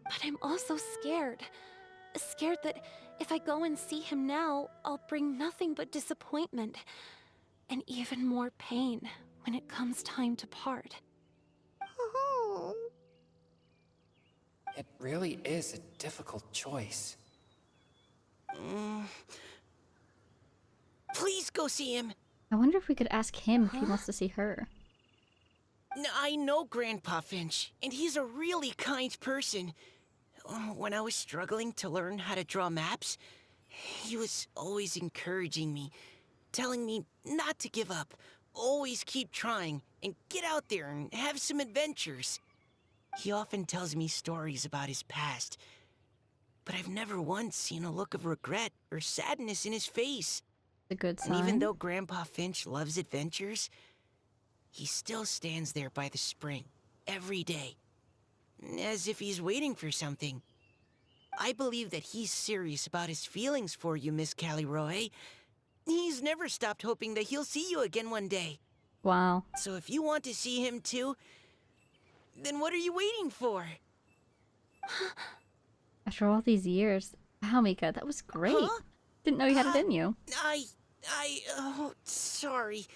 Speaker 9: But I'm also scared. Scared that if I go and see him now, I'll bring nothing but disappointment and even more pain when it comes time to part.
Speaker 2: Oh.
Speaker 7: It really is a difficult choice.
Speaker 8: Please go see him.
Speaker 1: I wonder if we could ask him if he wants to see her.
Speaker 8: I know Grandpa Finch, and he's a really kind person. When I was struggling to learn how to draw maps, he was always encouraging me, telling me not to give up, always keep trying, and get out there and have some adventures. He often tells me stories about his past, but I've never once seen a look of regret or sadness in his face.
Speaker 1: It's a good sign.
Speaker 8: And even though Grandpa Finch loves adventures, he still stands there by the spring every day, as if he's waiting for something. I believe that he's serious about his feelings for you, Miss Callie-Roe. He's never stopped hoping that he'll see you again one day.
Speaker 1: Wow.
Speaker 8: So if you want to see him too, then what are you waiting for?
Speaker 1: After all these years. Wow, Mika, that was great.
Speaker 8: Huh?
Speaker 1: Didn't know you had it in you.
Speaker 8: Oh, sorry.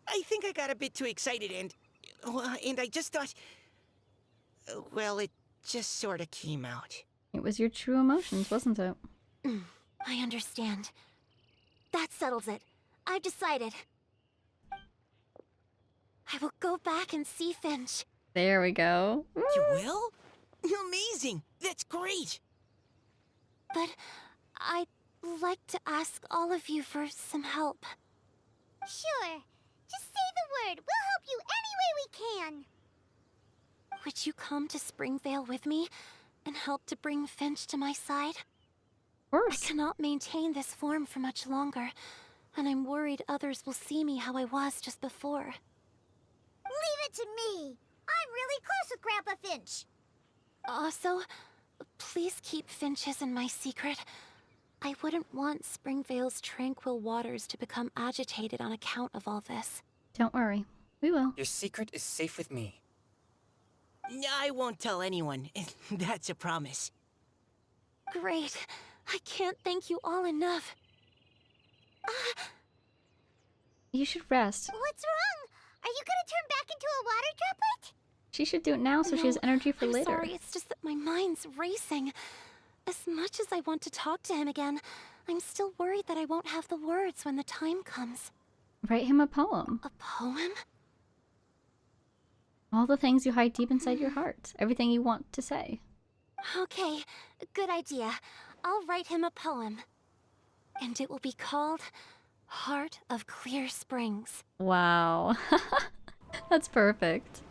Speaker 8: I think I got a bit too excited and I just thought, well, it just sort of came out.
Speaker 1: It was your true emotions, wasn't it?
Speaker 9: I understand. That settles it. I've decided. I will go back and see Finch.
Speaker 1: There we go.
Speaker 8: You will? Amazing! That's great!
Speaker 9: But I'd like to ask all of you for some help.
Speaker 2: Sure. Just say the word. We'll help you any way we can.
Speaker 9: Would you come to Springvale with me and help to bring Finch to my side?
Speaker 1: Of
Speaker 9: I
Speaker 1: course.
Speaker 9: cannot maintain this form for much longer. and I'm worried others will see me how I was just before.
Speaker 2: Leave it to me. I'm really close with Grandpa Finch.
Speaker 9: Also, please keep Finch's in my secret. I wouldn't want Springvale's tranquil waters to become agitated on account of all this.
Speaker 1: Don't worry. We will.
Speaker 11: Your secret is safe with me.
Speaker 8: I won't tell anyone. That's a promise.
Speaker 9: Great. I can't thank you all enough.
Speaker 1: You should rest.
Speaker 2: What's wrong? Are you gonna turn back into a water droplet?
Speaker 1: She should do it now so she has energy for
Speaker 9: I'm
Speaker 1: later.
Speaker 9: sorry, it's just that my mind's racing. As much as I want to talk to him again, I'm still worried that I won't have the words when the time comes.
Speaker 1: Write him a poem.
Speaker 9: A poem?
Speaker 1: All the things you hide deep inside your heart. Everything you want to say.
Speaker 9: Okay, good idea. I'll write him a poem. And it will be called Heart of Clear Springs.
Speaker 1: Wow. That's perfect.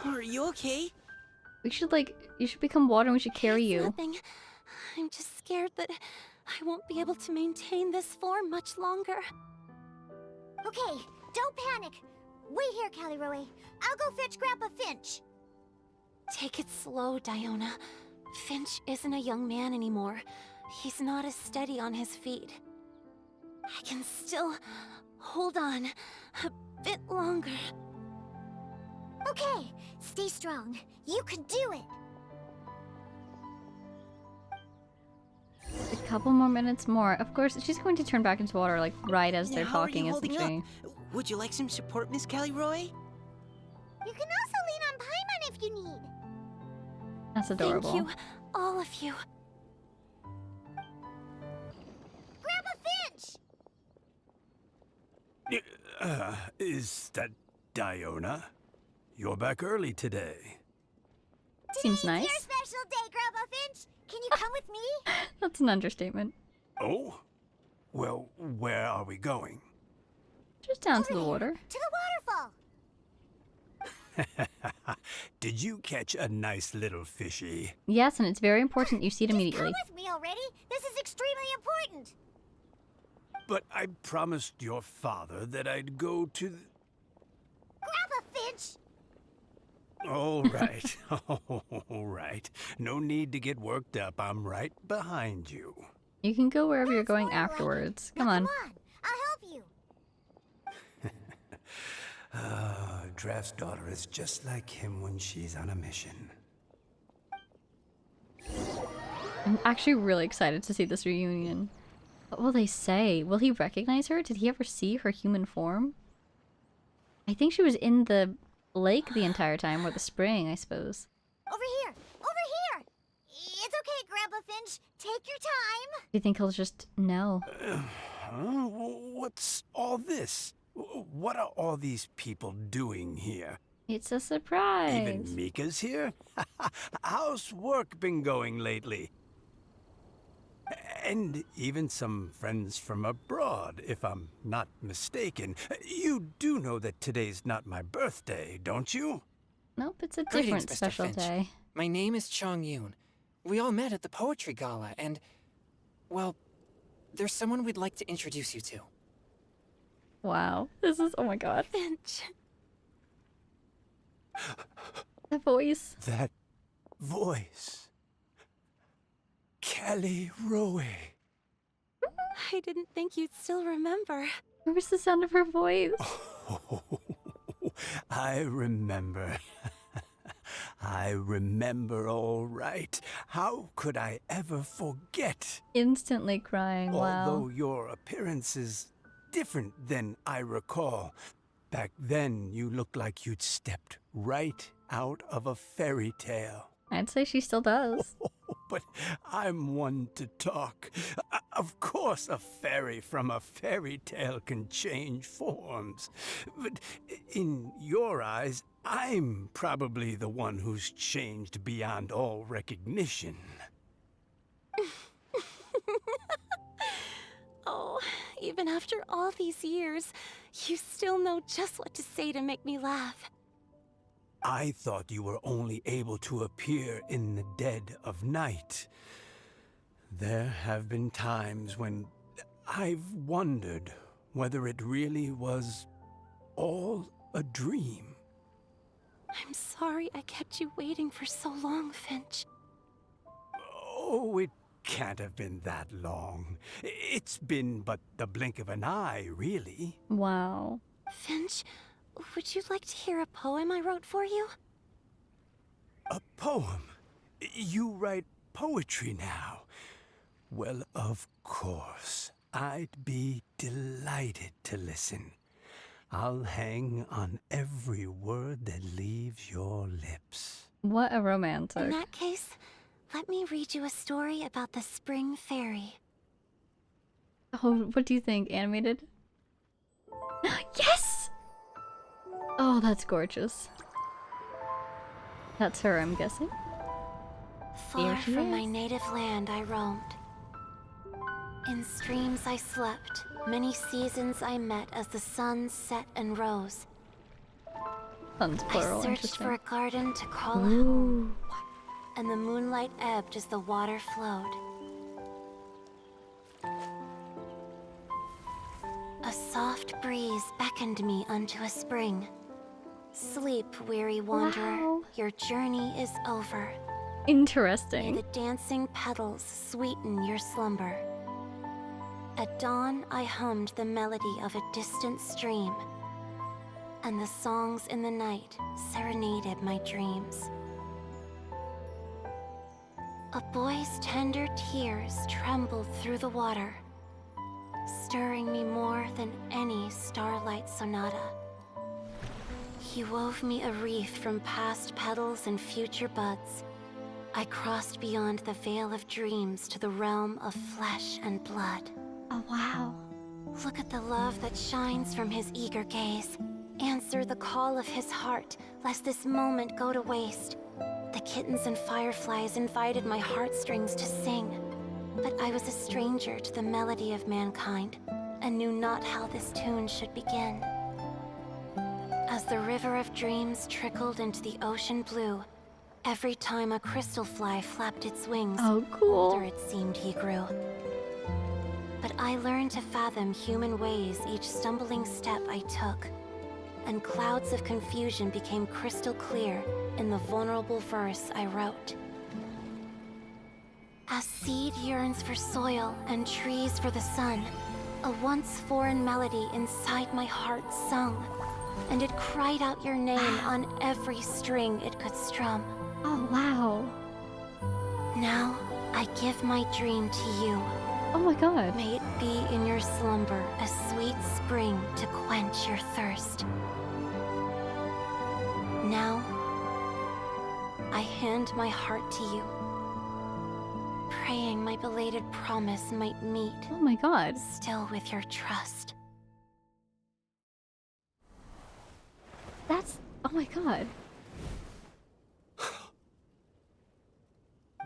Speaker 8: Are you okay?
Speaker 1: We should you should become water and we should carry
Speaker 9: It's
Speaker 1: you.
Speaker 9: nothing. I'm just scared that I won't be able to maintain this form much longer.
Speaker 2: Okay, don't panic. Wait here, Caliroe. I'll go fetch Grandpa Finch.
Speaker 9: Take it slow, Diona. Finch isn't a young man anymore. He's not as steady on his feet. I can still hold on a bit longer.
Speaker 2: Okay, stay strong. You can do it.
Speaker 1: A couple more minutes more. Of course, she's going to turn back into water right as they're
Speaker 8: How are you
Speaker 1: talking as the
Speaker 8: holding
Speaker 1: tree.
Speaker 8: up? Would you like some support, Miss Caliroe?
Speaker 2: You can also lean on Paimon if you need.
Speaker 1: That's adorable.
Speaker 9: Thank you, all of you.
Speaker 2: Grandpa Finch!
Speaker 12: Is that Diona? You're back early today.
Speaker 1: Seems
Speaker 2: Today's
Speaker 1: nice.
Speaker 2: your special day, Grandpa Finch. Can you come with me?
Speaker 1: That's an understatement.
Speaker 12: Oh? Well, where are we going?
Speaker 1: Just down
Speaker 2: Over
Speaker 1: to the
Speaker 2: here,
Speaker 1: water.
Speaker 2: To the waterfall.
Speaker 12: Did you catch a nice little fishy?
Speaker 1: Yes, and it's very important you see it
Speaker 2: Just
Speaker 1: immediately.
Speaker 2: come with me already. This is extremely important.
Speaker 12: But I promised your father that I'd go to the...
Speaker 2: Grandpa Finch!
Speaker 12: All right. All right. No need to get worked up. I'm right behind you.
Speaker 1: You can go wherever you're
Speaker 2: That's
Speaker 1: going
Speaker 2: more like it.
Speaker 1: afterwards.
Speaker 2: Now
Speaker 1: Come on.
Speaker 2: Come on. I'll help you.
Speaker 12: Draft's daughter is just like him when she's on a mission.
Speaker 1: I'm actually really excited to see this reunion. What will they say? Will he recognize her? Did he ever see her human form? I think she was in the lake the entire time, or the spring, I suppose.
Speaker 2: Over here. Over here. It's okay, Grandpa Finch. Take your time.
Speaker 1: Do you think he'll just know?
Speaker 12: Huh? What's all this? What are all these people doing here?
Speaker 1: It's a surprise.
Speaker 12: Even Mika's here? How's work been going lately? And even some friends from abroad, if I'm not mistaken. You do know that today's not my birthday, don't you?
Speaker 1: Nope, it's a
Speaker 11: Greetings,
Speaker 1: different
Speaker 11: Mr.
Speaker 1: special
Speaker 11: Finch.
Speaker 1: day.
Speaker 11: My name is Chong Yoon. We all met at the poetry gala, and, well, there's someone we'd like to introduce you to.
Speaker 1: Wow. This is, oh my god.
Speaker 9: Finch.
Speaker 1: The voice.
Speaker 12: That voice. Caliroe.
Speaker 9: I didn't think you'd still remember.
Speaker 1: Where was the sound of her voice?
Speaker 12: Oh, I remember. I remember all right. How could I ever forget?
Speaker 1: Instantly crying, wow.
Speaker 12: Although your appearance is different than I recall. Back then, you looked like you'd stepped right out of a fairy tale.
Speaker 1: I'd say she still does.
Speaker 12: But I'm one to talk. Of course, a fairy from a fairy tale can change forms. But in your eyes, I'm probably the one who's changed beyond all recognition.
Speaker 9: Oh, even after all these years, you still know just what to say to make me laugh.
Speaker 12: I thought you were only able to appear in the dead of night. There have been times when I've wondered whether it really was all a dream.
Speaker 9: I'm sorry I kept you waiting for so long, Finch.
Speaker 12: Oh, it can't have been that long. It's been but the blink of an eye, really.
Speaker 1: Wow.
Speaker 9: Finch, would you like to hear a poem I wrote for you?
Speaker 12: A poem? You write poetry now? Well, of course. I'd be delighted to listen. I'll hang on every word that leaves your lips.
Speaker 1: What a romantic.
Speaker 9: In that case, let me read you a story about the Spring Fairy.
Speaker 1: Oh, what do you think? Animated? Yes! Oh, that's gorgeous. That's her, I'm guessing.
Speaker 9: Far
Speaker 1: she
Speaker 9: from my
Speaker 1: is.
Speaker 9: native land I roamed. In streams I slept, many seasons I met as the sun set and rose.
Speaker 1: Sun's plural,
Speaker 9: I searched
Speaker 1: interesting.
Speaker 9: for a garden to call a home,
Speaker 1: Ooh.
Speaker 9: and the moonlight ebbed as the water flowed. A soft breeze beckoned me unto a spring. Sleep, weary wanderer,
Speaker 1: Wow.
Speaker 9: your journey is over. May
Speaker 1: Interesting.
Speaker 9: the dancing petals sweeten your slumber. At dawn, I hummed the melody of a distant stream, and the songs in the night serenaded my dreams. A boy's tender tears trembled through the water, stirring me more than any starlight sonata. He wove me a wreath from past petals and future buds. I crossed beyond the veil of dreams to the realm of flesh and blood.
Speaker 1: Oh, wow.
Speaker 9: Look at the love that shines from his eager gaze. Answer the call of his heart, lest this moment go to waste. The kittens and fireflies invited my heartstrings to sing, but I was a stranger to the melody of mankind, and knew not how this tune should begin. As the river of dreams trickled into the ocean blue, every time a crystal fly flapped its wings,
Speaker 1: Oh, cool.
Speaker 9: older it seemed he grew. But I learned to fathom human ways each stumbling step I took, and clouds of confusion became crystal clear in the vulnerable verse I wrote. As seed yearns for soil and trees for the sun, a once foreign melody inside my heart sung, and it cried out your name on every string it could strum.
Speaker 1: Oh, wow.
Speaker 9: Now, I give my dream to you.
Speaker 1: Oh my god.
Speaker 9: May it be in your slumber a sweet spring to quench your thirst. Now, I hand my heart to you, praying my belated promise might meet,
Speaker 1: Oh my god.
Speaker 9: still with your trust.
Speaker 1: That's... Oh my god.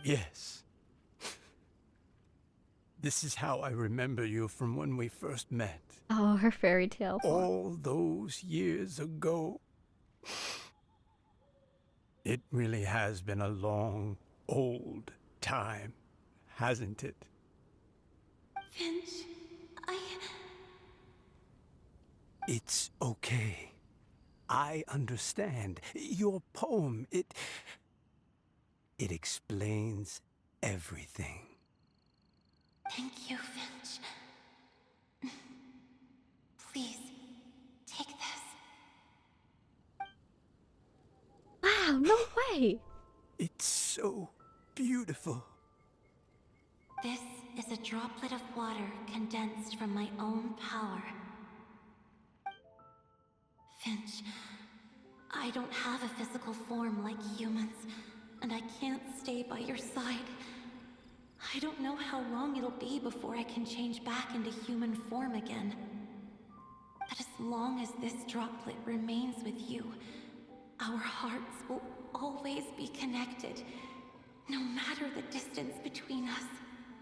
Speaker 12: Yes. This is how I remember you from when we first met.
Speaker 1: Oh, her fairy tale.
Speaker 12: All those years ago. It really has been a long, old time, hasn't it?
Speaker 9: Finch,
Speaker 12: It's okay. I understand. Your poem, it explains everything.
Speaker 9: Thank you, Finch. Please, take this.
Speaker 1: Wow, no way.
Speaker 12: It's so beautiful.
Speaker 9: This is a droplet of water condensed from my own power. Finch, I don't have a physical form like humans, and I can't stay by your side. I don't know how long it'll be before I can change back into human form again. But as long as this droplet remains with you, our hearts will always be connected, no matter the distance between us.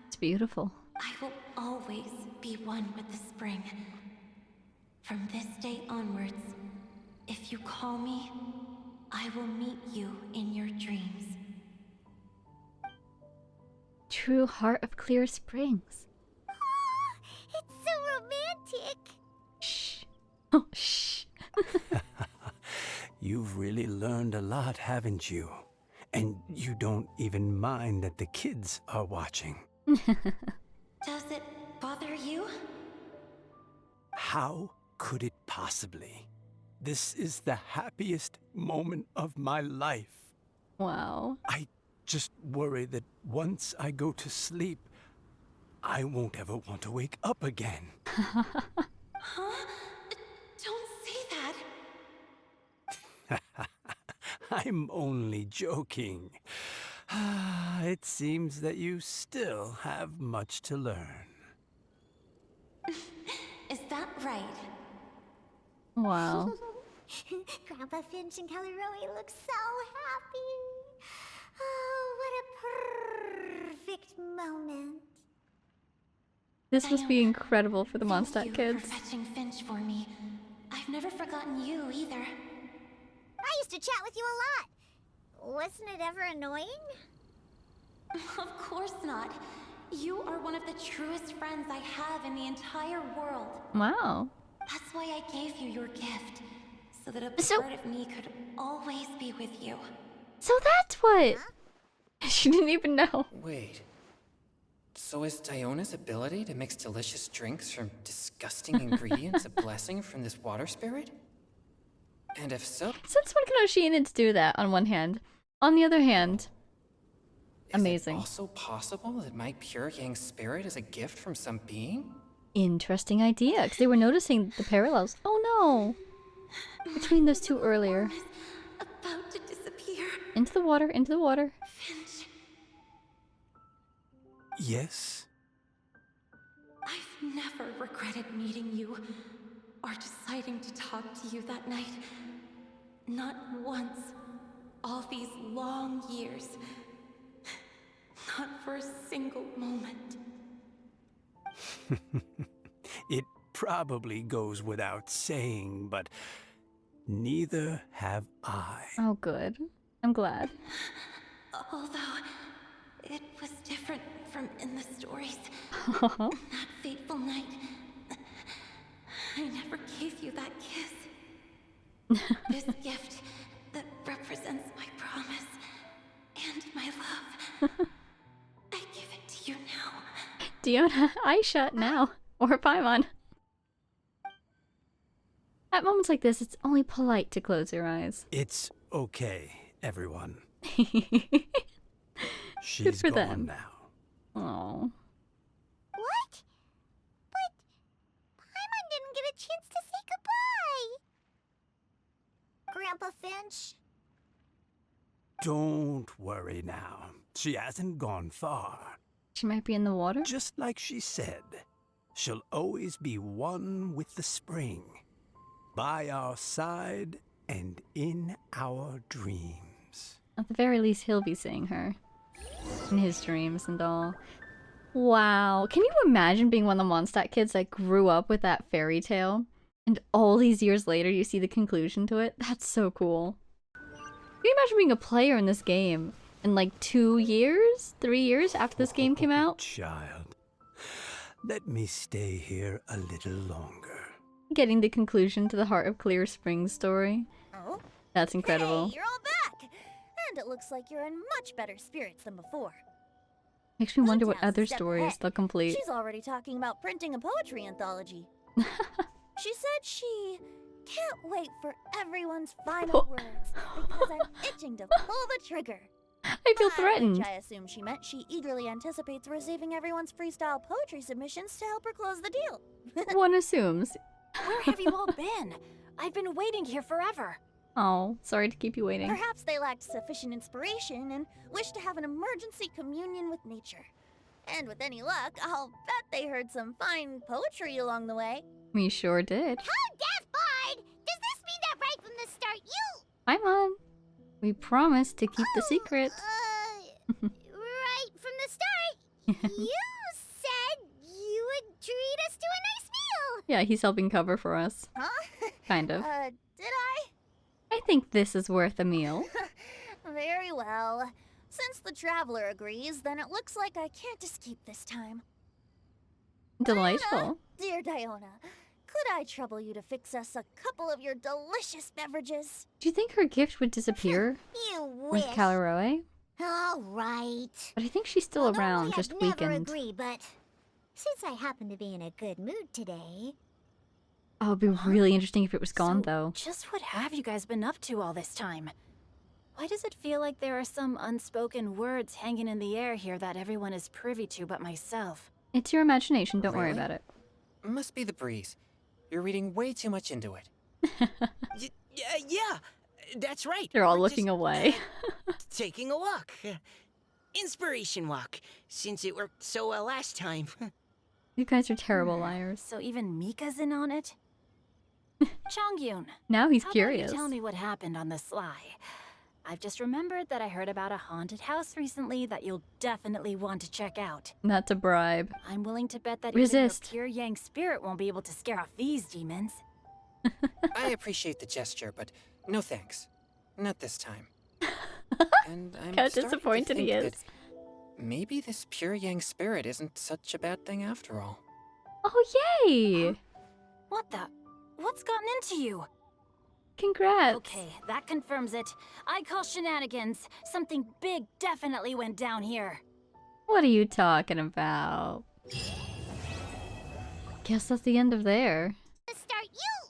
Speaker 1: It's beautiful.
Speaker 9: I will always be one with the spring. From this day onwards, if you call me,
Speaker 6: I will meet you in your dreams.
Speaker 1: True heart of Clear Springs.
Speaker 2: It's so romantic.
Speaker 1: Shh. Oh, shh.
Speaker 12: You've really learned a lot, haven't you? And you don't even mind that the kids are watching.
Speaker 6: Does it bother you?
Speaker 12: How could it possibly? This is the happiest moment of my life.
Speaker 1: Wow.
Speaker 12: I just worry that once I go to sleep, I won't ever want to wake up again.
Speaker 6: Huh? Don't say that.
Speaker 12: I'm only joking. It seems that you still have much to learn.
Speaker 6: Is that right?
Speaker 1: Wow.
Speaker 2: Grandpa Finch and Kelleroy look so happy. Oh, what a perfect moment.
Speaker 1: This must be
Speaker 6: Diana,
Speaker 1: incredible for the
Speaker 6: thank
Speaker 1: Mondstadt
Speaker 6: you
Speaker 1: kids.
Speaker 6: for fetching Finch for me. I've never forgotten you either.
Speaker 2: I used to chat with you a lot. Wasn't it ever annoying?
Speaker 6: Of course not. You are one of the truest friends I have in the entire world.
Speaker 1: Wow.
Speaker 6: That's why I gave you your gift. So that a
Speaker 1: So-
Speaker 6: part of me could always be with you.
Speaker 1: So that's what. She didn't even know.
Speaker 7: Wait. So is Diona's ability to mix delicious drinks from disgusting ingredients a blessing from this water spirit? And if so,
Speaker 1: Since when can Oceanids do that on one hand? On the other hand,
Speaker 7: is
Speaker 1: amazing.
Speaker 7: it also possible that my pure yang spirit is a gift from some being?
Speaker 1: Interesting idea, because they were noticing the parallels. Oh no! Between those two earlier.
Speaker 6: About to disappear.
Speaker 1: Into the water, into the water.
Speaker 6: Finch,
Speaker 12: Yes?
Speaker 6: I've never regretted meeting you or deciding to talk to you that night. Not once. All these long years. Not for a single moment.
Speaker 12: It probably goes without saying, but neither have I.
Speaker 1: Oh good. I'm glad.
Speaker 6: Although, it was different from in the stories. That fateful night, I never gave you that kiss. This gift that represents my promise and my love. I give it to you now.
Speaker 1: Diona, eye shut now. Or Paimon. At moments like this, it's only polite to close your eyes.
Speaker 12: It's okay, everyone.
Speaker 1: Good
Speaker 12: She's
Speaker 1: for
Speaker 12: gone
Speaker 1: them.
Speaker 12: now.
Speaker 1: Oh.
Speaker 2: What? But Paimon didn't get a chance to say goodbye. Grandpa Finch?
Speaker 12: Don't worry now. She hasn't gone far.
Speaker 1: She might be in the water?
Speaker 12: Just like she said, she'll always be one with the spring. By our side and in our dreams.
Speaker 1: At the very least, he'll be seeing her. In his dreams and all. Wow. Can you imagine being one of the Mondstadt kids that grew up with that fairy tale? And all these years later, you see the conclusion to it? That's so cool. Can you imagine being a player in this game in like 2 years? 3 years after this game came out?
Speaker 12: Child, let me stay here a little longer.
Speaker 1: Getting the conclusion to the Heart of Clear Springs story.
Speaker 4: Oh?
Speaker 1: That's incredible.
Speaker 4: Hey, you're all back! And it looks like you're in much better spirits than before.
Speaker 1: Makes me wonder what
Speaker 4: Moontown's a
Speaker 1: other
Speaker 4: step
Speaker 1: stories
Speaker 4: ahead.
Speaker 1: they'll complete.
Speaker 4: She's already talking about printing a poetry anthology. She said she can't wait for everyone's final words because I'm itching to pull the trigger.
Speaker 1: I feel
Speaker 4: By
Speaker 1: threatened.
Speaker 4: which I assume she meant she eagerly anticipates receiving everyone's freestyle poetry submissions to help her close the deal.
Speaker 1: One assumes.
Speaker 6: Where have you all been? I've been waiting here forever.
Speaker 1: Oh, sorry to keep you waiting.
Speaker 4: Perhaps they lacked sufficient inspiration and wished to have an emergency communion with nature. And with any luck, I'll bet they heard some fine poetry along the way.
Speaker 1: We sure did.
Speaker 2: How death-barred? Does this mean that right from the start you...
Speaker 1: I'm on. We promised to keep the secret.
Speaker 2: Right from the start, you said you would treat us to a nice meal.
Speaker 1: Yeah, he's helping cover for us.
Speaker 4: Huh?
Speaker 1: Kind of.
Speaker 4: Did I?
Speaker 1: I think this is worth a meal.
Speaker 4: Very well. Since the traveler agrees, then it looks like I can't escape this time.
Speaker 1: Delightful.
Speaker 4: Dear Diona, could I trouble you to fix us a couple of your delicious beverages?
Speaker 1: Do you think her gift would disappear
Speaker 2: You
Speaker 1: with
Speaker 2: wish.
Speaker 1: Calaroe?
Speaker 2: All right.
Speaker 1: But I think she's still
Speaker 2: Well,
Speaker 1: around,
Speaker 2: normally
Speaker 1: just
Speaker 2: I'd never
Speaker 1: weakened.
Speaker 2: agree, but since I happen to be in a good mood today,
Speaker 1: Oh, it'd be really interesting if it was gone,
Speaker 6: So,
Speaker 1: though.
Speaker 6: just what have you guys been up to all this time? Why does it feel like there are some unspoken words hanging in the air here that everyone is privy to but myself?
Speaker 1: It's your imagination, don't worry
Speaker 11: Really?
Speaker 1: about it.
Speaker 11: Must be the breeze. You're reading way too much into it.
Speaker 8: Yeah, that's right.
Speaker 1: They're all
Speaker 8: We're
Speaker 1: looking
Speaker 8: just,
Speaker 1: away.
Speaker 8: taking a walk. Inspiration walk, since it worked so well last time.
Speaker 1: You guys are terrible liars.
Speaker 6: So even Mika's in on it? Chongyun,
Speaker 1: Now he's
Speaker 6: how
Speaker 1: curious.
Speaker 6: about you tell me what happened on the sly? I've just remembered that I heard about a haunted house recently that you'll definitely want to check out.
Speaker 1: That's a bribe.
Speaker 6: I'm willing to bet that
Speaker 1: Resist.
Speaker 6: even your pure Yang spirit won't be able to scare off these demons.
Speaker 11: I appreciate the gesture, but no thanks. Not this time. And I'm
Speaker 1: How
Speaker 11: starting to
Speaker 1: disappointed he
Speaker 11: think
Speaker 1: is.
Speaker 11: that maybe this pure Yang spirit isn't such a bad thing after all.
Speaker 1: Oh, yay!
Speaker 6: What the? What's gotten into you?
Speaker 1: Congrats.
Speaker 6: Okay, that confirms it. I call shenanigans. Something big definitely went down here.
Speaker 1: What are you talking about? Guess that's the end of there.
Speaker 2: start you.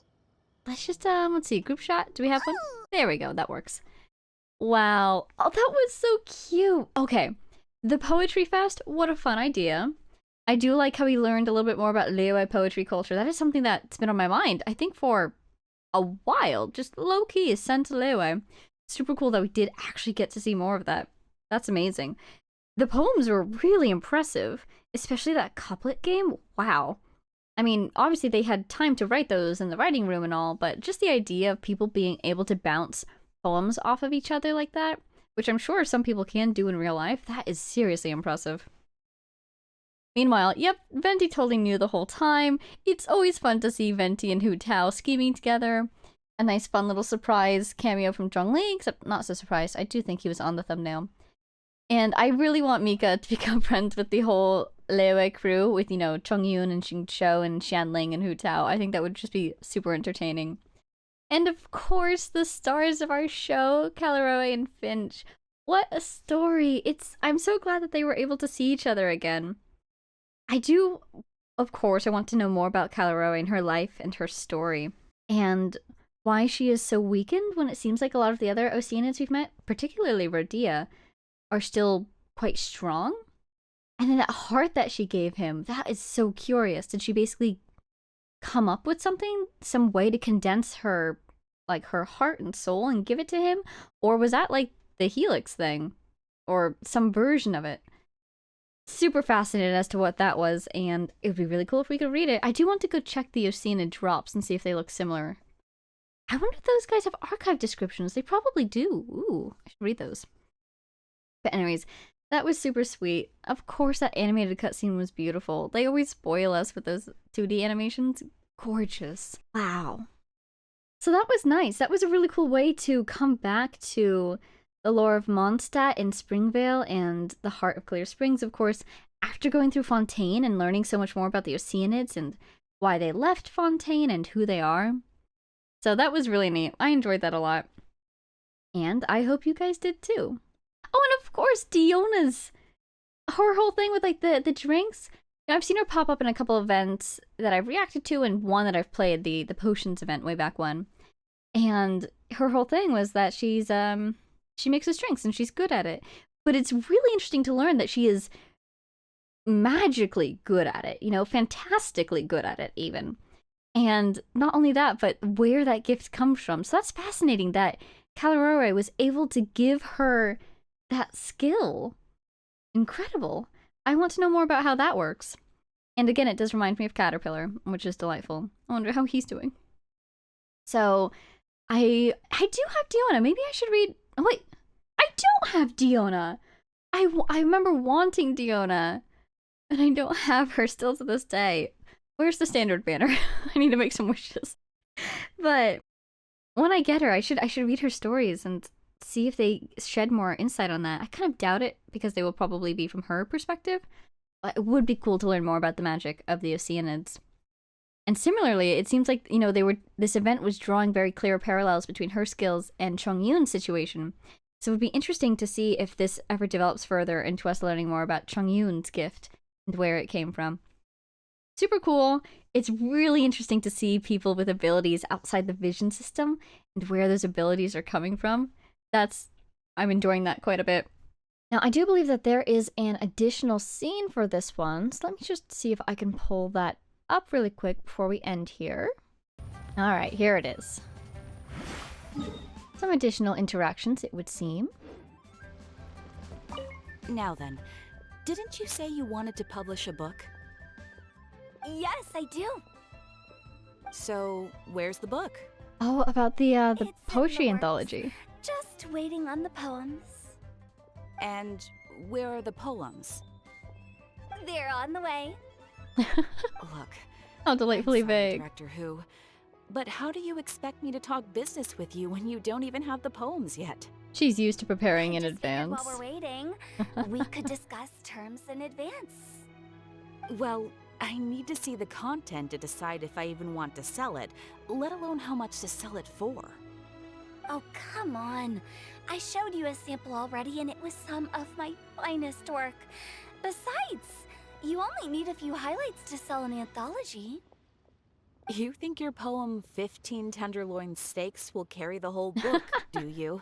Speaker 1: Let's just, let's see, group shot? Do we have one? There we go, that works. Wow. Oh, that was so cute. Okay, the Poetry Fest, what a fun idea. I do like how we learned a little bit more about Larua poetry culture. That is something that's been on my mind, I think, for a while. Just low-key, sent to Larua. Super cool that we did actually get to see more of that. That's amazing. The poems were really impressive, especially that couplet game. Wow. I mean, obviously they had time to write those in the writing room and all, but just the idea of people being able to bounce poems off of each other like that, which I'm sure some people can do in real life, that is seriously impressive. Meanwhile, yep, Venti totally knew the whole time. It's always fun to see Venti and Hu Tao scheming together. A nice fun little surprise cameo from Zhongli, except not so surprised. I do think he was on the thumbnail. And I really want Mika to become friends with the whole Lei crew, with, you know, Chongyun and Xingqiu and Xianling and Hu Tao. I think that would just be super entertaining. And of course, the stars of our show, Calaroe and Finch. What a story! I'm so glad that they were able to see each other again. I do, of course, I want to know more about Calaroe and her life and her story. And why she is so weakened when it seems like a lot of the other Oceanids we've met, particularly Rhodia, are still quite strong. And then that heart that she gave him, that is so curious. Did she basically come up with something, some way to condense her, like, her heart and soul and give it to him? Or was that like the Helix thing? Or some version of it? Super fascinated as to what that was, and it would be really cool if we could read it. I do want to go check the Oceanid drops and see if they look similar. I wonder if those guys have archive descriptions. They probably do. Ooh, I should read those. But anyways, that was super sweet. Of course, that animated cutscene was beautiful. They always spoil us with those 2D animations. Gorgeous. Wow. So that was nice. That was a really cool way to come back to the lore of Mondstadt and Springvale and the heart of Clear Springs, of course, after going through Fontaine and learning so much more about the Oceanids and why they left Fontaine and who they are. So that was really neat. I enjoyed that a lot. And I hope you guys did too. Oh, and of course, Diona's her whole thing with like the drinks. I've seen her pop up in a couple events that I've reacted to, and one that I've played, the potions event way back when. And her whole thing was that she mixes drinks and she's good at it. But it's really interesting to learn that she is magically good at it, you know, fantastically good at it even. And not only that, but where that gift comes from. So that's fascinating that Calaroe was able to give her that skill. Incredible. I want to know more about how that works. And again, it does remind me of Caterpillar, which is delightful. I wonder how he's doing. So, I do have Diona. Maybe I should read... Oh, wait. I don't have Diona. I remember wanting Diona. And I don't have her still to this day. Where's the standard banner? I need to make some wishes. But when I get her, I should read her stories and see if they shed more insight on that. I kind of doubt it because they will probably be from her perspective. But it would be cool to learn more about the magic of the Oceanids. And similarly, it seems like, this event was drawing very clear parallels between her skills and Chongyun's situation. So it would be interesting to see if this ever develops further into us learning more about Chongyun's gift and where it came from. Super cool. It's really interesting to see people with abilities outside the vision system and where those abilities are coming from. I'm enjoying that quite a bit. Now, I do believe that there is an additional scene for this one, so let me just see if I can pull that up really quick before we end here. Alright, here it is. Some additional interactions, it would seem.
Speaker 13: Now then, didn't you say you wanted to publish a book?
Speaker 3: Yes, I do.
Speaker 13: So, where's the book?
Speaker 1: Oh, about the
Speaker 3: It's in the
Speaker 1: poetry
Speaker 3: works.
Speaker 1: anthology.
Speaker 3: Just waiting on the poems.
Speaker 13: And where are the poems?
Speaker 3: They're on the way.
Speaker 13: Look,
Speaker 1: How delightfully
Speaker 13: I'm sorry,
Speaker 1: vague.
Speaker 13: Director Who, but how do you expect me to talk business with you when you don't even have the poems yet?
Speaker 1: She's used to preparing in
Speaker 3: Just figured
Speaker 1: advance.
Speaker 3: While we're waiting, we could discuss terms in advance.
Speaker 13: Well, I need to see the content to decide if I even want to sell it, let alone how much to sell it for.
Speaker 3: Oh, come on. I showed you a sample already and it was some of my finest work. Besides, you only need a few highlights to sell an anthology.
Speaker 13: You think your poem 15 Tenderloin Steaks will carry the whole book, do you?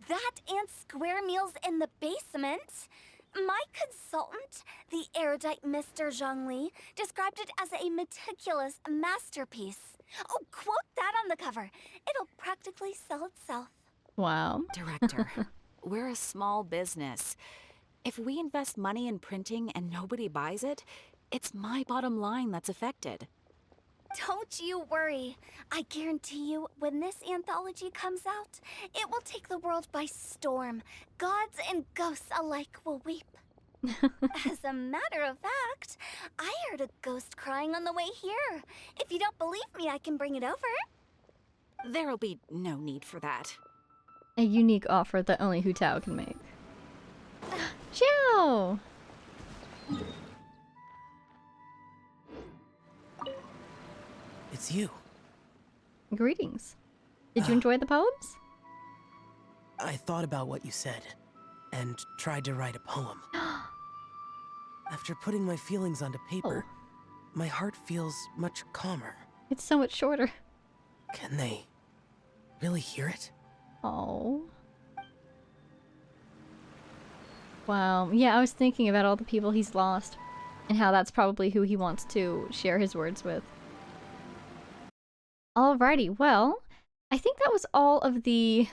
Speaker 3: That and square meals in the basement. My consultant, the erudite Mr. Zhongli, described it as a meticulous masterpiece. Oh, quote that on the cover. It'll practically sell itself.
Speaker 1: Wow.
Speaker 13: Director, we're a small business. If we invest money in printing and nobody buys it, it's my bottom line that's affected.
Speaker 3: Don't you worry. I guarantee you, when this anthology comes out, it will take the world by storm. Gods and ghosts alike will weep. As a matter of fact, I heard a ghost crying on the way here. If you don't believe me, I can bring it over.
Speaker 13: There'll be no need for that.
Speaker 1: A unique offer that only Hu Tao can make. Ciao!
Speaker 5: It's you.
Speaker 1: Greetings. Did you enjoy the poems?
Speaker 5: I thought about what you said, and tried to write a poem. After putting my feelings onto paper, my heart feels much calmer.
Speaker 1: It's so much shorter.
Speaker 5: Can they really hear it?
Speaker 1: Oh. Wow. Yeah, I was thinking about all the people he's lost, and how that's probably who he wants to share his words with. Alrighty, well, I think that was all of the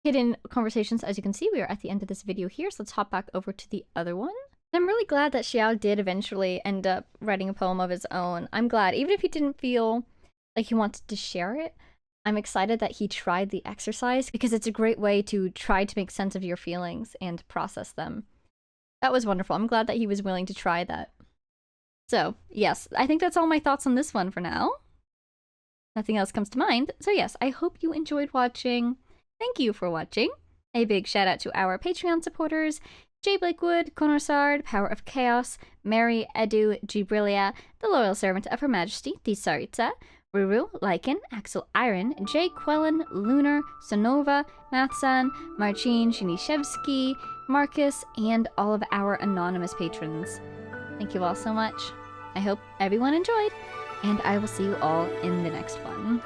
Speaker 1: hidden conversations. As you can see, we are at the end of this video here, so let's hop back over to the other one. I'm really glad that Xiao did eventually end up writing a poem of his own. I'm glad, even if he didn't feel like he wanted to share it, I'm excited that he tried the exercise because it's a great way to try to make sense of your feelings and process them. That was wonderful. I'm glad that he was willing to try that. So, yes, I think that's all my thoughts on this one for now. Nothing else comes to mind. So yes, I hope you enjoyed watching. Thank you for watching. A big shout out to our Patreon supporters, Jay Blakewood, Konorsard, Power of Chaos, Mary, Edu, Gibrilia, the Loyal Servant of Her Majesty, the Tsaritsa, Ruru, Lycan, Axel Iron, Jay Quellen, Lunar, Sonova, Matsan, Marcin, Shinishevsky, Marcus, and all of our anonymous patrons. Thank you all so much. I hope everyone enjoyed, and I will see you all in the next one.